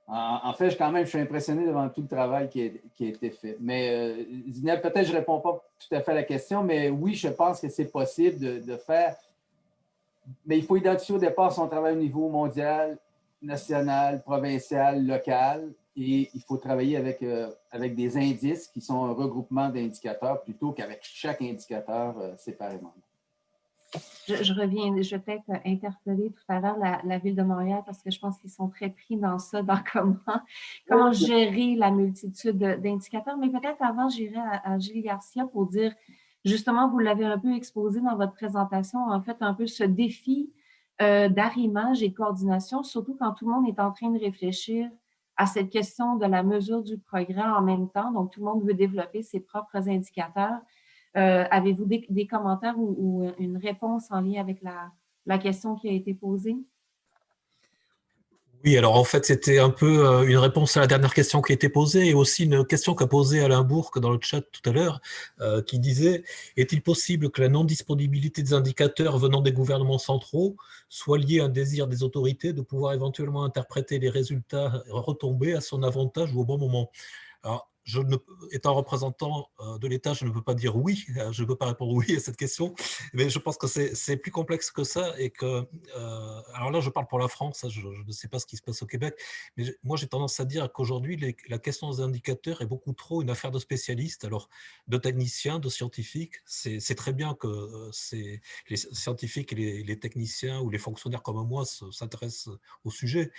En fait, je suis impressionné devant tout le travail qui a été fait. Mais Zineb, peut-être que je ne réponds pas tout à fait à la question, mais oui, je pense que c'est possible de faire... Mais il faut identifier au départ si on travaille au niveau mondial, national, provincial, local, et il faut travailler avec des indices qui sont un regroupement d'indicateurs plutôt qu'avec chaque indicateur séparément. Je reviens, je vais peut-être interpeller tout à l'heure la Ville de Montréal parce que je pense qu'ils sont très pris dans ça, dans comment gérer la multitude d'indicateurs. Mais peut-être avant, j'irai à Gilles Garcia pour dire, justement, vous l'avez un peu exposé dans votre présentation, en fait, un peu ce défi d'arrimage et de coordination, surtout quand tout le monde est en train de réfléchir à cette question de la mesure du progrès en même temps. Donc, tout le monde veut développer ses propres indicateurs. Avez-vous des commentaires ou une réponse en lien avec la question qui a été posée? Oui, alors en fait, c'était un peu une réponse à la dernière question qui a été posée et aussi une question qu'a posée Alain Bourque dans le chat tout à l'heure, qui disait « Est-il possible que la non-disponibilité des indicateurs venant des gouvernements centraux soit liée à un désir des autorités de pouvoir éventuellement interpréter les résultats retombés à son avantage ou au bon moment ?» Alors, étant représentant de l'État, je ne peux pas dire oui, je ne peux pas répondre oui à cette question, mais je pense que c'est plus complexe que ça et que, alors là je parle pour la France, je ne sais pas ce qui se passe au Québec, mais moi j'ai tendance à dire qu'aujourd'hui la question des indicateurs est beaucoup trop une affaire de spécialistes, alors de techniciens, de scientifiques, c'est très bien que les scientifiques et les techniciens ou les fonctionnaires comme moi s'intéressent au sujet,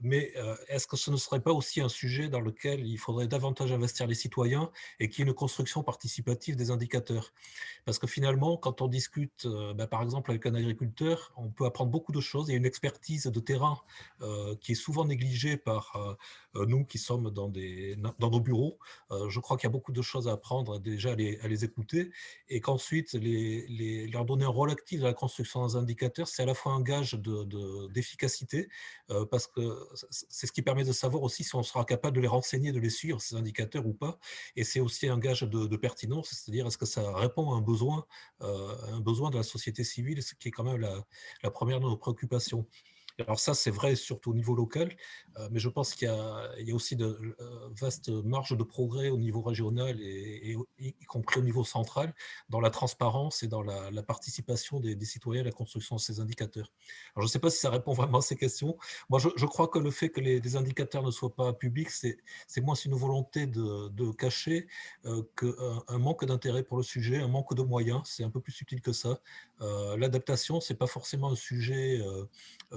mais est-ce que ce ne serait pas aussi un sujet dans lequel il faudrait davantage investir les citoyens et qu'il y ait une construction participative des indicateurs? Parce que finalement, quand on discute, par exemple, avec un agriculteur, on peut apprendre beaucoup de choses. Il y a une expertise de terrain qui est souvent négligée par nous qui sommes dans nos bureaux. Je crois qu'il y a beaucoup de choses à apprendre, déjà à les écouter, et qu'ensuite, leur donner un rôle actif dans la construction des indicateurs, c'est à la fois un gage d'efficacité, parce que c'est ce qui permet de savoir aussi si on sera capable de les renseigner, de les suivre, ces indicateurs ou pas, et c'est aussi un gage de pertinence, c'est-à-dire est-ce que ça répond à un besoin de la société civile, ce qui est quand même la première de nos préoccupations. Alors ça, c'est vrai surtout au niveau local, mais je pense qu'il y a aussi de vastes marges de progrès au niveau régional et y compris au niveau central, dans la transparence et dans la participation des citoyens à la construction de ces indicateurs. Alors, je ne sais pas si ça répond vraiment à ces questions. Moi, je crois que le fait que les indicateurs ne soient pas publics, c'est moins une volonté de cacher qu'un manque d'intérêt pour le sujet, un manque de moyens. C'est un peu plus subtil que ça. L'adaptation, ce n'est pas forcément un sujet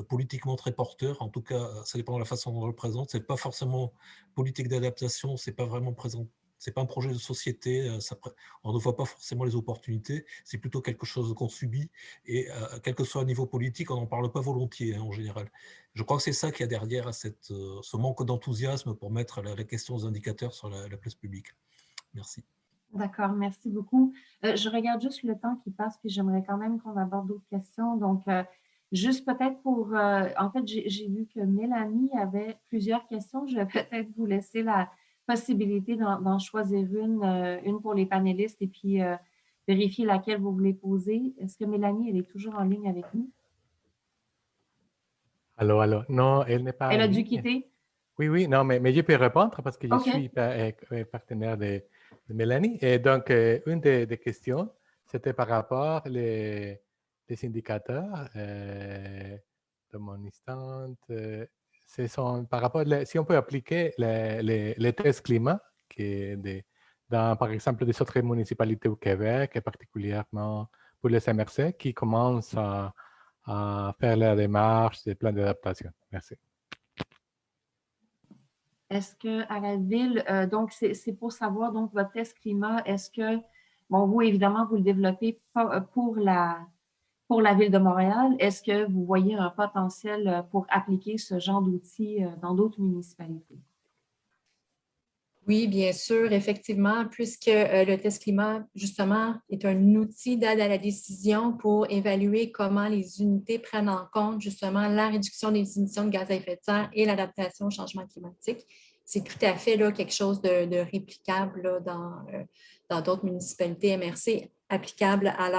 politiquement très porteur, en tout cas, ça dépend de la façon dont on le présente. C'est pas forcément politique d'adaptation, c'est pas vraiment présent, c'est pas un projet de société, on ne voit pas forcément les opportunités, c'est plutôt quelque chose qu'on subit, et quel que soit le niveau politique, on n'en parle pas volontiers en général. Je crois que c'est ça qu'il y a derrière ce manque d'enthousiasme pour mettre la question aux indicateurs sur la place publique. Merci. D'accord, merci beaucoup. Je regarde juste le temps qui passe, puis j'aimerais quand même qu'on aborde d'autres questions. Donc, juste peut-être pour... en fait, j'ai vu que Mélanie avait plusieurs questions. Je vais peut-être vous laisser la possibilité d'en choisir une pour les panélistes et puis vérifier laquelle vous voulez poser. Est-ce que Mélanie, elle est toujours en ligne avec nous? Alors, non, elle n'est pas Elle en a dû ligne. quitter? Oui, non, mais je peux répondre parce que je OK. suis partenaire de Mélanie. Et donc, une des questions, c'était par rapport les indicateurs de mon instant. Ce sont par rapport, si on peut appliquer les tests climat dans, par exemple, des autres municipalités au Québec, et particulièrement pour les MRC, qui commencent à faire la démarche des plans d'adaptation. Merci. Est-ce qu'à la ville, donc c'est pour savoir, donc votre test climat, est-ce que, bon, vous évidemment, vous le développez pour la ville de Montréal, est-ce que vous voyez un potentiel pour appliquer ce genre d'outils dans d'autres municipalités? Oui, bien sûr, effectivement, puisque le test climat, justement, est un outil d'aide à la décision pour évaluer comment les unités prennent en compte, justement, la réduction des émissions de gaz à effet de serre et l'adaptation au changement climatique. C'est tout à fait là, quelque chose de réplicable là, dans d'autres municipalités MRC, applicable à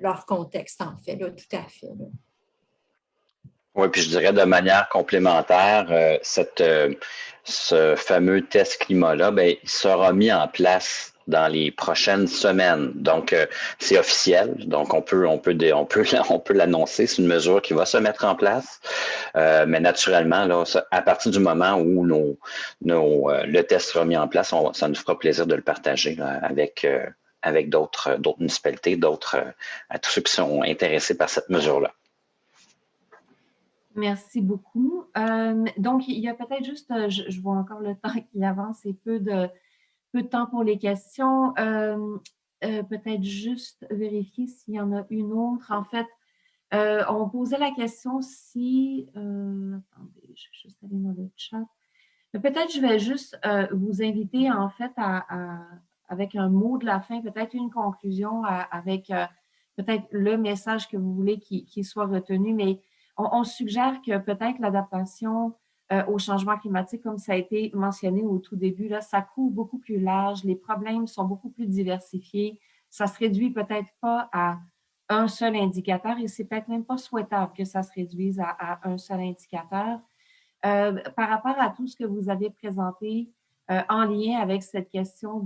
leur contexte, en fait, là, tout à fait. Là. Oui, puis je dirais de manière complémentaire, ce fameux test climat-là, ben, il sera mis en place dans les prochaines semaines. Donc, c'est officiel. Donc, on peut l'annoncer. C'est une mesure qui va se mettre en place. Mais naturellement, là, à partir du moment où le test sera mis en place, ça nous fera plaisir de le partager là, avec d'autres municipalités, à tous ceux qui sont intéressés par cette mesure-là. Merci beaucoup. Donc, il y a peut-être juste, je vois encore le temps qui avance et peu de temps pour les questions. Peut-être juste vérifier s'il y en a une autre. En fait, on posait la question si... attendez, je vais juste aller dans le chat. Peut-être je vais juste vous inviter en fait avec un mot de la fin, peut-être une conclusion avec peut-être le message que vous voulez qu'il soit retenu, mais on suggère que peut-être l'adaptation au changement climatique, comme ça a été mentionné au tout début, là, ça couvre beaucoup plus large, les problèmes sont beaucoup plus diversifiés, ça se réduit peut-être pas à un seul indicateur et c'est peut-être même pas souhaitable que ça se réduise à un seul indicateur. Par rapport à tout ce que vous avez présenté en lien avec cette question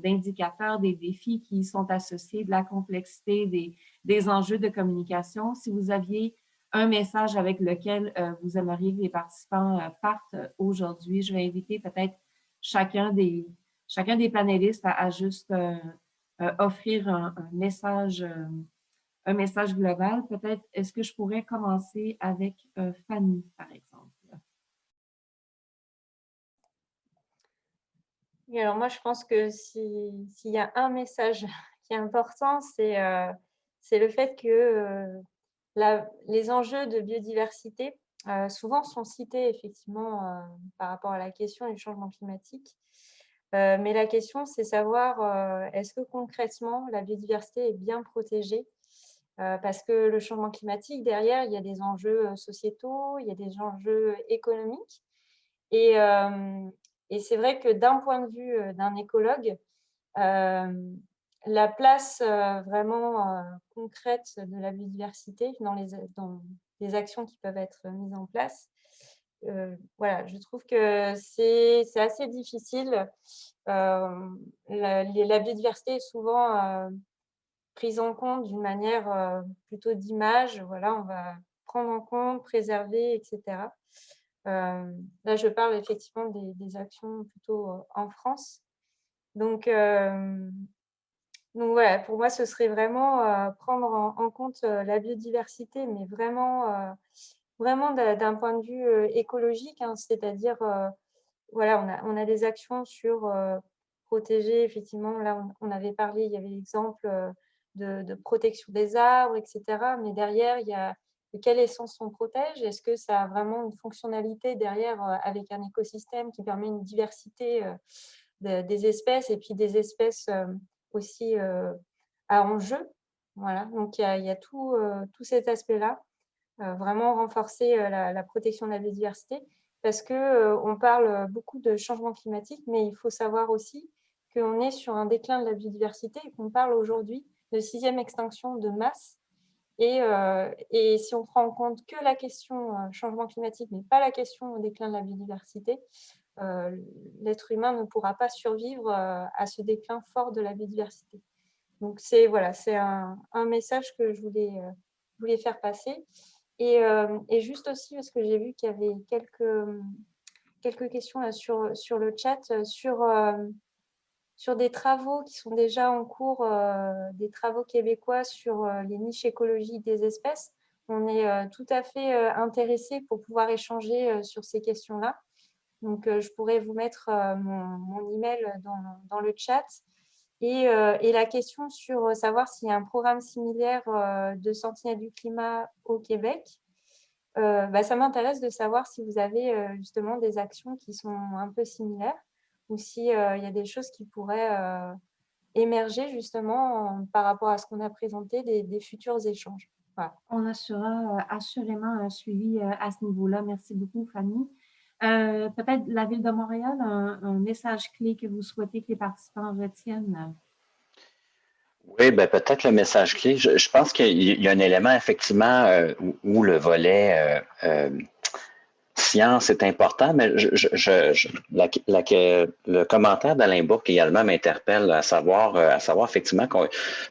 d'indicateurs, des défis qui y sont associés, de la complexité, des enjeux de communication, si vous aviez un message avec lequel vous aimeriez que les participants partent aujourd'hui, je vais inviter peut-être chacun des panélistes à juste offrir un message global. Peut-être, est-ce que je pourrais commencer avec Fanny, par exemple? Et alors moi, je pense que s'il y a un message qui est important, c'est le fait que les enjeux de biodiversité souvent sont cités effectivement par rapport à la question du changement climatique. Mais la question, c'est savoir est-ce que concrètement, la biodiversité est bien protégée parce que le changement climatique, derrière, il y a des enjeux sociétaux, il y a des enjeux économiques. Et c'est vrai que d'un point de vue d'un écologue, la place vraiment concrète de la biodiversité dans les actions qui peuvent être mises en place, voilà, je trouve que c'est assez difficile. La biodiversité est souvent prise en compte d'une manière plutôt d'image. Voilà, on va prendre en compte, préserver, etc. Là, je parle effectivement des actions plutôt en France. Donc voilà, pour moi, ce serait vraiment prendre en compte la biodiversité, mais vraiment d'un point de vue écologique, hein, c'est-à-dire, voilà, on a des actions sur protéger, effectivement, là, on avait parlé, il y avait l'exemple de protection des arbres, etc. Mais derrière, il y a de quelle essence on protège? Est-ce que ça a vraiment une fonctionnalité derrière avec un écosystème qui permet une diversité des espèces et puis des espèces aussi à enjeu. Voilà, donc il y a tout cet aspect-là, vraiment renforcer la protection de la biodiversité, parce qu'on parle beaucoup de changement climatique, mais il faut savoir aussi qu'on est sur un déclin de la biodiversité et qu'on parle aujourd'hui de 6e extinction de masse. Et si on prend en compte que la question changement climatique, mais pas la question déclin de la biodiversité, l'être humain ne pourra pas survivre à ce déclin fort de la biodiversité. Donc, c'est un message que je voulais faire passer. Et juste aussi, parce que j'ai vu qu'il y avait quelques questions là, sur le chat, sur des travaux qui sont déjà en cours, des travaux québécois sur les niches écologiques des espèces. On est tout à fait intéressés pour pouvoir échanger sur ces questions-là. Donc, je pourrais vous mettre mon email dans le chat. Et la question sur savoir s'il y a un programme similaire de Sentinelle du climat au Québec, ça m'intéresse de savoir si vous avez justement des actions qui sont un peu similaires ou s'il y a des choses qui pourraient émerger justement par rapport à ce qu'on a présenté des futurs échanges. Voilà. On assurera assurément un suivi à ce niveau-là. Merci beaucoup, Fanny. Peut-être la Ville de Montréal, un message clé que vous souhaitez que les participants retiennent? Oui, ben peut-être le message clé. Je pense qu'il y a un élément effectivement où le volet science est important, mais le commentaire d'Alain Bourque également m'interpelle à savoir effectivement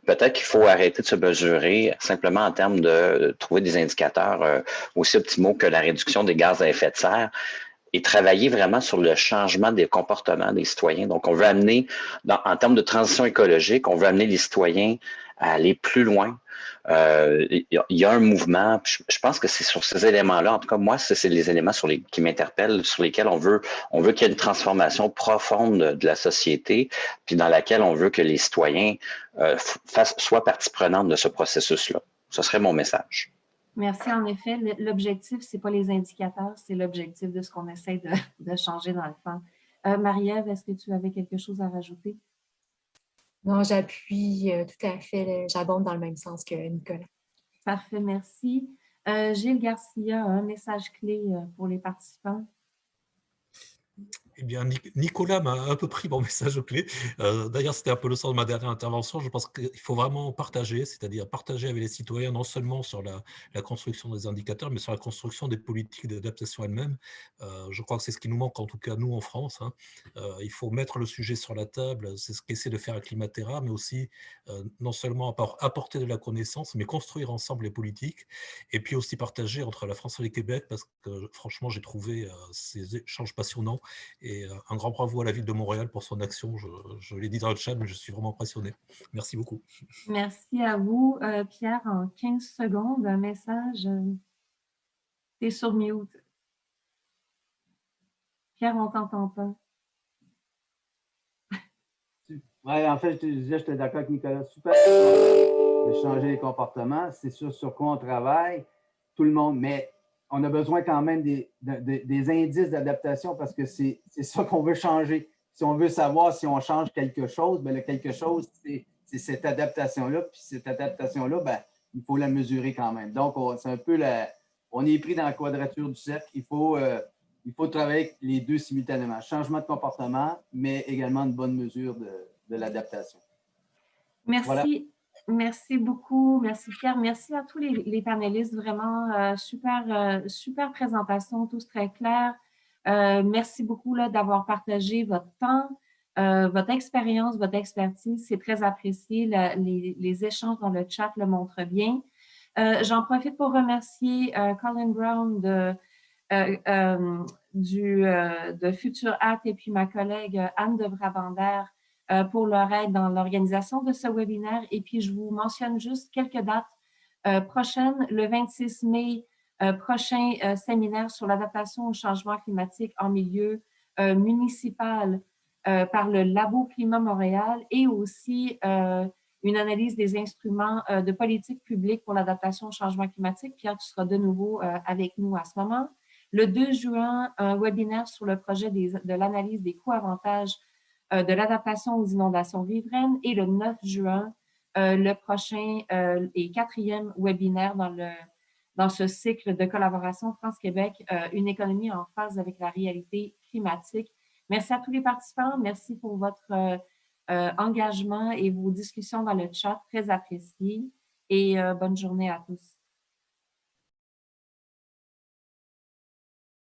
peut-être qu'il faut arrêter de se mesurer simplement en termes de trouver des indicateurs aussi optimaux que la réduction des gaz à effet de serre, et travailler vraiment sur le changement des comportements des citoyens. Donc, on veut amener, en termes de transition écologique, on veut amener les citoyens à aller plus loin. Il y a un mouvement, je pense que c'est sur ces éléments-là, en tout cas, moi, c'est les éléments qui m'interpellent, sur lesquels on veut qu'il y ait une transformation profonde de la société, puis dans laquelle on veut que les citoyens soient partie prenante de ce processus-là. Ce serait mon message. Merci. En effet, l'objectif, ce n'est pas les indicateurs, c'est l'objectif de ce qu'on essaie de changer dans le fond. Marie-Ève, est-ce que tu avais quelque chose à rajouter? Non, j'appuie tout à fait. J'abonde dans le même sens que Nicolas. Parfait, merci. Gilles Garcia, un message clé pour les participants. Eh bien, Nicolas m'a un peu pris mon message clé. D'ailleurs, c'était un peu le sens de ma dernière intervention. Je pense qu'il faut vraiment partager, c'est-à-dire partager avec les citoyens, non seulement sur la construction des indicateurs, mais sur la construction des politiques d'adaptation elles-mêmes. Je crois que c'est ce qui nous manque, en tout cas, nous, en France. Hein. Il faut mettre le sujet sur la table. C'est ce qu'essaie de faire Climatera, mais aussi non seulement apporter de la connaissance, mais construire ensemble les politiques. Et puis aussi partager entre la France et le Québec, parce que franchement, j'ai trouvé ces échanges passionnants. Et un grand bravo à la Ville de Montréal pour son action. Je l'ai dit dans le chat, mais je suis vraiment impressionné. Merci beaucoup. Merci à vous. Pierre, en 15 secondes, un message. Tu es sur mute. Pierre, on ne t'entend pas. Oui, en fait, je te disais, j'étais d'accord avec Nicolas. Super de changer les comportements. C'est sur quoi on travaille, tout le monde. Mais on a besoin quand même des indices d'adaptation parce que c'est ça qu'on veut changer. Si on veut savoir si on change quelque chose, bien, le quelque chose, c'est cette adaptation-là. Puis cette adaptation-là, bien, il faut la mesurer quand même. Donc, c'est un peu on est pris dans la quadrature du cercle. Il faut travailler avec les deux simultanément. Changement de comportement, mais également une bonne mesure de l'adaptation. Merci. Voilà. Merci beaucoup. Merci Pierre. Merci à tous les panélistes. Vraiment, super présentation, tous très clairs. Merci beaucoup d'avoir partagé votre temps, votre expérience, votre expertise. C'est très apprécié. Les échanges dans le chat le montrent bien. J'en profite pour remercier Colin Brown de Future Act et puis ma collègue Anne de Brabander pour leur aide dans l'organisation de ce webinaire. Et puis, je vous mentionne juste quelques dates prochaines. Le 26 mai, prochain séminaire sur l'adaptation au changement climatique en milieu municipal par le Labo Climat Montréal et aussi une analyse des instruments de politique publique pour l'adaptation au changement climatique. Pierre, tu seras de nouveau avec nous à ce moment. Le 2 juin, un webinaire sur le projet de l'analyse des coûts-avantages de l'adaptation aux inondations riveraines et le 9 juin, le prochain et 4e webinaire dans ce cycle de collaboration France-Québec, une économie en phase avec la réalité climatique. Merci à tous les participants. Merci pour votre engagement et vos discussions dans le chat, très appréciées. Et bonne journée à tous.